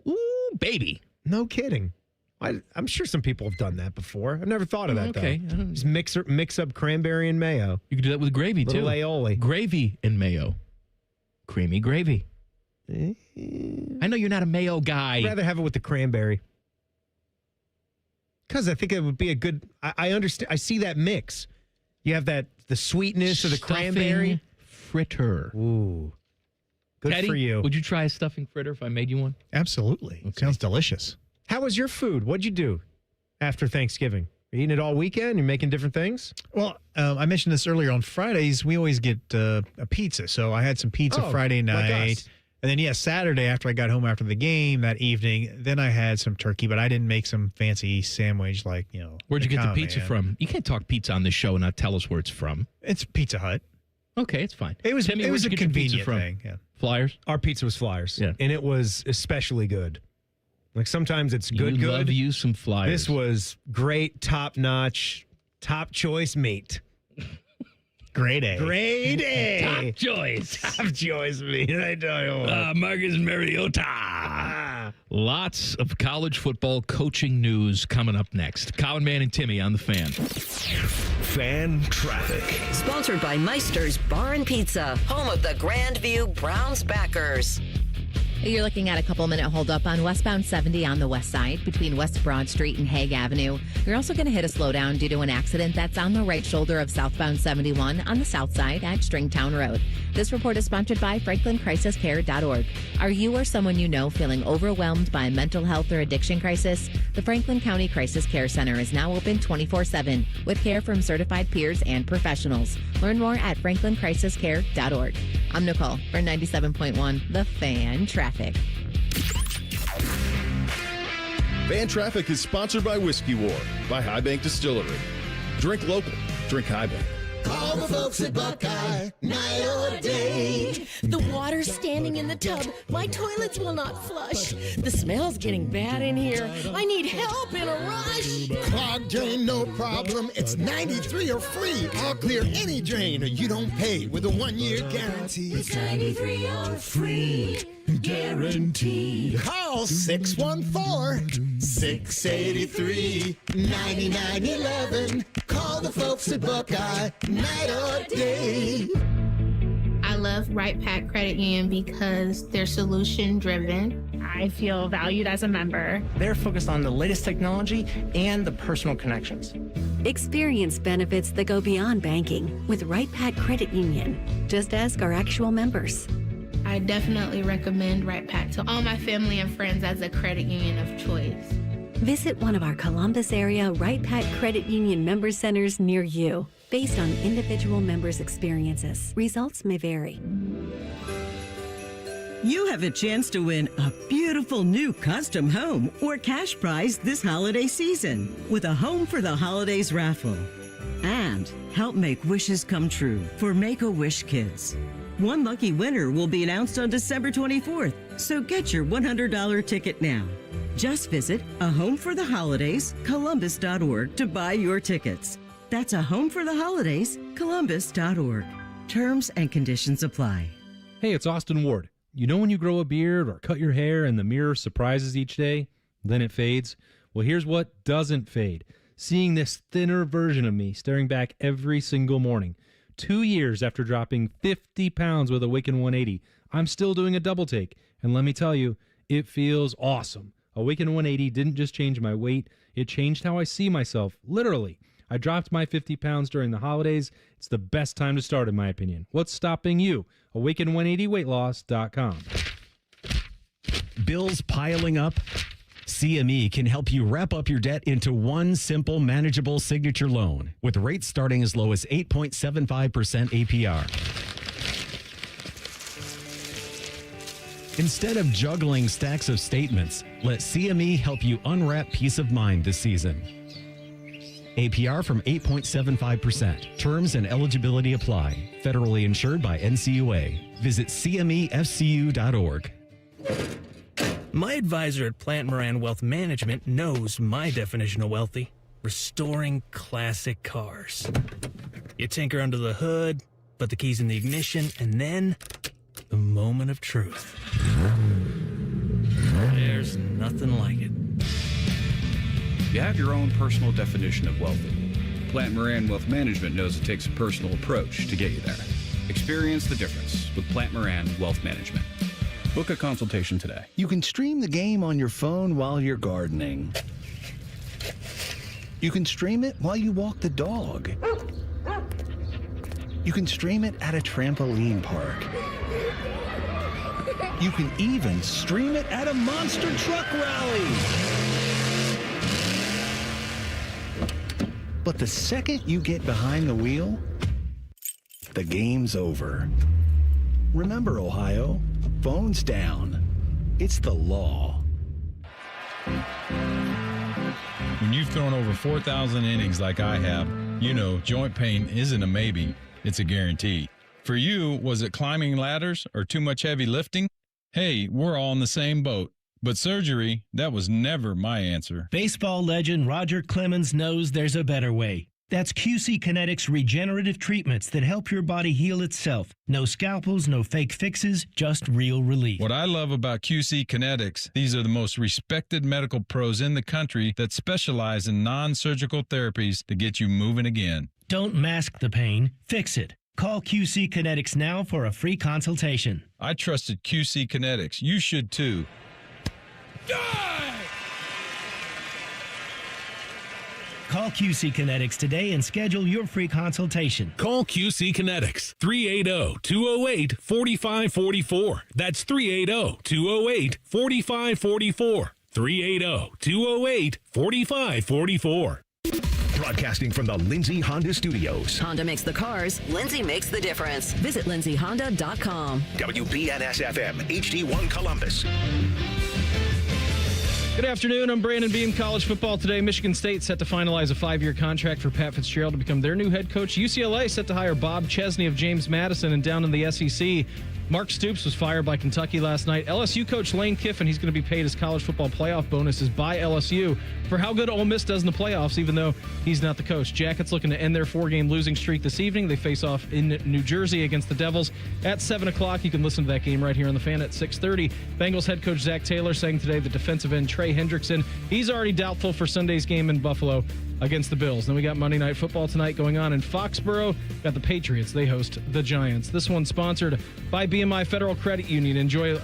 Ooh, baby. No kidding. I'm sure some people have done that before. I've never thought of that, okay. though. Just mix up cranberry and mayo. You can do that with gravy, too. Little aioli. Gravy and mayo. Creamy gravy. I know you're not a mayo guy. I'd rather have it with the cranberry. Because I think it would be a good... I understand. I see that mix. You have the sweetness of the cranberry. Fritter. Ooh. Good Teddy, for you. Would you try a stuffing fritter if I made you one? Absolutely. Okay. Sounds delicious. How was your food? What'd you do after Thanksgiving? Are you eating it all weekend? You're making different things? Well, I mentioned this earlier. On Fridays, we always get a pizza. So I had some pizza Friday night. Like us. And then, Saturday after I got home after the game that evening, then I had some turkey, but I didn't make some fancy sandwich like, Where'd you get the pizza from? You can't talk pizza on this show and not tell us where it's from. It's Pizza Hut. Okay, it's fine. It was Timmy, a where'd you get your pizza convenient from? thing. Yeah. Flyers? Our pizza was Flyers. Yeah. And it was especially good. Like sometimes it's good. Love you some Flyers. This was great, top-notch, top choice meat. Grade A. Grade A. Top choice. Top choice meat. I tell you what. Marcus Mariota. Lots of college football coaching news coming up next. Common Man and Timmy on the Fan. Fan traffic. Sponsored by Meister's Bar and Pizza, home of the Grandview Browns backers. You're looking at a couple-minute holdup on westbound 70 on the west side between West Broad Street and Hague Avenue. You're also going to hit a slowdown due to an accident that's on the right shoulder of southbound 71 on the south side at Stringtown Road. This report is sponsored by FranklinCrisisCare.org. Are you or someone you know feeling overwhelmed by a mental health or addiction crisis? The Franklin County Crisis Care Center is now open 24/7 with care from certified peers and professionals. Learn more at FranklinCrisisCare.org. I'm Nicole for 97.1 The Fan Traffic. Fan Traffic is sponsored by Whiskey War by High Bank Distillery. Drink local. Drink High Bank. Call the folks at Buckeye, night or day. The water's standing in the tub. My toilets will not flush. The smell's getting bad in here. I need help in a rush. Clogged drain, no problem. It's 93 or free. I'll clear any drain or you don't pay with a 1-year guarantee. It's 93 or free. Guaranteed. Call 614-683-9911. Call the folks at Buckeye, night or day. I love Right Pack Credit Union because they're solution driven. I feel valued as a member. They're focused on the latest technology and the personal connections. Experience benefits that go beyond banking with Right Pack Credit Union. Just ask our actual members. I definitely recommend Right Pack to all my family and friends as a credit union of choice. Visit one of our Columbus area Right Pack Credit Union member centers near you. Based on individual members' experiences, results may vary. You have a chance to win a beautiful new custom home or cash prize this holiday season with a Home for the Holidays raffle. And help make wishes come true for Make-A-Wish Kids. One lucky winner will be announced on December 24th, so get your $100 ticket now. Just visit A Home for the Holidays, Columbus.org to buy your tickets. That's A Home for the Holidays, Columbus.org. Terms and conditions apply. Hey, it's Austin Ward. You know when you grow a beard or cut your hair and the mirror surprises each day, then it fades? Well, here's what doesn't fade. Seeing this thinner version of me staring back every single morning. 2 years after dropping 50 pounds with Awaken 180, I'm still doing a double take. And let me tell you, it feels awesome. Awaken 180 didn't just change my weight, it changed how I see myself, literally. I dropped my 50 pounds during the holidays. It's the best time to start, in my opinion. What's stopping you? Awaken180weightloss.com. Bills piling up? CME can help you wrap up your debt into one simple, manageable signature loan with rates starting as low as 8.75% APR. Instead of juggling stacks of statements, let CME help you unwrap peace of mind this season. APR from 8.75%. Terms and eligibility apply. Federally insured by NCUA. Visit CMEFCU.org. My advisor at Plant Moran Wealth Management knows my definition of wealthy. restoring classic cars. You tinker under the hood, put the keys in the ignition, and then the moment of truth. There's nothing like it. You have your own personal definition of wealthy. Plant Moran Wealth Management knows it takes a personal approach to get you there. Experience the difference with Plant Moran Wealth Management. Book a consultation today. You can stream the game on your phone while you're gardening. You can stream it while you walk the dog. You can stream it at a trampoline park. You can even stream it at a monster truck rally. But the second you get behind the wheel, the game's over. Remember, Ohio, phones down. It's the law. When you've thrown over 4,000 innings like I have, you know joint pain isn't a maybe, it's a guarantee. For you, was it climbing ladders or too much heavy lifting? Hey, we're all in the same boat. But surgery, that was never my answer. Baseball legend Roger Clemens knows there's a better way. That's QC Kinetics regenerative treatments that help your body heal itself. No scalpels, no fake fixes, just real relief. What I love about QC Kinetics, these are the most respected medical pros in the country that specialize in non-surgical therapies to get you moving again. Don't mask the pain, fix it. Call QC Kinetics now for a free consultation. I trusted QC Kinetics. You should too. Call QC Kinetics today and schedule your free consultation. Call QC Kinetics, 380-208-4544. That's 380-208-4544. 380-208-4544. Broadcasting from the Lindsay Honda Studios. Honda makes the cars. Lindsay makes the difference. Visit lindsayhonda.com. WBNS-FM, HD1 Columbus. Good afternoon. I'm Brandon Beam. College football today. Michigan State set to finalize a 5-year contract for Pat Fitzgerald to become their new head coach. UCLA set to hire Bob Chesney of James Madison. And down in the SEC, Mark Stoops was fired by Kentucky last night. LSU coach Lane Kiffin, he's going to be paid his college football playoff bonuses by LSU for how good Ole Miss does in the playoffs, even though he's not the coach. Jackets looking to end their 4-game losing streak this evening. They face off in New Jersey against the Devils at 7 o'clock. You can listen to that game right here on the Fan at 6:30. Bengals head coach Zach Taylor saying today the defensive end Trey Hendrickson, he's already doubtful for Sunday's game in Buffalo against the Bills. Then we got Monday Night Football tonight going on in Foxborough. Got the Patriots. They host the Giants. This one's sponsored by BMI Federal Credit Union. Enjoy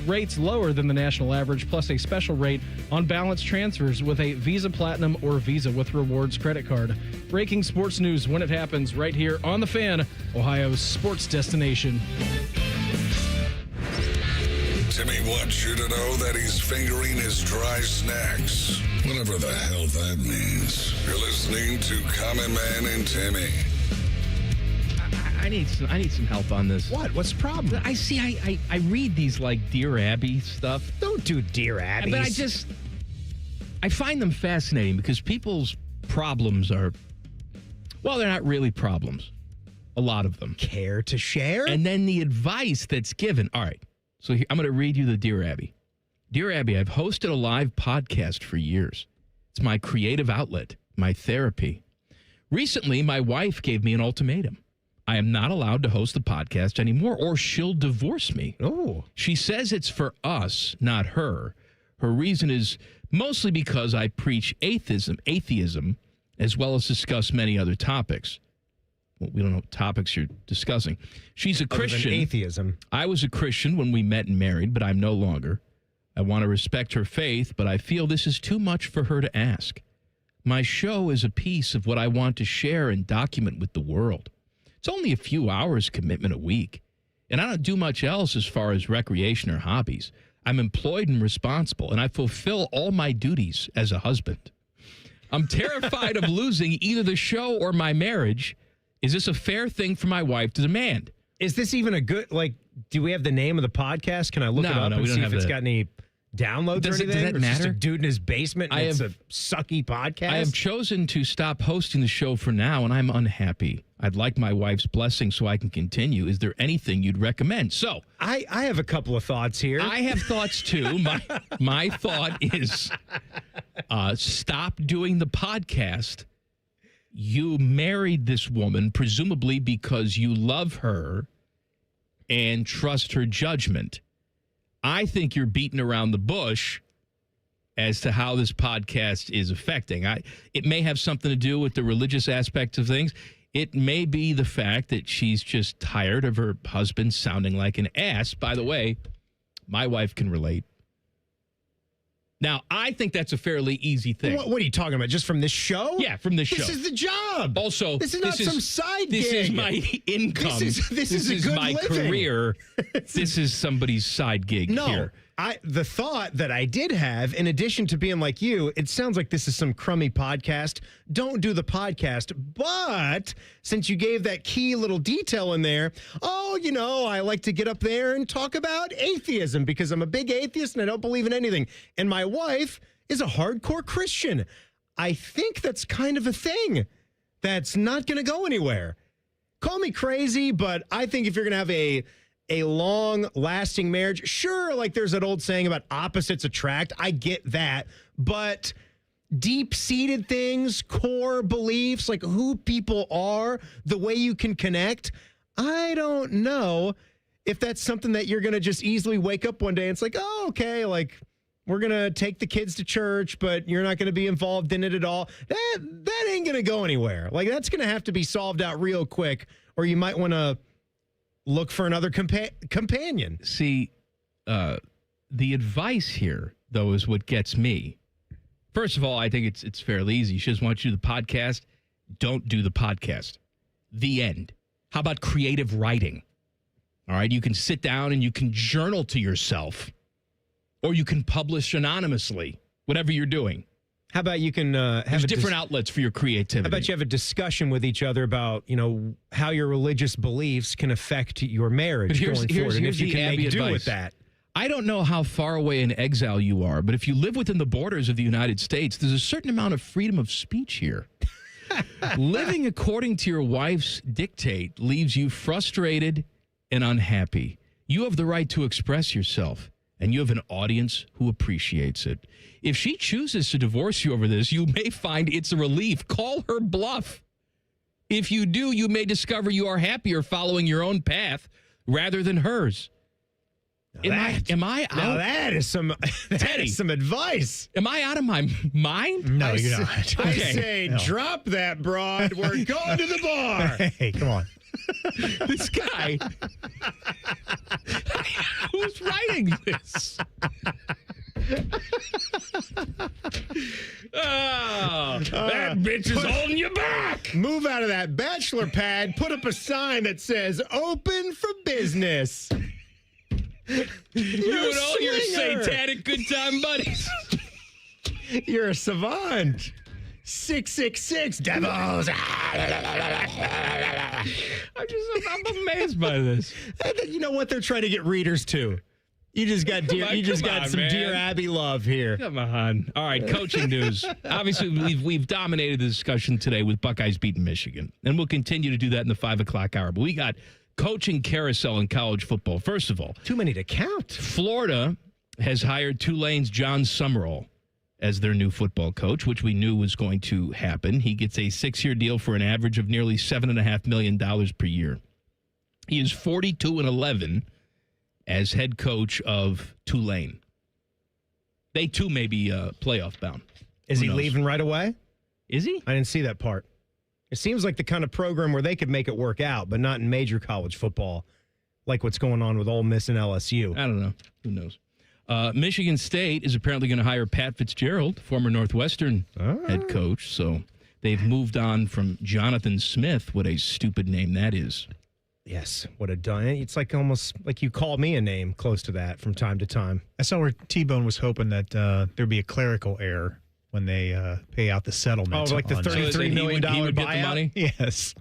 rates lower than the national average, plus a special rate on balance transfers with a Visa Platinum or Visa with Rewards credit card. Breaking sports news when it happens right here on The Fan, Ohio's sports destination. Timmy wants you to know that he's fingering his dry snacks. Whatever the hell that means. You're listening to Common Man and Timmy. I need some help on this. What? What's the problem? I read these like Dear Abby stuff. Don't do Dear Abby. But I find them fascinating because people's problems are, well, they're not really problems. A lot of them. Care to share? And then the advice that's given. All right. So I'm going to read you the Dear Abby. Dear Abby, I've hosted a live podcast for years. It's my creative outlet, my therapy. Recently, my wife gave me an ultimatum. I am not allowed to host the podcast anymore or she'll divorce me. Oh. She says it's for us, not her. Her reason is mostly because I preach atheism, as well as discuss many other topics. Well, we don't know what topics you're discussing. She's a Christian. Other than atheism. I was a Christian when we met and married, but I'm no longer. I want to respect her faith, but I feel this is too much for her to ask. My show is a piece of what I want to share and document with the world. It's only a few hours commitment a week, and I don't do much else as far as recreation or hobbies. I'm employed and responsible, and I fulfill all my duties as a husband. I'm terrified of losing either the show or my marriage. Is this a fair thing for my wife to demand? Is this even a good, do we have the name of the podcast? Can I look it up and see if it's got any downloads or anything? Does that or matter? Just a dude in his basement and it's a sucky podcast? I have chosen to stop hosting the show for now, and I'm unhappy. I'd like my wife's blessing so I can continue. Is there anything you'd recommend? So I have a couple of thoughts here. I have thoughts too. My thought is stop doing the podcast. You married this woman presumably because you love her and trust her judgment. I think you're beating around the bush as to how this podcast is affecting. It may have something to do with the religious aspects of things. It may be the fact that she's just tired of her husband sounding like an ass. By the way, my wife can relate. Now, I think that's a fairly easy thing. What are you talking about? Just from this show? Yeah, from this show. This is the job. Also, this is not some side This gig. is my income. This is a good my living. career. This is somebody's side gig here. The thought that I did have, in addition to being like you, it sounds like this is some crummy podcast. Don't do the podcast. But since you gave that key little detail in there, I like to get up there and talk about atheism because I'm a big atheist and I don't believe in anything. And my wife is a hardcore Christian. I think that's kind of a thing that's not going to go anywhere. Call me crazy, but I think if you're going to have a long-lasting marriage, sure, like there's that old saying about opposites attract. I get that. But deep-seated things, core beliefs, like who people are, the way you can connect, I don't know if that's something that you're going to just easily wake up one day and it's like, oh, okay, like we're going to take the kids to church, but you're not going to be involved in it at all. That ain't going to go anywhere. Like that's going to have to be solved out real quick, or you might want to look for another companion. See, the advice here, though, is what gets me. First of all, I think it's fairly easy. She doesn't want you to do the podcast. Don't do the podcast. The end. How about creative writing? All right, you can sit down and you can journal to yourself, or you can publish anonymously, whatever you're doing. How about you can have different outlets for your creativity? How about you have a discussion with each other about, how your religious beliefs can affect your marriage going forward, and if you can make do with that. I don't know how far away in exile you are, but if you live within the borders of the United States, there's a certain amount of freedom of speech here. Living according to your wife's dictate leaves you frustrated and unhappy. You have the right to express yourself, and you have an audience who appreciates it. If she chooses to divorce you over this, you may find it's a relief. Call her bluff. If you do, you may discover you are happier following your own path rather than hers. Am I out? Now that is some Teddy, some advice. Am I out of my mind? No, you're not. I say, drop that broad. We're going to the bar. Hey, come on. This guy. Who's writing this? That bitch is holding you back. Move out of that bachelor pad. Put up a sign that says "Open for business." You and all your satanic good time buddies. You're a savant. 666 devils. I'm amazed by this. You know what? They're trying to get readers too. You just got some Dear Abby love here. Come on. All right, coaching news. Obviously, we've dominated the discussion today with Buckeyes beating Michigan, and we'll continue to do that in the 5 o'clock hour. But we got coaching carousel in college football. First of all, too many to count. Florida has hired Tulane's John Summerall as their new football coach, which we knew was going to happen. He gets a 6-year deal for an average of nearly $7.5 million per year. He is 42-11 as head coach of Tulane. They, too, may be playoff bound. Is he leaving right away? Is he? I didn't see that part. It seems like the kind of program where they could make it work out, but not in major college football, like what's going on with Ole Miss and LSU. I don't know. Who knows? Michigan State is apparently going to hire Pat Fitzgerald, former Northwestern head coach. So they've moved on from Jonathan Smith. What a stupid name that is. Yes, what a done. It's like almost like you called me a name close to that from time to time. I saw where T-Bone was hoping that there'd be a clerical error when they pay out the settlement. Oh, like the $33 million buyout? Get the money? Yes.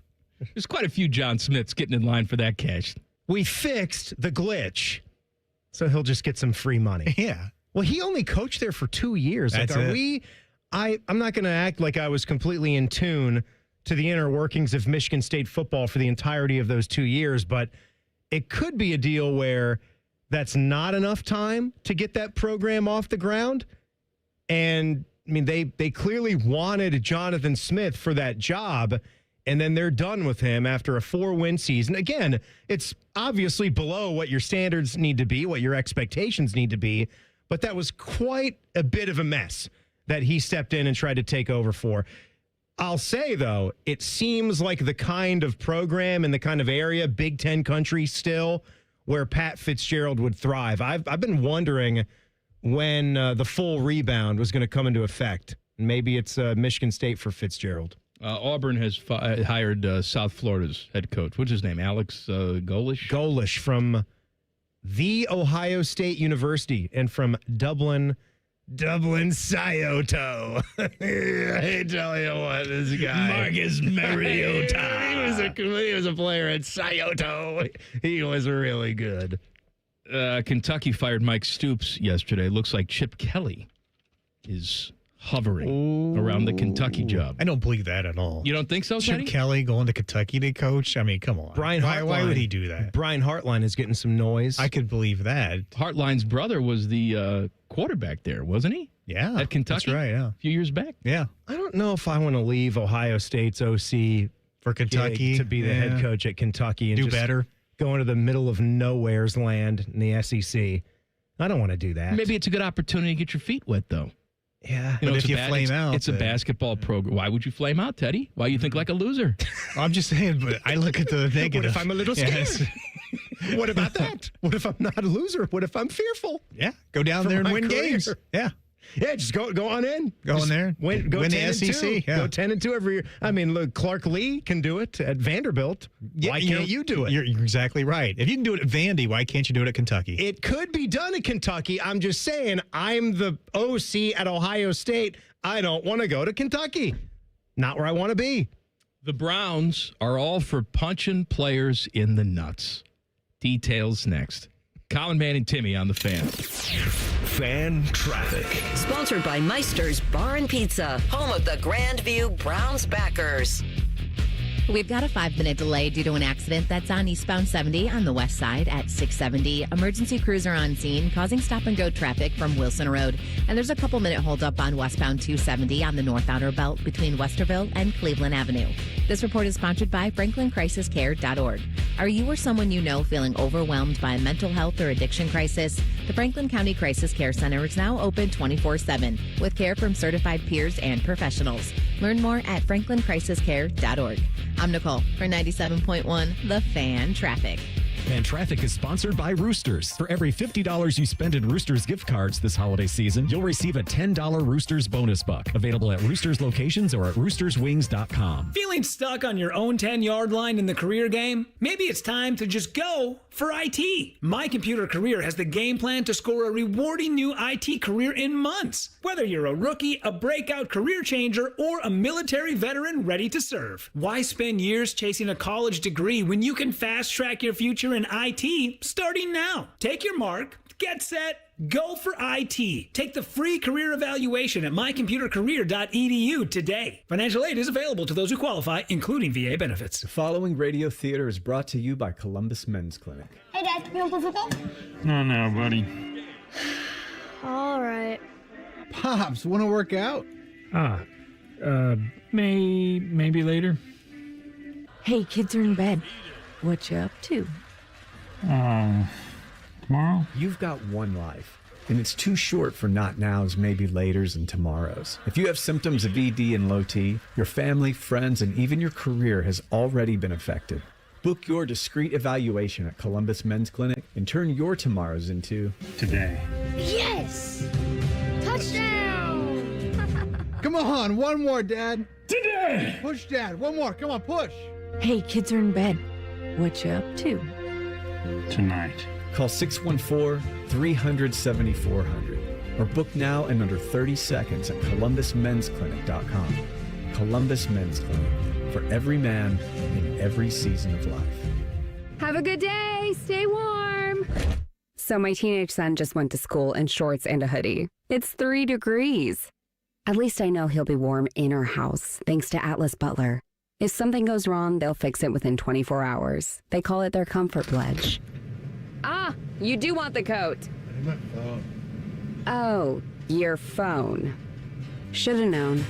There's quite a few John Smiths getting in line for that cash. We fixed the glitch, so he'll just get some free money. Yeah. Well, he only coached there for 2 years. That's like, it. I'm not going to act like I was completely in tune to the inner workings of Michigan State football for the entirety of those 2 years, but it could be a deal where that's not enough time to get that program off the ground. And, I mean, they clearly wanted Jonathan Smith for that job, and then they're done with him after a 4-win season. Again, it's obviously below what your standards need to be, what your expectations need to be, but that was quite a bit of a mess that he stepped in and tried to take over for. I'll say, though, it seems like the kind of program and the kind of area, Big Ten country still, where Pat Fitzgerald would thrive. I've been wondering when the full rebound was going to come into effect. Maybe it's Michigan State for Fitzgerald. Auburn has hired South Florida's head coach. What's his name? Alex Golish? Golish from The Ohio State University and from Dublin, Scioto. I tell you what, this guy. Marcus Mariota. he was a player at Scioto. He was really good. Kentucky fired Mike Stoops yesterday. Looks like Chip Kelly is hovering around the Kentucky job. I don't believe that at all. You don't think so, Chip Teddy? Kelly going to Kentucky to coach? I mean, come on. Why would he do that? Brian Hartline is getting some noise. I could believe that. Hartline's brother was the quarterback there, wasn't he? Yeah. At Kentucky? That's right, yeah. A few years back? Yeah. I don't know if I want to leave Ohio State's OC for Kentucky to be the head coach at Kentucky and do just better. Go into the middle of nowhere's land in the SEC. I don't want to do that. Maybe it's a good opportunity to get your feet wet, though. Yeah. But if you flame out, it's a basketball program. Why would you flame out, Teddy? Why you think like a loser? I'm just saying, but I look at the negative. What if I'm a little scared? What about that? What if I'm not a loser? What if I'm fearful? Yeah. Go down there and win games. Yeah. Yeah, just go on in. Go in there. Go win 10 the SEC. And 2. Yeah. Go 10-2 every year. I mean, look, Clark Lee can do it at Vanderbilt. Why can't you do it? You're exactly right. If you can do it at Vandy, why can't you do it at Kentucky? It could be done at Kentucky. I'm just saying, I'm the OC at Ohio State. I don't want to go to Kentucky. Not where I want to be. The Browns are all for punching players in the nuts. Details next. Common Man and Timmy on the Fan. Fan traffic. Sponsored by Meister's Bar and Pizza, home of the Grandview Browns backers. We've got a 5-minute delay due to an accident that's on eastbound 70 on the west side at 670. Emergency crews are on scene, causing stop-and-go traffic from Wilson Road. And there's a couple-minute holdup on westbound 270 on the north outer belt between Westerville and Cleveland Avenue. This report is sponsored by FranklinCrisisCare.org. Are you or someone you know feeling overwhelmed by a mental health or addiction crisis? The Franklin County Crisis Care Center is now open 24/7 with care from certified peers and professionals. Learn more at FranklinCrisisCare.org. I'm Nicole for 97.1 The Fan Traffic. Fan Traffic is sponsored by Roosters. For every $50 you spend in Roosters gift cards this holiday season, you'll receive a $10 Roosters bonus buck. Available at Roosters locations or at roosterswings.com. Feeling stuck on your own 10-yard line in the career game? Maybe it's time to just go for IT. My Computer Career has the game plan to score a rewarding new IT career in months. Whether you're a rookie, a breakout career changer, or a military veteran ready to serve. Why spend years chasing a college degree when you can fast-track your future in IT starting now? Take your mark, get set, go for IT. Take the free career evaluation at mycomputercareer.edu today. Financial aid is available to those who qualify, including VA benefits. The following radio theater is brought to you by Columbus Men's Clinic. Hey, Dad, you want to play football? No, buddy. All right. Pops, want to work out? Maybe later. Hey, kids are in bed. What you up to? Tomorrow? You've got one life, and it's too short for not nows, maybe laters, and tomorrows. If you have symptoms of ED and low T, your family, friends, and even your career has already been affected. Book your discreet evaluation at Columbus Men's Clinic and turn your tomorrows into today. Yes! Touchdown! Come on, one more, Dad. Today! Push, Dad. One more. Come on, push. Hey, kids are in bed. What you up to? Tonight. Call 614-300-7400 or book now in under 30 seconds at columbusmensclinic.com. Columbus Men's Clinic, for every man in every season of life. Have a good day. Stay warm. So my teenage son just went to school in shorts and a hoodie. It's 3 degrees. At least I know he'll be warm in our house, thanks to Atlas Butler. If something goes wrong, they'll fix it within 24 hours. They call it their comfort pledge. Ah, you do want the coat. My phone. Oh, your phone. Should have known.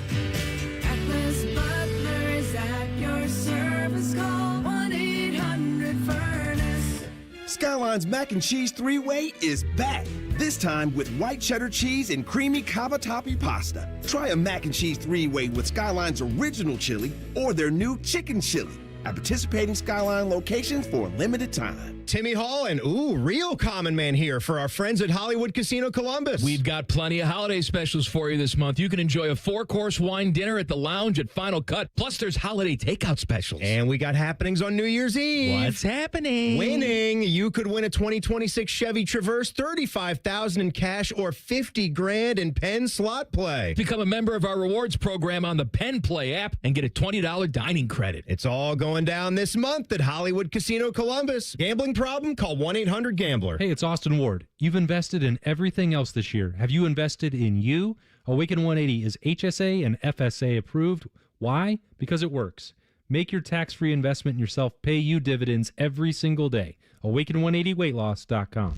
Atlas Butler is at your service. Call 1-800-FURNACE. Skyline's Mac and Cheese 3-Way is back. This time with white cheddar cheese and creamy cavatappi pasta. Try a Mac and Cheese 3-Way with Skyline's original chili or their new chicken chili at participating Skyline locations for a limited time. Timmy Hall and, real common man here for our friends at Hollywood Casino Columbus. We've got plenty of holiday specials for you this month. You can enjoy a 4-course wine dinner at the lounge at Final Cut. Plus, there's holiday takeout specials. And we got happenings on New Year's Eve. What's happening? Winning. You could win a 2026 Chevy Traverse, $35,000 in cash, or $50,000 in Penn slot play. Become a member of our rewards program on the Penn Play app and get a $20 dining credit. It's all going down this month at Hollywood Casino Columbus. Gambling problem? Call 1-800-GAMBLER. Hey, it's Austin Ward. You've invested in everything else this year. Have you invested in you? Awaken 180 is HSA and FSA approved. Why? Because it works. Make your tax-free investment in yourself pay you dividends every single day. Awaken180weightloss.com.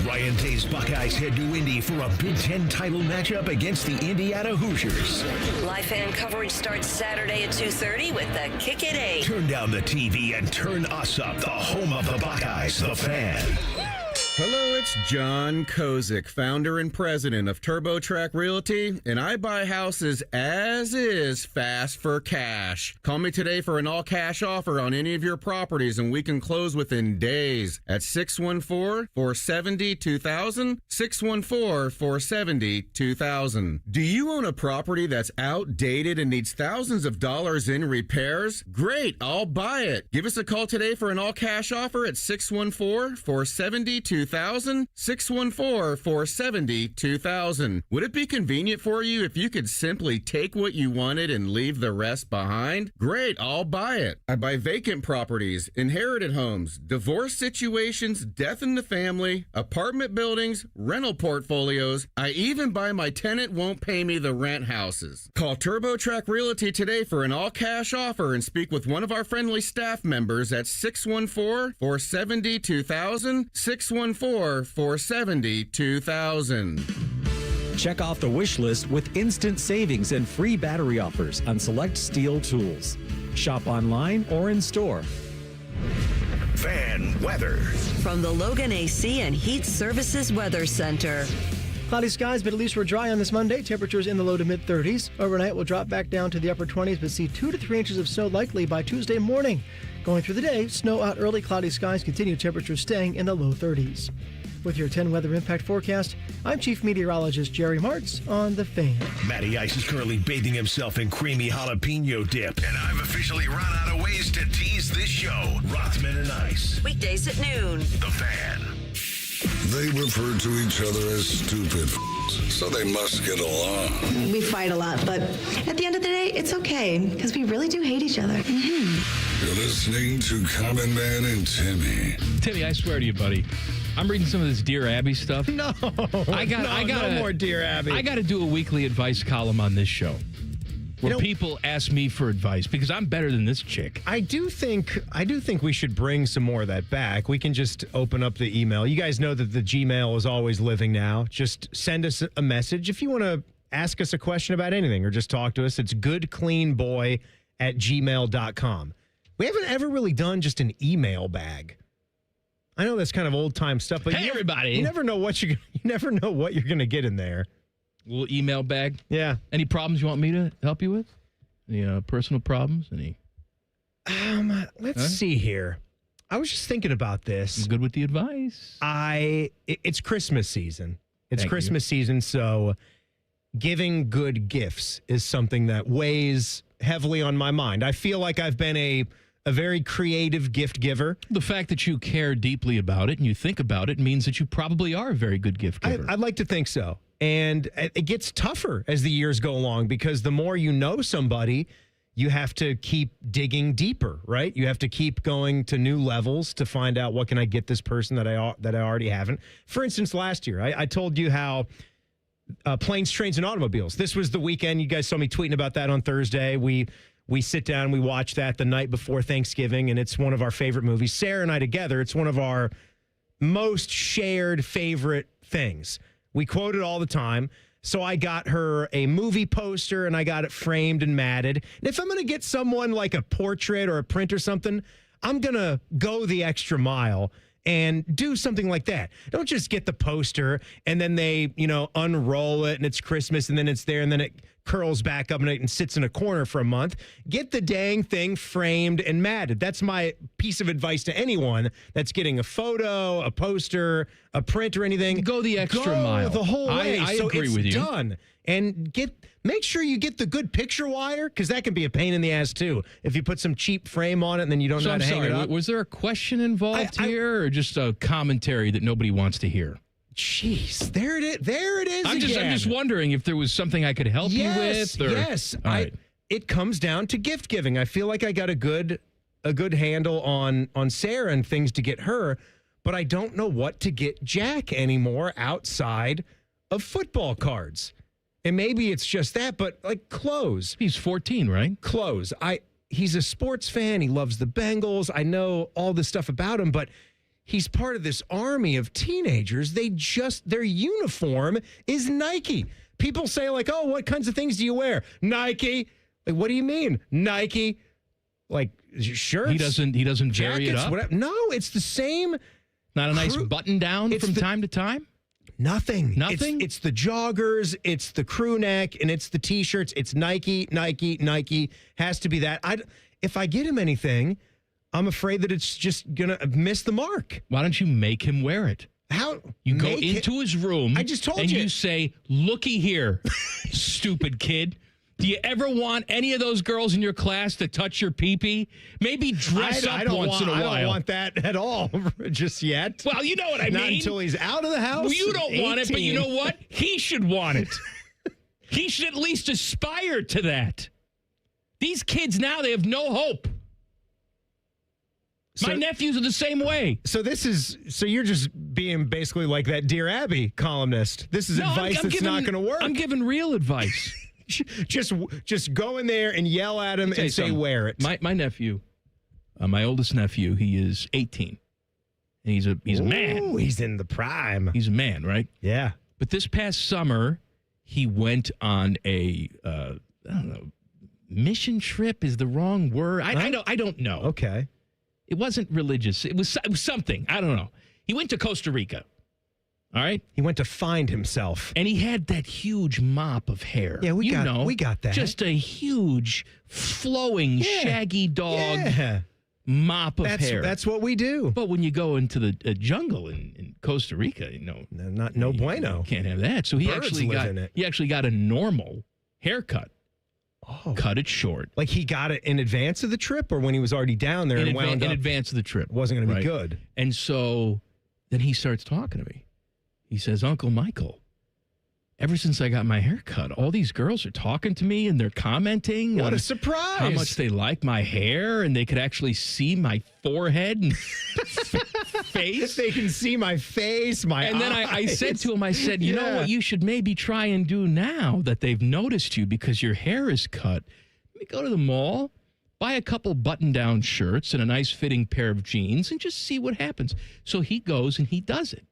Ryan Day's Buckeyes head to Indy for a Big Ten title matchup against the Indiana Hoosiers. Live fan coverage starts Saturday at 2:30 with the Kick at 8. Turn down the TV and turn us up, the home of the Buckeyes, the Fan. Hello, it's John Kozik, founder and president of TurboTrack Realty, and I buy houses as is fast for cash. Call me today for an all-cash offer on any of your properties, and we can close within days at 614-470-2000, 614-470-2000. Do you own a property that's outdated and needs thousands of dollars in repairs? Great, I'll buy it. Give us a call today for an all-cash offer at 614-470-2000. 614-470-2000. Would it be convenient for you if you could simply take what you wanted and leave the rest behind? Great, I'll buy it. I buy vacant properties, inherited homes, divorce situations, death in the family, apartment buildings, rental portfolios. I even buy my tenant won't pay me the rent houses. Call TurboTrack Realty today for an all-cash offer and speak with one of our friendly staff members at 614-470-2000, 614-470-2000. Check off the wish list with instant savings and free battery offers on select steel tools. Shop online or in store. Fan weather. From the Logan AC and Heat Services Weather Center. Cloudy skies, but at least we're dry on this Monday. Temperatures in the low to mid 30s. Overnight, we'll drop back down to the upper 20s, but see 2 to 3 inches of snow likely by Tuesday morning. Going through the day, snow out early, cloudy skies, continue temperatures staying in the low 30s. With your 10 weather impact forecast, I'm Chief Meteorologist Jerry Martz on The Fan. Matty Ice is currently bathing himself in creamy jalapeno dip. And I've officially run out of ways to tease this show. Rothman and Ice. Weekdays at noon. The Fan. They refer to each other as stupid, so they must get along. We fight a lot, but at the end of the day, it's okay, because we really do hate each other. You're listening to Common Man and Timmy. Timmy, I swear to you, buddy, I'm reading some of this Dear Abby stuff. No, no more Dear Abby. I got to do a weekly advice column on this show where people ask me for advice because I'm better than this chick. I do think we should bring some more of that back. We can just open up the email. You guys know that the Gmail is always living now. Just send us a message if you want to ask us a question about anything or just talk to us. It's goodcleanboy@gmail.com. We haven't ever really done just an email bag. I know that's kind of old time stuff, but hey, everybody, you never know what you're going to get in there. Little email bag. Yeah. Any problems you want me to help you with? Any personal problems? Any? Let's see here. I was just thinking about this. I'm good with the advice. It's Christmas season. It's Christmas season, so giving good gifts is something that weighs heavily on my mind. I feel like I've been a very creative gift giver. The fact that you care deeply about it and you think about it means that you probably are a very good gift giver. I'd like to think so. And it gets tougher as the years go along because the more you know somebody, you have to keep digging deeper, right? You have to keep going to new levels to find out what can I get this person that I already haven't. For instance, last year, I told you how planes, trains, and automobiles. This was the weekend. You guys saw me tweeting about that on Thursday. We we sit down, we watch that the night before Thanksgiving, and it's one of our favorite movies. Sarah and I together, it's one of our most shared favorite things. We quote it all the time. So I got her a movie poster, and I got it framed and matted. And if I'm going to get someone like a portrait or a print or something, I'm going to go the extra mile and do something like that. Don't just get the poster and then they, unroll it and it's Christmas and then it's there and then it curls back up and sits in a corner for a month. Get the dang thing framed and matted. That's my piece of advice to anyone that's getting a photo, a poster, a print or anything. Go the extra mile. The whole way. I so agree it's with you. Done. And make sure you get the good picture wire, because that can be a pain in the ass too. If you put some cheap frame on it and then you don't know how to hang it up. Was there a question involved here, or just a commentary that nobody wants to hear? Jeez, there it is. There it is. I'm just wondering if there was something I could help you with. Or, yes. All right. It comes down to gift giving. I feel like I got a good handle on Sarah and things to get her, but I don't know what to get Jack anymore outside of football cards. And maybe it's just that, but like clothes. He's 14, right? Clothes. He's a sports fan. He loves the Bengals. I know all this stuff about him, but he's part of this army of teenagers. Their uniform is Nike. People say like, oh, what kinds of things do you wear? Nike. Like, what do you mean? Nike. Like shirts. He doesn't vary it up? Whatever. No, it's the same. Not a nice button down from time to time? Nothing. Nothing? It's the joggers, it's the crew neck, and it's the T-shirts. It's Nike, Nike, Nike. Has to be that. If I get him anything, I'm afraid that it's just going to miss the mark. Why don't you make him wear it? How? You go into his room. I just told and you. you say, looky here, stupid kid. Do you ever want any of those girls in your class to touch your pee-pee? Maybe dress up once in a while. I don't want that at all just yet. Well, you know what I mean. Not until he's out of the house. Well, you don't want it, but you 18. know what? He should want it. He should at least aspire to that. These kids now, they have no hope. My nephews are the same way. So you're just being basically like that Dear Abby columnist. This is advice that's not going to work. I'm giving real advice. Just go in there and yell at him and say, wear it. My nephew, my oldest nephew, he is 18. And he's a man. He's in the prime. He's a man, right? Yeah. But this past summer, he went on a, I don't know, mission trip is the wrong word. I don't know. Okay. It wasn't religious. It was something. I don't know. He went to Costa Rica. All right. He went to find himself. And he had that huge mop of hair. Yeah, we got that. Just a huge, flowing, shaggy dog mop of hair. That's what we do. But when you go into the jungle in Costa Rica, no bueno. You can't have that. So he actually got a normal haircut. Oh. Cut it short. Like he got it in advance of the trip, or when he was already down there and wound up? In advance of the trip. It wasn't going to be good. And so then he starts talking to me. He says, Uncle Michael, ever since I got my hair cut, all these girls are talking to me and they're commenting. What on a surprise. How much they like my hair, and they could actually see my forehead and face. They can see my face, my And then I eyes. said to him, you know what you should maybe try and do now that they've noticed you because your hair is cut? Let me go to the mall, buy a couple button-down shirts and a nice fitting pair of jeans and just see what happens. So he goes and he does it.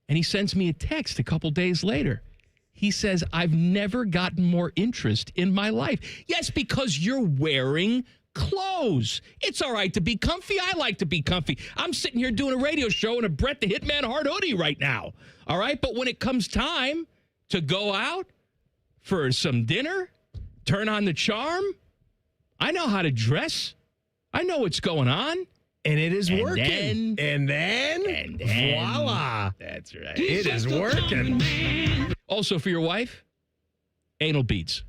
And he sends me a text a couple days later. He says, I've never gotten more interest in my life. Yes, because you're wearing clothes. It's all right to be comfy. I like to be comfy. I'm sitting here doing a radio show in a Brett the Hitman Hard hoodie right now. All right? But when it comes time to go out for some dinner, turn on the charm, I know how to dress. I know what's going on. And it is working. And then, voila. That's right. It is working. Also for your wife, anal beads.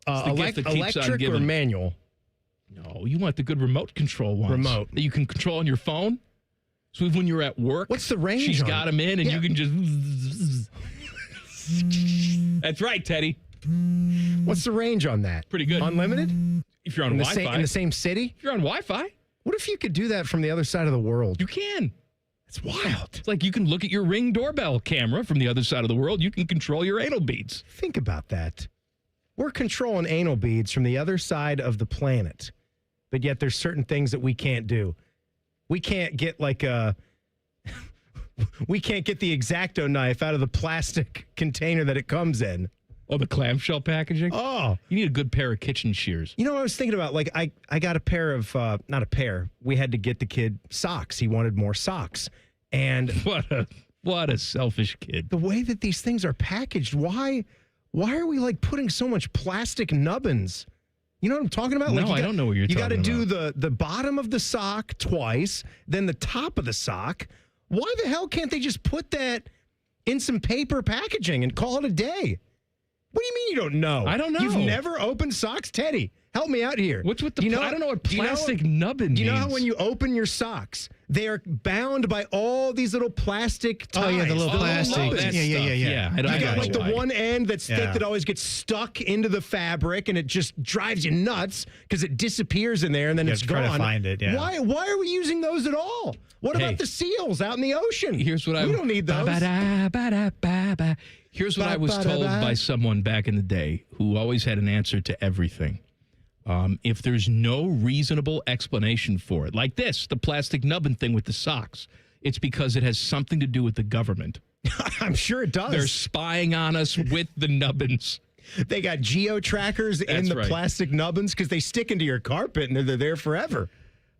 It's the gift that keeps on Electric or giving. manual? No, you want the good remote control ones. Remote. That you can control on your phone. So when you're at work. What's the range She's on got it? them in and Yeah. you can just. That's right, Teddy. What's the range on that? Pretty good. Unlimited? If you're on in the Wi-Fi. in the same city? If you're on Wi-Fi. What if you could do that from the other side of the world? You can. It's wild. It's like you can look at your Ring doorbell camera from the other side of the world. You can control your anal beads. Think about that. we're controlling anal beads from the other side of the planet, but yet there's certain things that we can't do. We can't get we can't get the X-Acto knife out of the plastic container that it comes in. Oh, the clamshell packaging? Oh. You need a good pair of kitchen shears. You know what I was thinking about? Like, I got a pair of, not a pair. We had to get the kid socks. He wanted more socks. And what a selfish kid. The way that these things are packaged, why are we like putting so much plastic nubbins? You know what I'm talking about? No, like I don't know what you're talking about. You got to do the bottom of the sock twice, then the top of the sock. Why the hell can't they just put that in some paper packaging and call it a day? What do you mean you don't know? I don't know. You've never opened socks? Teddy, help me out here. What's with the I don't know what plastic nubbin means. Do you know how when you open your socks, they are bound by all these little plastic ties? Oh, yeah, the little plastic. Yeah. I got like why. the one end that's thick that always gets stuck into the fabric, and it just drives you nuts because it disappears in there, and then You it's have to gone. try to find it, yeah. Why are we using those at all? What about the seals out in the ocean? Here's what we don't need those. Here's what I was told by someone back in the day who always had an answer to everything. If there's no reasonable explanation for it, like this, the plastic nubbin thing with the socks, it's because it has something to do with the government. I'm sure it does. They're spying on us with the nubbins. They got geo-trackers in the plastic nubbins because they stick into your carpet and they're there forever.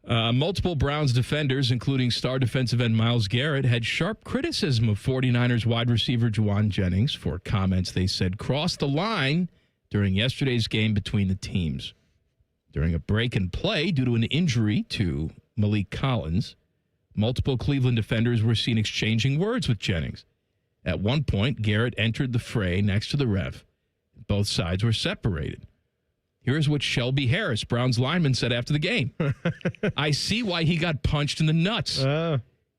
Multiple Browns defenders, including star defensive end Myles Garrett, had sharp criticism of 49ers wide receiver Juwan Jennings for comments they said crossed the line during yesterday's game between the teams. During a break in play due to an injury to Malik Collins, multiple Cleveland defenders were seen exchanging words with Jennings. At one point, Garrett entered the fray next to the ref. Both sides were separated. Here's what Shelby Harris, Browns lineman, said after the game. I see why he got punched in the nuts.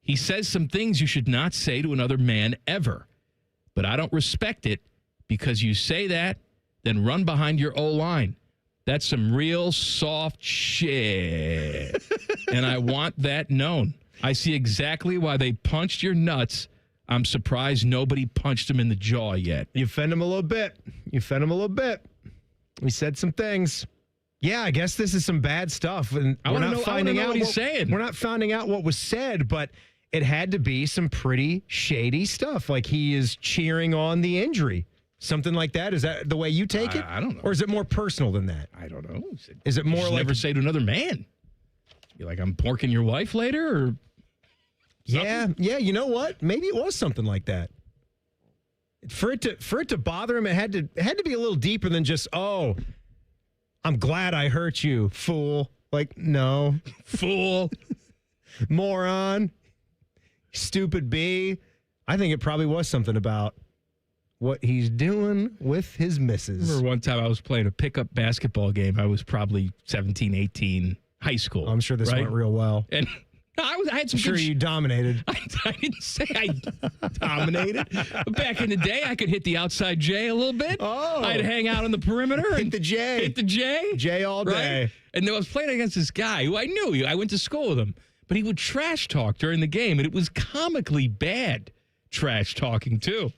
He says some things you should not say to another man ever. But I don't respect it because you say that, then run behind your O-line. That's some real soft shit. And I want that known. I see exactly why they punched your nuts. I'm surprised nobody punched him in the jaw yet. You fend him a little bit. We said some things. Yeah, I guess this is some bad stuff, and we're not finding out what he's saying. We're not finding out what was said, but it had to be some pretty shady stuff. Like he is cheering on the injury, something like that. Is that the way you take it? I don't know. Or is it more personal than that? I don't know. Is it more just like never say to another man? You're like, I'm porking your wife later, or something? Yeah. You know what? Maybe it was something like that. For it to bother him, it had to be a little deeper than just, oh, I'm glad I hurt you, fool. Like, no. Fool. Moron. Stupid B. I think it probably was something about what he's doing with his missus. I remember one time I was playing a pickup basketball game. I was probably 17, 18, high school. I'm sure this went real well. And I had some I'm sure you dominated. I didn't say I dominated. But back in the day, I could hit the outside J a little bit. Oh. I'd hang out on the perimeter. Hit the J. J all day. Right? And then I was playing against this guy who I knew. I went to school with him. But he would trash talk during the game. And it was comically bad trash talking, too.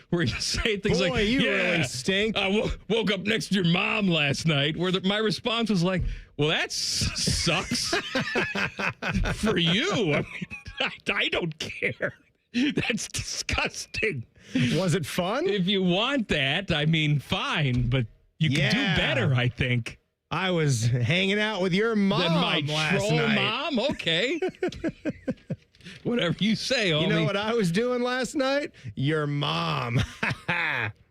Where he'd say things Boy, like, you really stink. I woke up next to your mom last night. Where my response was like, well, that sucks for you. I mean, I don't care. That's disgusting. Was it fun? If you want that, I mean, fine. But you can do better, I think. I was hanging out with your mom Than my last troll night. mom? Okay. Whatever you say, homie. You know what I was doing last night? Your mom.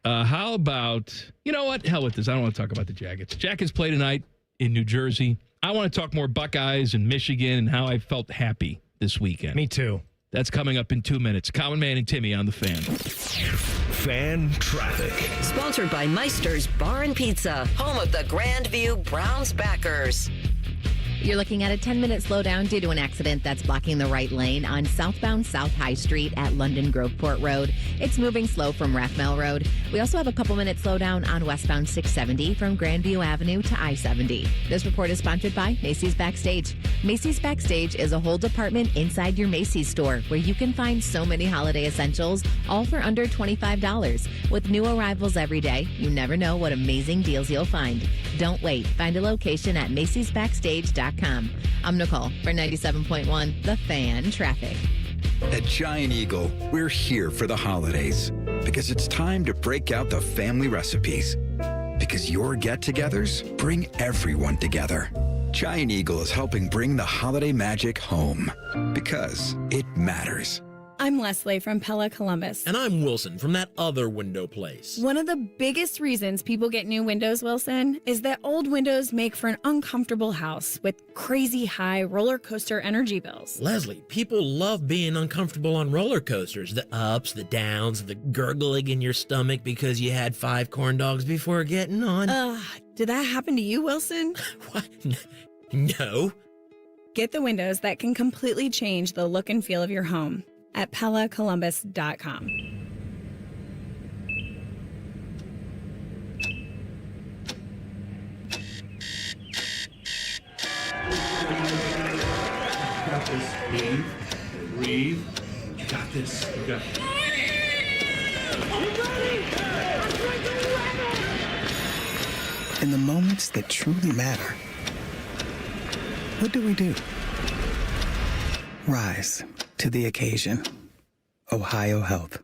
How about, you know what? Hell with this. I don't want to talk about the Jackets. Jackets play tonight in New Jersey. I want to talk more Buckeyes and Michigan and how I felt happy this weekend. Me too. That's coming up in 2 minutes. Common Man and Timmy on the Fan. Fan traffic. Sponsored by Meister's Bar and Pizza, home of the Grandview Browns backers. You're looking at a 10-minute slowdown due to an accident that's blocking the right lane on southbound South High Street at London Groveport Road. It's moving slow from Rathmel Road. We also have a couple minutes slowdown on westbound 670 from Grandview Avenue to I-70. This report is sponsored by Macy's Backstage. Macy's Backstage is a whole department inside your Macy's store where you can find so many holiday essentials, all for under $25. With new arrivals every day, you never know what amazing deals you'll find. Don't wait. Find a location at macy'sbackstage.com. I'm Nicole for 97.1 The Fan Traffic. At Giant Eagle, we're here for the holidays because it's time to break out the family recipes. Because your get-togethers bring everyone together. Giant Eagle is helping bring the holiday magic home because it matters. I'm Leslie from Pella Columbus. And I'm Wilson from that other window place. One of the biggest reasons people get new windows, Wilson, is that old windows make for an uncomfortable house with crazy high roller coaster energy bills. Leslie, people love being uncomfortable on roller coasters. The ups, the downs, the gurgling in your stomach because you had 5 corn dogs before getting on. Did that happen to you, Wilson? What? No. Get the windows that can completely change the look and feel of your home at PellaColumbus.com. Got this. Breathe. Breathe. You got this. You got it. In the moments that truly matter, what do? Rise to the occasion. Ohio Health.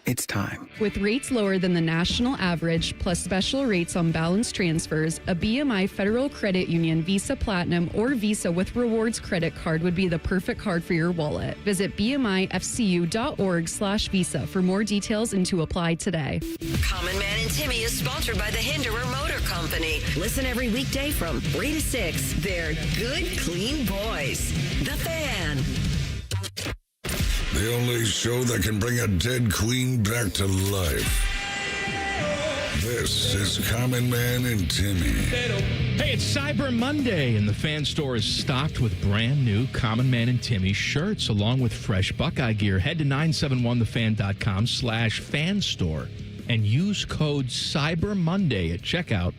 It's time. With rates lower than the national average, plus special rates on balance transfers, a BMI Federal Credit Union Visa Platinum or Visa with Rewards credit card would be the perfect card for your wallet. Visit bmifcu.org/visa for more details and to apply today. Common Man and Timmy is sponsored by the Hinderer Motor Company. Listen every weekday from 3 to 6. They're good, clean boys. The Fan. The only show that can bring a dead queen back to life. This is Common Man and Timmy. Hey, it's Cyber Monday, and the Fan Store is stocked with brand new Common Man and Timmy shirts, along with fresh Buckeye gear. Head to 971thefan.com/fanstore and use code Cyber Monday at checkout.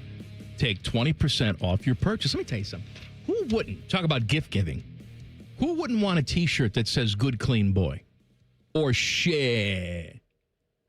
Take 20% off your purchase. Let me tell you something. Who wouldn't? Talk about gift giving. Who wouldn't want a T-shirt that says "Good Clean Boy" or "Share"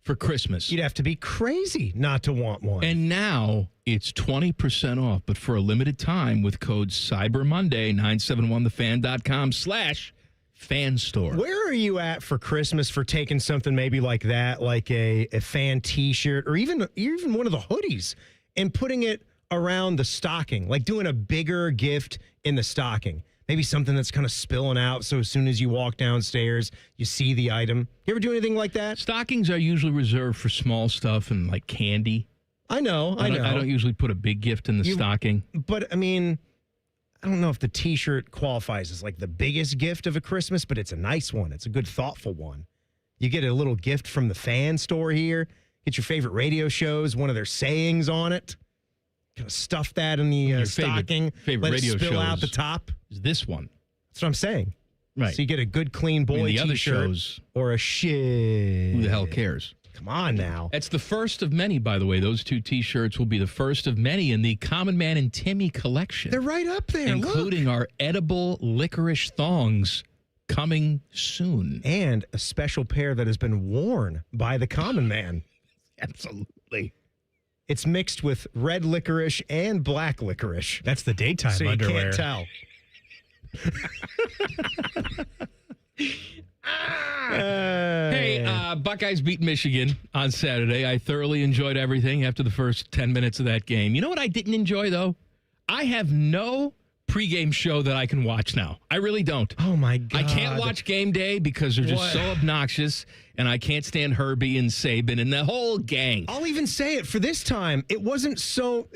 for Christmas? You'd have to be crazy not to want one. And now it's 20% off, but for a limited time with code Cyber Monday, 971thefan.com/fanstore. Where are you at for Christmas for taking something maybe like that, like a fan T-shirt or even one of the hoodies, and putting it around the stocking, like doing a bigger gift in the stocking? Maybe something that's kind of spilling out, so as soon as you walk downstairs, you see the item. You ever do anything like that? Stockings are usually reserved for small stuff and like candy. I know. I don't usually put a big gift in the stocking. But, I mean, I don't know if the T-shirt qualifies as like the biggest gift of a Christmas, but it's a nice one. It's a good, thoughtful one. You get a little gift from the Fan Store here. Get your favorite radio shows, one of their sayings on it. Kind of stuff that in the stocking. Favorite let radio it spill shows out the top. Is this one? That's what I'm saying. Right. So you get a good, clean boy the other T-shirt shows, or a shit. Who the hell cares? Come on now. It's the first of many, by the way. Those 2 T-shirts will be the first of many in the Common Man and Timmy collection. They're right up there. Including our edible licorice thongs coming soon. And a special pair that has been worn by the Common Man. Absolutely. It's mixed with red licorice and black licorice. That's the daytime so underwear. You can't tell. Hey, Buckeyes beat Michigan on Saturday. I thoroughly enjoyed everything after the first 10 minutes of that game. You know what I didn't enjoy, though? I have no pregame show that I can watch now. I really don't. Oh, my God. I can't watch Game Day because they're just so obnoxious, and I can't stand Herbie and Saban and the whole gang. I'll even say it for this time. It wasn't so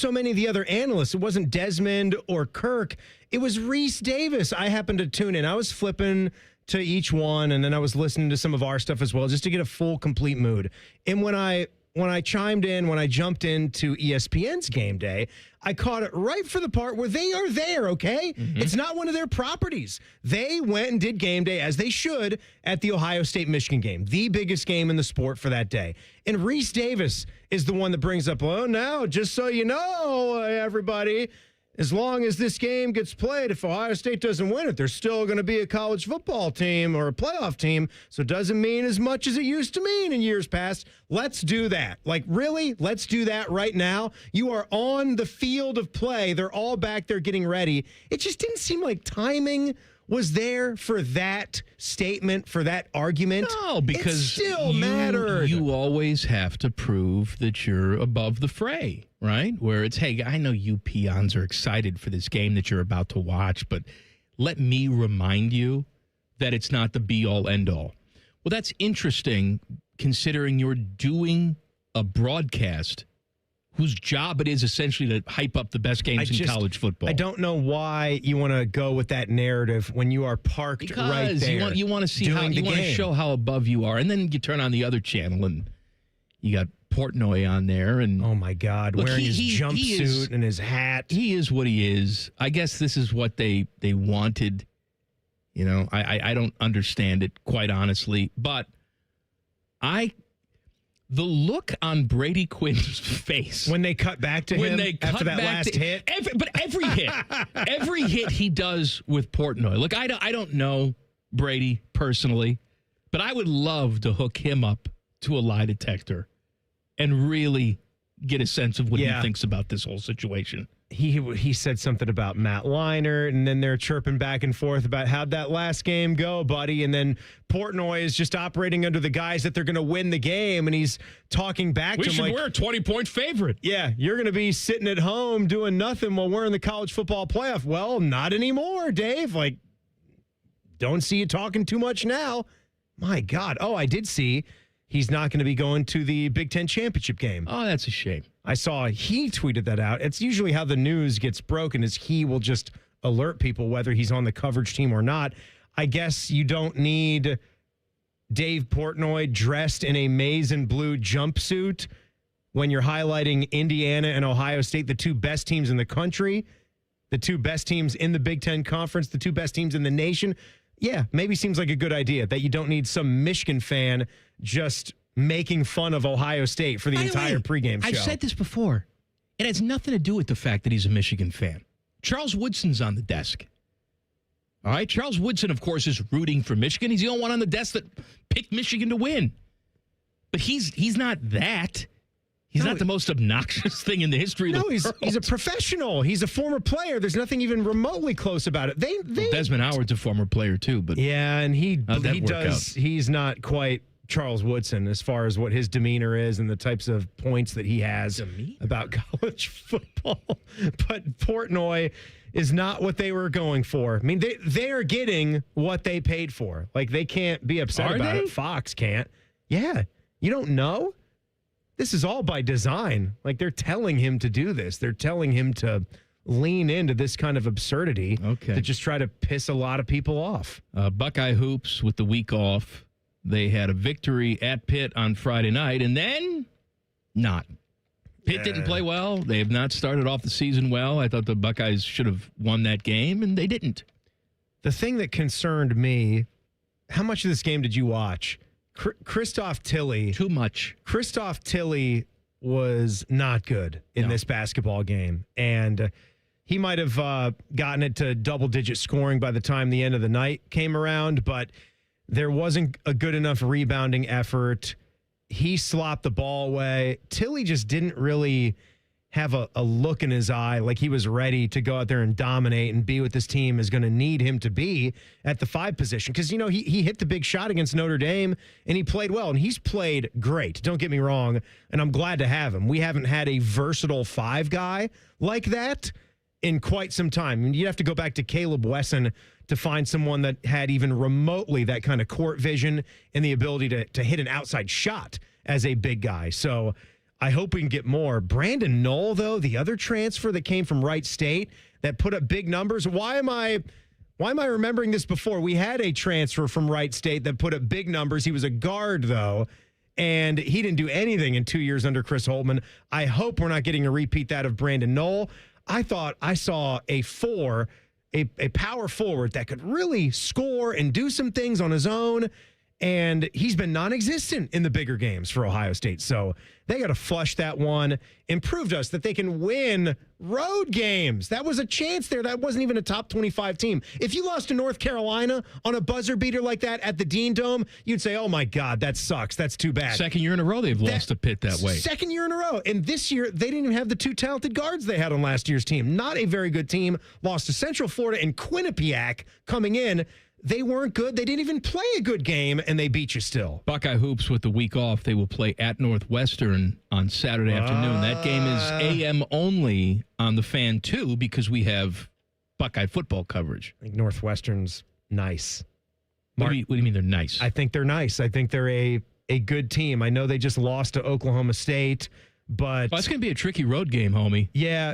many of the other analysts. It wasn't Desmond or Kirk. It was Reese Davis. I happened to tune in. I was flipping to each one, and then I was listening to some of our stuff as well, just to get a full, complete mood. And when I when I jumped into ESPN's game day, I caught it right for the part where they are there, okay? Mm-hmm. It's not one of their properties. They went and did game day, as they should, at the Ohio State-Michigan game, the biggest game in the sport for that day. And Reese Davis is the one that brings up, oh, now, just so you know, everybody, as long as this game gets played, if Ohio State doesn't win it, there's still going to be a college football team or a playoff team. So it doesn't mean as much as it used to mean in years past. Let's do that. Like, really? Let's do that right now? You are on the field of play. They're all back there getting ready. It just didn't seem like timing was there for that statement, for that argument. No, because it still mattered. You always have to prove that you're above the fray, right? Where it's, hey, I know you peons are excited for this game that you're about to watch, but let me remind you that it's not the be-all, end-all. Well, that's interesting considering you're doing a broadcast whose job it is essentially to hype up the best games in college football. I don't know why you want to go with that narrative when you are parked right there. You want to see how you want to show how above you are, and then you turn on the other channel and you got Portnoy on there, and oh my God, wearing his jumpsuit and his hat. He is what he is. I guess this is what they wanted. You know, I don't understand it, quite honestly, but the look on Brady Quinn's face when they cut back to him after that last hit. Every hit he does with Portnoy. Look, I don't know Brady personally, but I would love to hook him up to a lie detector and really get a sense of what he thinks about this whole situation. He said something about Matt Leinart, and then they're chirping back and forth about how'd that last game go, buddy? And then Portnoy is just operating under the guise that they're going to win the game, and he's talking back to him like, we're a 20-point favorite. Yeah, you're going to be sitting at home doing nothing while we're in the college football playoff. Well, not anymore, Dave. Like, don't see you talking too much now. My God. Oh, I did see he's not going to be going to the Big Ten championship game. Oh, that's a shame. I saw he tweeted that out. It's usually how the news gets broken is he will just alert people whether he's on the coverage team or not. I guess you don't need Dave Portnoy dressed in a maize and blue jumpsuit when you're highlighting Indiana and Ohio State, the two best teams in the country, the two best teams in the Big Ten Conference, the two best teams in the nation. Yeah, maybe seems like a good idea that you don't need some Michigan fan just making fun of Ohio State for the entire pregame show. I've said this before. It has nothing to do with the fact that he's a Michigan fan. Charles Woodson's on the desk. All right? Charles Woodson, of course, is rooting for Michigan. He's the only one on the desk that picked Michigan to win. But he's not that. He's not the most obnoxious thing in the history of the world. He's a professional. He's a former player. There's nothing even remotely close about it. Well, Desmond Howard's a former player, too. But yeah, and he's not quite Charles Woodson as far as what his demeanor is and the types of points that he has about college football. But Portnoy is not what they were going for. I mean, they are getting what they paid for. Like, they can't be upset about it. Fox can't. Yeah. You don't know? This is all by design. Like, they're telling him to do this. They're telling him to lean into this kind of absurdity to just try to piss a lot of people off. Buckeye Hoops with the week off. They had a victory at Pitt on Friday night, and then not. Pitt didn't play well. They have not started off the season well. I thought the Buckeyes should have won that game, and they didn't. The thing that concerned me, how much of this game did you watch? Christoph Tilley. Too much. Christoph Tilley was not good in this basketball game, and he might have gotten it to double-digit scoring by the time the end of the night came around, but there wasn't a good enough rebounding effort. He slopped the ball away. Tilley just didn't really have a look in his eye like he was ready to go out there and dominate and be what this team is going to need him to be at the 5 position. Because, you know, he hit the big shot against Notre Dame, and he played well, and he's played great. Don't get me wrong, and I'm glad to have him. We haven't had a versatile 5 guy like that in quite some time. I mean, you'd have to go back to Caleb Wesson to find someone that had even remotely that kind of court vision and the ability to hit an outside shot as a big guy. So I hope we can get more. Brandon Knoll, though, the other transfer that came from Wright State that put up big numbers. Why am I remembering this before? We had a transfer from Wright State that put up big numbers. He was a guard, though, and he didn't do anything in 2 years under Chris Holtmann. I hope we're not getting a repeat that of Brandon Knoll. I thought I saw a power forward that could really score and do some things on his own, and he's been non-existent in the bigger games for Ohio State. So they got to flush that one and prove to us that they can win road games. That was a chance there. That wasn't even a top 25 team. If you lost to North Carolina on a buzzer beater like that at the Dean Dome, you'd say, oh, my God, that sucks. That's too bad. Second year in a row they've lost to Pitt that way. Second year in a row. And this year, they didn't even have the two talented guards they had on last year's team. Not a very good team. Lost to Central Florida and Quinnipiac coming in. They weren't good. They didn't even play a good game, and they beat you still. Buckeye Hoops with the week off. They will play at Northwestern on Saturday afternoon. That game is AM only on the Fan, too, because we have Buckeye football coverage. I think Northwestern's nice. What do you mean they're nice? I think they're nice. I think they're a good team. I know they just lost to Oklahoma State, but it's going to be a tricky road game, homie. Yeah,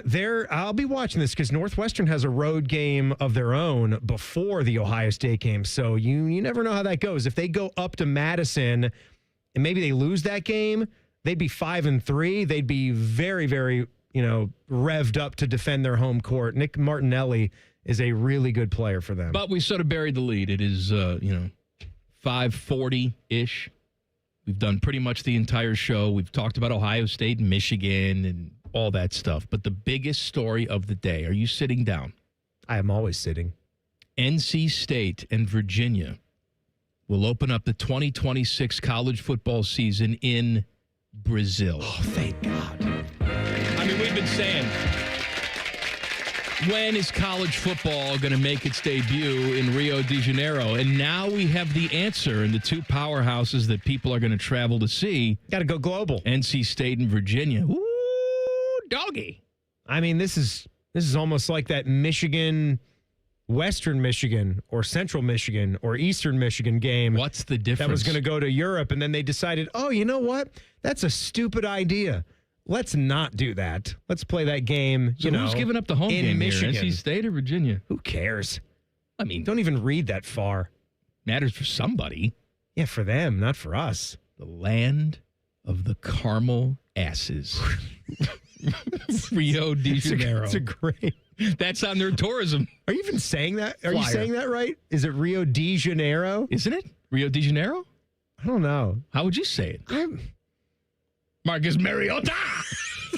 I'll be watching this because Northwestern has a road game of their own before the Ohio State game. So you never know how that goes. If they go up to Madison and maybe they lose that game, they'd be 5-3. They'd be very, very, revved up to defend their home court. Nick Martinelli is a really good player for them. But we sort of buried the lead. It is 5:40-ish. We've done pretty much the entire show. We've talked about Ohio State, Michigan, and all that stuff. But the biggest story of the day, are you sitting down? I am always sitting. NC State and Virginia will open up the 2026 college football season in Brazil. Oh, thank God. I mean, we've been saying, when is college football going to make its debut in Rio de Janeiro? And now we have the answer in the two powerhouses that people are going to travel to see. Got to go global. NC State and Virginia. Ooh, doggy. I mean, this is almost like that Western Michigan or Central Michigan or Eastern Michigan game. What's the difference? That was going to go to Europe, and then they decided, oh, you know what? That's a stupid idea. Let's not do that. Let's play that game, So who's giving up the home game Michigan? Here, NC State or Virginia? Who cares? I mean, don't even read that far. Matters for somebody. Yeah, for them, not for us. The land of the caramel asses. Rio de Janeiro. It's a great. That's on their tourism. Are you even saying that? Are you saying that right? Is it Rio de Janeiro? Isn't it? Rio de Janeiro? I don't know. How would you say it? Marcus Mariota.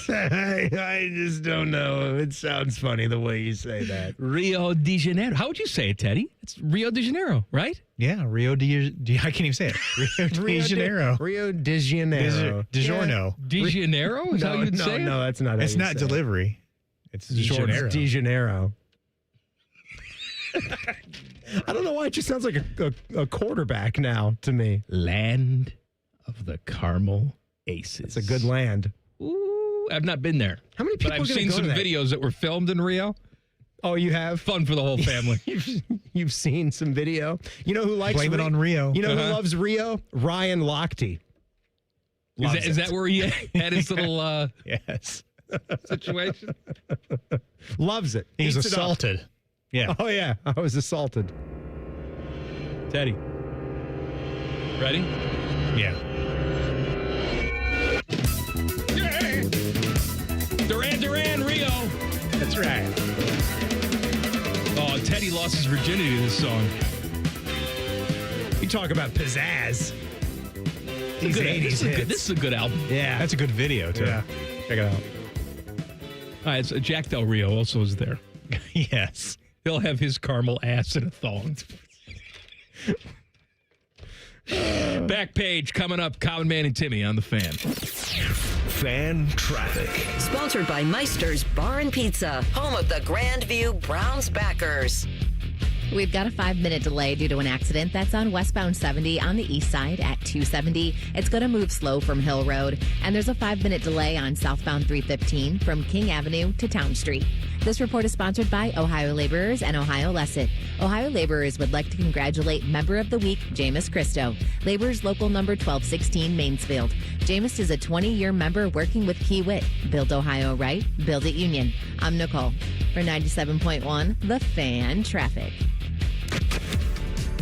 I just don't know. It sounds funny the way you say that. Rio de Janeiro. How would you say it, Teddy? It's Rio de Janeiro, right? Yeah, Rio de I can't even say it. Rio de Janeiro. Rio de Janeiro. DiGiorno. De Janeiro? Is how you'd say it? No, that's not how It's you not say delivery. It's DiGiorno. De Janeiro. I don't know why it just sounds like a quarterback now to me. Land of the caramel aces. It's a good land. Ooh, I've not been there. How many people But I've are gonna seen go some to that? videos that were filmed in Rio. Oh, you have? Fun for the whole family. You've seen some video. You know who likes Blame it on Rio. You know who loves Rio? Ryan Lochte. Is that where he had his little Yes. situation? Loves it. He's Eats it up. assaulted. Yeah. Oh, yeah. I was assaulted. Teddy. Ready? Yeah. Duran, Rio. That's right. Oh, Teddy lost his virginity to this song. You talk about pizzazz. These 80s hits. This is a good album. Yeah. That's a good video, too. Yeah. Check it out. All right, so Jack Del Rio also is there. Yes. He'll have his caramel ass in a thong. Back page coming up. Common Man and Timmy on the Fan. Fan traffic. Sponsored by Meister's Bar and Pizza, home of the Grandview Browns backers. We've got a 5-minute delay due to an accident that's on westbound 70 on the east side at 270. It's going to move slow from Hill Road. And there's a 5-minute delay on southbound 315 from King Avenue to Town Street. This report is sponsored by Ohio Laborers and Ohio Lesset. Ohio Laborers would like to congratulate Member of the Week, Jameis Christo. Laborers Local Number 1216, Mansfield. Jameis is a 20-year member working with Key Wit. Build Ohio right, build it Union. I'm Nicole. For 97.1, The Fan Traffic.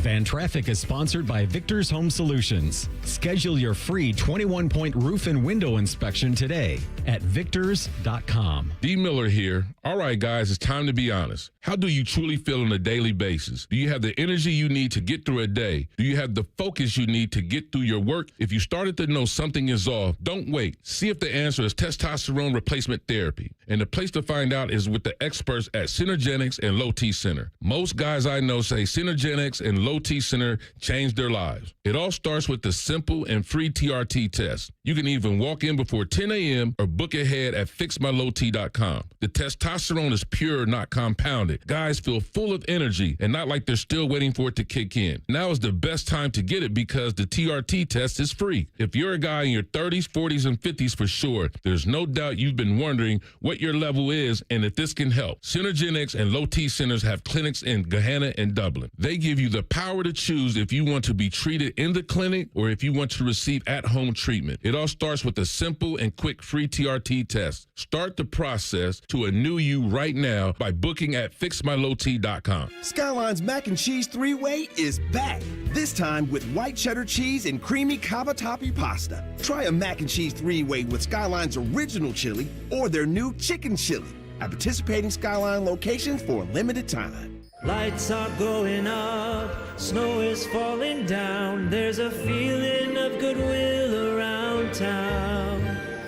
Fan Traffic is sponsored by Victor's Home Solutions. Schedule your free 21-point roof and window inspection today at victors.com. D. Miller here. All right, guys, it's time to be honest. How do you truly feel on a daily basis? Do you have the energy you need to get through a day? Do you have the focus you need to get through your work? If you started to know something is off, don't wait. See if the answer is testosterone replacement therapy. And the place to find out is with the experts at Synergenics and Low T Center. Most guys I know say Synergenics and Low T Center changed their lives. It all starts with the simple and free TRT test. You can even walk in before 10 a.m. or book ahead at fixmylowt.com. The testosterone is pure, not compounded. Guys feel full of energy and not like they're still waiting for it to kick in. Now is the best time to get it because the TRT test is free. If you're a guy in your 30s, 40s, and 50s for sure, there's no doubt you've been wondering what your level is and if this can help. Synergenics and Low T Centers have clinics in Gahanna and Dublin. They give you the power to choose if you want to be treated in the clinic or if you want to receive at-home treatment. It all starts with a simple and quick free TRT test. Start the process to a new you right now by booking at fixmylowt.com. Skyline's mac and cheese three-way is back. This time with white cheddar cheese and creamy cavatappi pasta. Try a mac and cheese three-way with Skyline's original chili or their new chicken chili at participating Skyline locations for a limited time. Lights are going up, snow is falling down. There's a feeling of goodwill around town.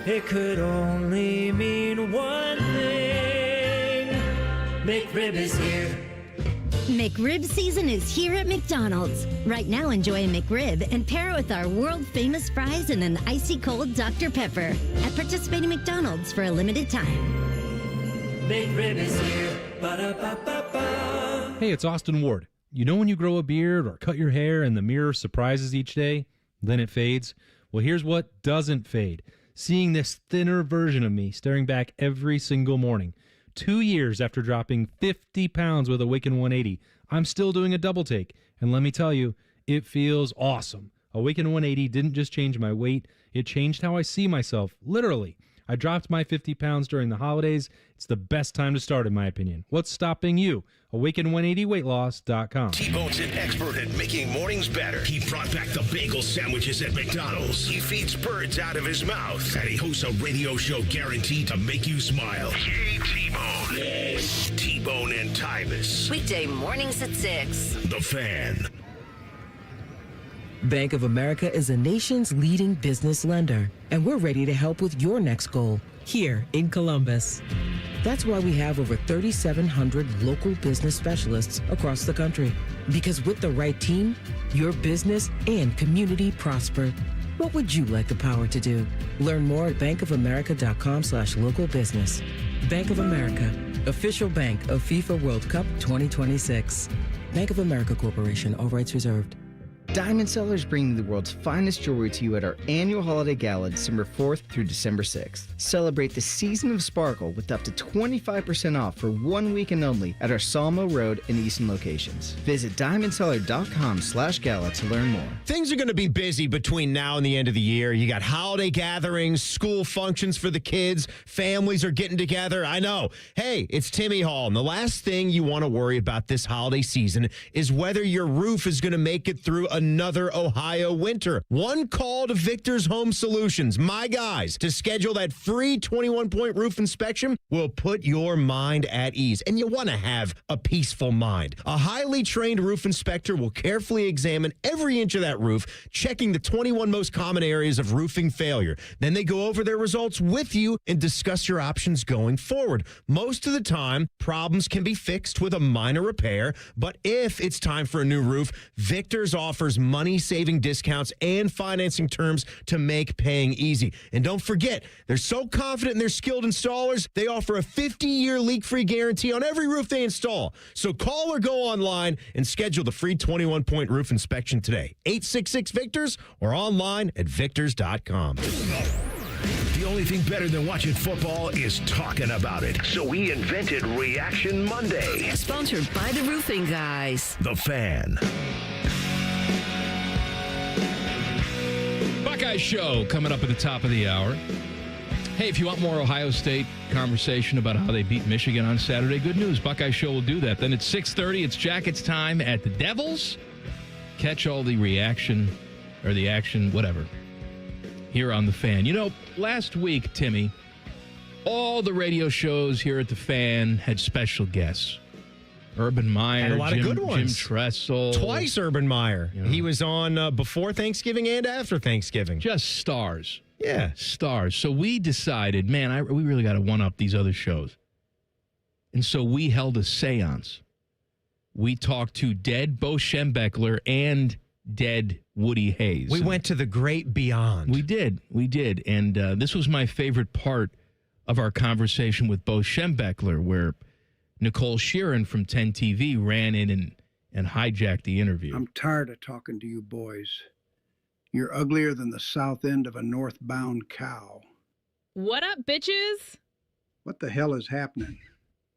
It could only mean one thing. McRib is here. McRib season is here at McDonald's. Right now, enjoy a McRib and pair it with our world-famous fries and an icy cold Dr. Pepper at participating McDonald's for a limited time. McRib is here. Ba-da-ba-ba-ba. Hey, it's Austin Ward. You know when you grow a beard or cut your hair and the mirror surprises each day, then it fades? Well, here's what doesn't fade. Seeing this thinner version of me staring back every single morning. 2 years after dropping 50 pounds with Awaken 180, I'm still doing a double take. And let me tell you, it feels awesome. Awaken 180 didn't just change my weight, it changed how I see myself, literally. I dropped my 50 pounds during the holidays. It's the best time to start, in my opinion. What's stopping you? Awaken180weightloss.com. T-Bone's an expert at making mornings better. He brought back the bagel sandwiches at McDonald's. He feeds birds out of his mouth. And he hosts a radio show guaranteed to make you smile. Yay, T-Bone. Yes. T-Bone and Tyvis. Weekday mornings at 6. The Fan. Bank of America is the nation's leading business lender, and we're ready to help with your next goal here in Columbus. That's why we have over 3,700 local business specialists across the country. Because with the right team, your business and community prosper. What would you like the power to do? Learn more at bankofamerica.com/local business. Bank of America, official bank of FIFA World Cup 2026. Bank of America Corporation, all rights reserved. Diamond Sellers bringing the world's finest jewelry to you at our annual holiday gala December 4th through December 6th. Celebrate the season of sparkle with up to 25% off for 1 weekend only at our Salmo Road and Easton locations. Visit diamondseller.com/gala to learn more. Things are going to be busy between now and the end of the year. You got holiday gatherings, school functions for the kids, families are getting together. I know. Hey, it's Timmy Hall, and the last thing you want to worry about this holiday season is whether your roof is going to make it through another Ohio winter. One call to Victor's Home Solutions, my guys, to schedule that free 21-point roof inspection will put your mind at ease. And you want to have a peaceful mind. A highly trained roof inspector will carefully examine every inch of that roof, checking the 21 most common areas of roofing failure. Then they go over their results with you and discuss your options going forward. Most of the time, problems can be fixed with a minor repair, but if it's time for a new roof, Victor's offers money-saving discounts and financing terms to make paying easy. And don't forget, they're so confident in their skilled installers, they offer a 50-year leak-free guarantee on every roof they install. So call or go online and schedule the free 21-point roof inspection today. 866-VICTORS or online at victors.com. The only thing better than watching football is talking about it. So we invented Reaction Monday. Sponsored by the Roofing Guys. The Fan. Buckeyes show coming up at the top of the hour. Hey, if you want more Ohio State conversation about how they beat Michigan on Saturday, good news. Buckeyes show will do that. Then at 6:30, it's Jackets time at the Devils. Catch all the reaction or the action, whatever, here on The Fan. You know, last week, Timmy, all the radio shows here at The Fan had special guests. Urban Meyer, had a lot of good ones. Jim Tressel. Twice Urban Meyer. You know. He was on before Thanksgiving and after Thanksgiving. Just stars. Yeah. Stars. So we decided, man, we really got to one-up these other shows. And so we held a seance. We talked to dead Bo Schembechler and dead Woody Hayes. We went to the great beyond. We did. And this was my favorite part of our conversation with Bo Schembechler, where Nicole Sheeran from 10 TV ran in and hijacked the interview. I'm tired of talking to you boys. You're uglier than the south end of a northbound cow. What up, bitches? What the hell is happening?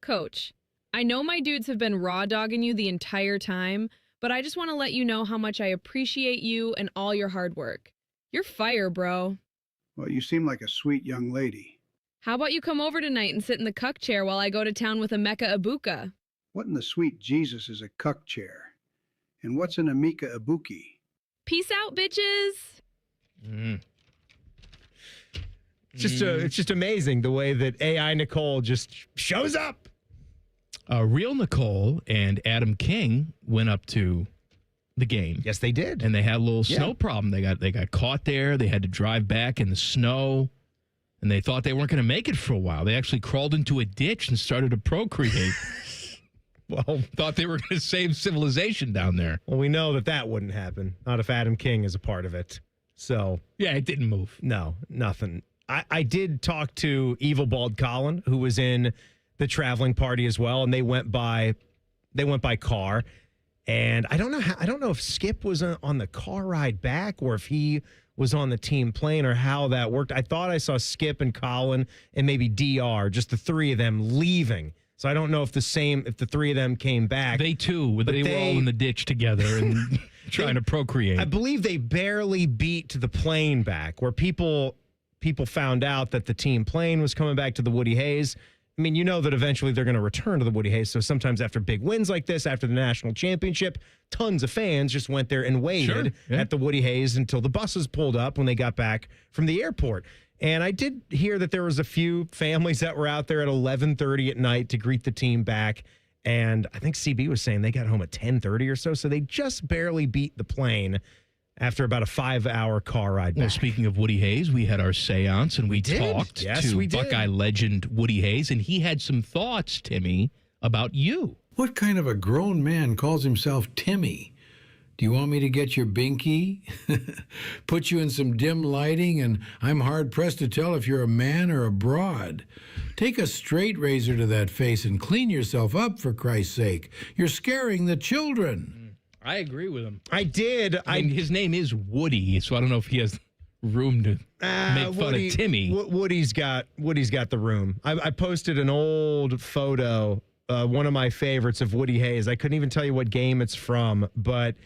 Coach, I know my dudes have been raw dogging you the entire time, but I just want to let you know how much I appreciate you and all your hard work. You're fire, bro. Well, you seem like a sweet young lady. How about you come over tonight and sit in the cuck chair while I go to town with a Mecca Ibuka? What in the sweet Jesus is a cuck chair? And what's an Amika Ibuki? Peace out, bitches. It's just amazing the way that AI Nicole just shows up. Real Nicole and Adam King went up to the game. Yes, they did. And they had a little snow problem. They got caught there. They had to drive back in the snow. And they thought they weren't going to make it for a while. They actually crawled into a ditch and started to procreate. Well, thought they were going to save civilization down there. Well, we know that wouldn't happen. Not if Adam King is a part of it. So yeah, it didn't move. No, nothing. I did talk to Evil Bald Colin, who was in the traveling party as well, and they went by car. And I don't know if Skip was on the car ride back or if he was on the team plane or how that worked. I thought I saw Skip and Colin and maybe DR, just the three of them leaving. So I don't know if the three of them came back. They too, they were all in the ditch together and trying to procreate. I believe they barely beat to the plane back, where people found out that the team plane was coming back to the Woody Hayes. I mean, you know that eventually they're going to return to the Woody Hayes. So sometimes after big wins like this, after the national championship, tons of fans just went there and waited at the Woody Hayes until the buses pulled up when they got back from the airport. And I did hear that there was a few families that were out there at 11:30 at night to greet the team back. And I think CB was saying they got home at 10:30 or so. So they just barely beat the plane after about a 5-hour car ride back. Well, speaking of Woody Hayes, we had our seance and we talked to Buckeye legend Woody Hayes, and he had some thoughts, Timmy, about you. What kind of a grown man calls himself Timmy? Do you want me to get your binky? Put you in some dim lighting, and I'm hard-pressed to tell if you're a man or a broad. Take a straight razor to that face and clean yourself up, for Christ's sake. You're scaring the children. I agree with him. I did. I mean, his name is Woody, so I don't know if he has room to make fun of Timmy. Woody's got the room. I posted an old photo, one of my favorites of Woody Hayes. I couldn't even tell you what game it's from, but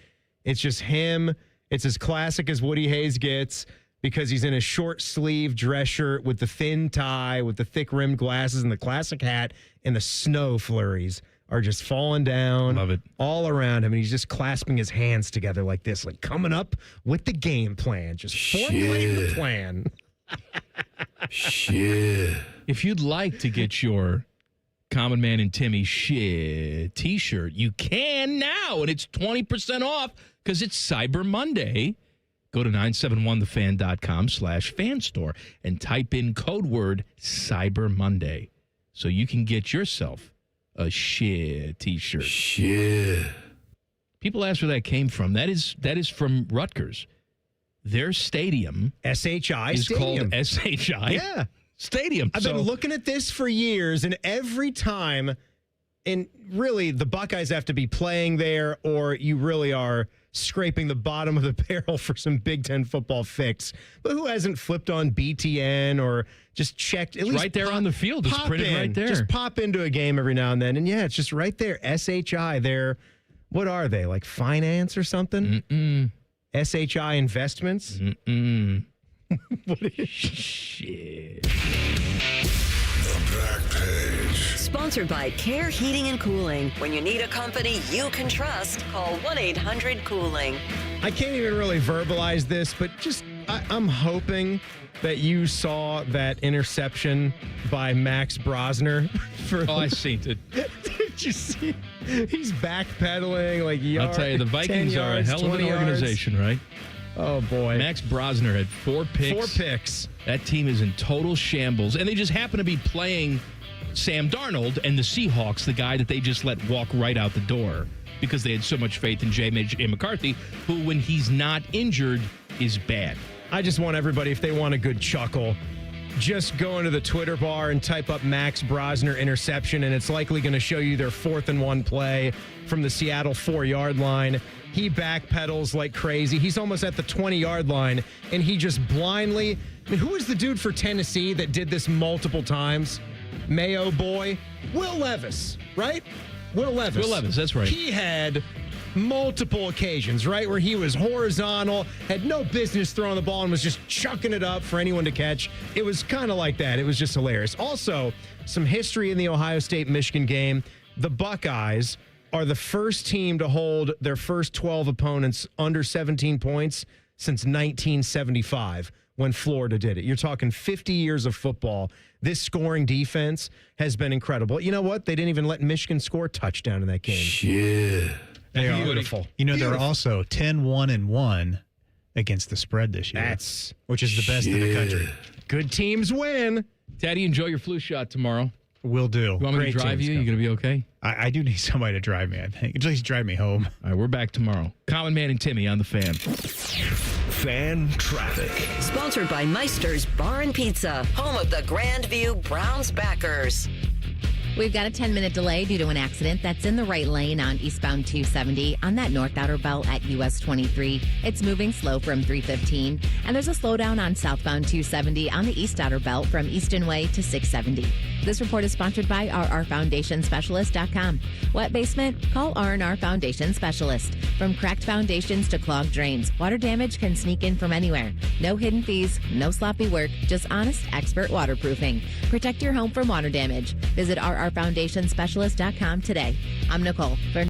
it's just him. It's as classic as Woody Hayes gets because he's in a short sleeve dress shirt with the thin tie, with the thick rimmed glasses and the classic hat, and the snow flurries are just falling down. Love it. All around him, and he's just clasping his hands together like this, like coming up with the game plan, just formulating the plan. Shit. If you'd like to get your Common Man and Timmy shit t-shirt, you can now, and it's 20% off because it's Cyber Monday. Go to 971thefan.com/fanstore and type in code word Cyber Monday so you can get yourself a shit t-shirt. Shit. People ask where that came from. That is from Rutgers. Their stadium SHI is Stadium. called SHI Yeah. Stadium. I've been looking at this for years, and every time, and really the Buckeyes have to be playing there, or you really are scraping the bottom of the barrel for some Big Ten football fix. But who hasn't flipped on BTN or just checked? At least right there on the field. It's printed right there. Just pop into a game every now and then. And yeah, it's just right there. SHI. They're, what are they? Like finance or something? SHI Investments? What is shit? The Back Page. Sponsored by Care Heating and Cooling. When you need a company you can trust, call 1-800-COOLING. I can't even really verbalize this, but just I'm hoping that you saw that interception by Max Brosner. I seen it. Did you see? He's backpedaling like yards. I'll tell you, the Vikings are a hell of an organization, right? Oh, boy. Max Brosner had 4 picks. 4 picks. That team is in total shambles, and they just happen to be playing Sam Darnold and the Seahawks, the guy that they just let walk right out the door because they had so much faith in J. McCarthy, who, when he's not injured, is bad. I just want everybody, if they want a good chuckle, just go into the Twitter bar and type up Max Brosner interception, and it's likely going to show you their 4th and 1 play from the Seattle 4-yard line. He backpedals like crazy. He's almost at the 20-yard line, and he just blindly... I mean, who was the dude for Tennessee that did this multiple times? Mayo boy? Will Levis, right? Will Levis, that's right. He had multiple occasions, right, where he was horizontal, had no business throwing the ball, and was just chucking it up for anyone to catch. It was kind of like that. It was just hilarious. Also, some history in the Ohio State-Michigan game. The Buckeyes are the first team to hold their first 12 opponents under 17 points since 1975 when Florida did it. You're talking 50 years of football. This scoring defense has been incredible. You know what? They didn't even let Michigan score a touchdown in that game. Shit. They are beautiful. You know, they're also 10-1-1 against the spread this year. Which is the best in the country. Good teams win. Daddy, enjoy your flu shot tomorrow. Will do. You want me to drive you? You going to be okay? I do need somebody to drive me, I think. At least drive me home. All right, we're back tomorrow. Common Man and Timmy on the Fan. Fan traffic. Sponsored by Meister's Bar and Pizza, home of the Grandview Browns backers. We've got a 10-minute delay due to an accident that's in the right lane on eastbound 270 on that north outer belt at US 23. It's moving slow from 315. And there's a slowdown on southbound 270 on the east outer belt from Easton Way to 670. This report is sponsored by RRFoundationSpecialist.com. Wet basement? Call R&R Foundation Specialist. From cracked foundations to clogged drains, water damage can sneak in from anywhere. No hidden fees, no sloppy work, just honest, expert waterproofing. Protect your home from water damage. Visit RRFoundationSpecialist.com today. I'm Nicole. For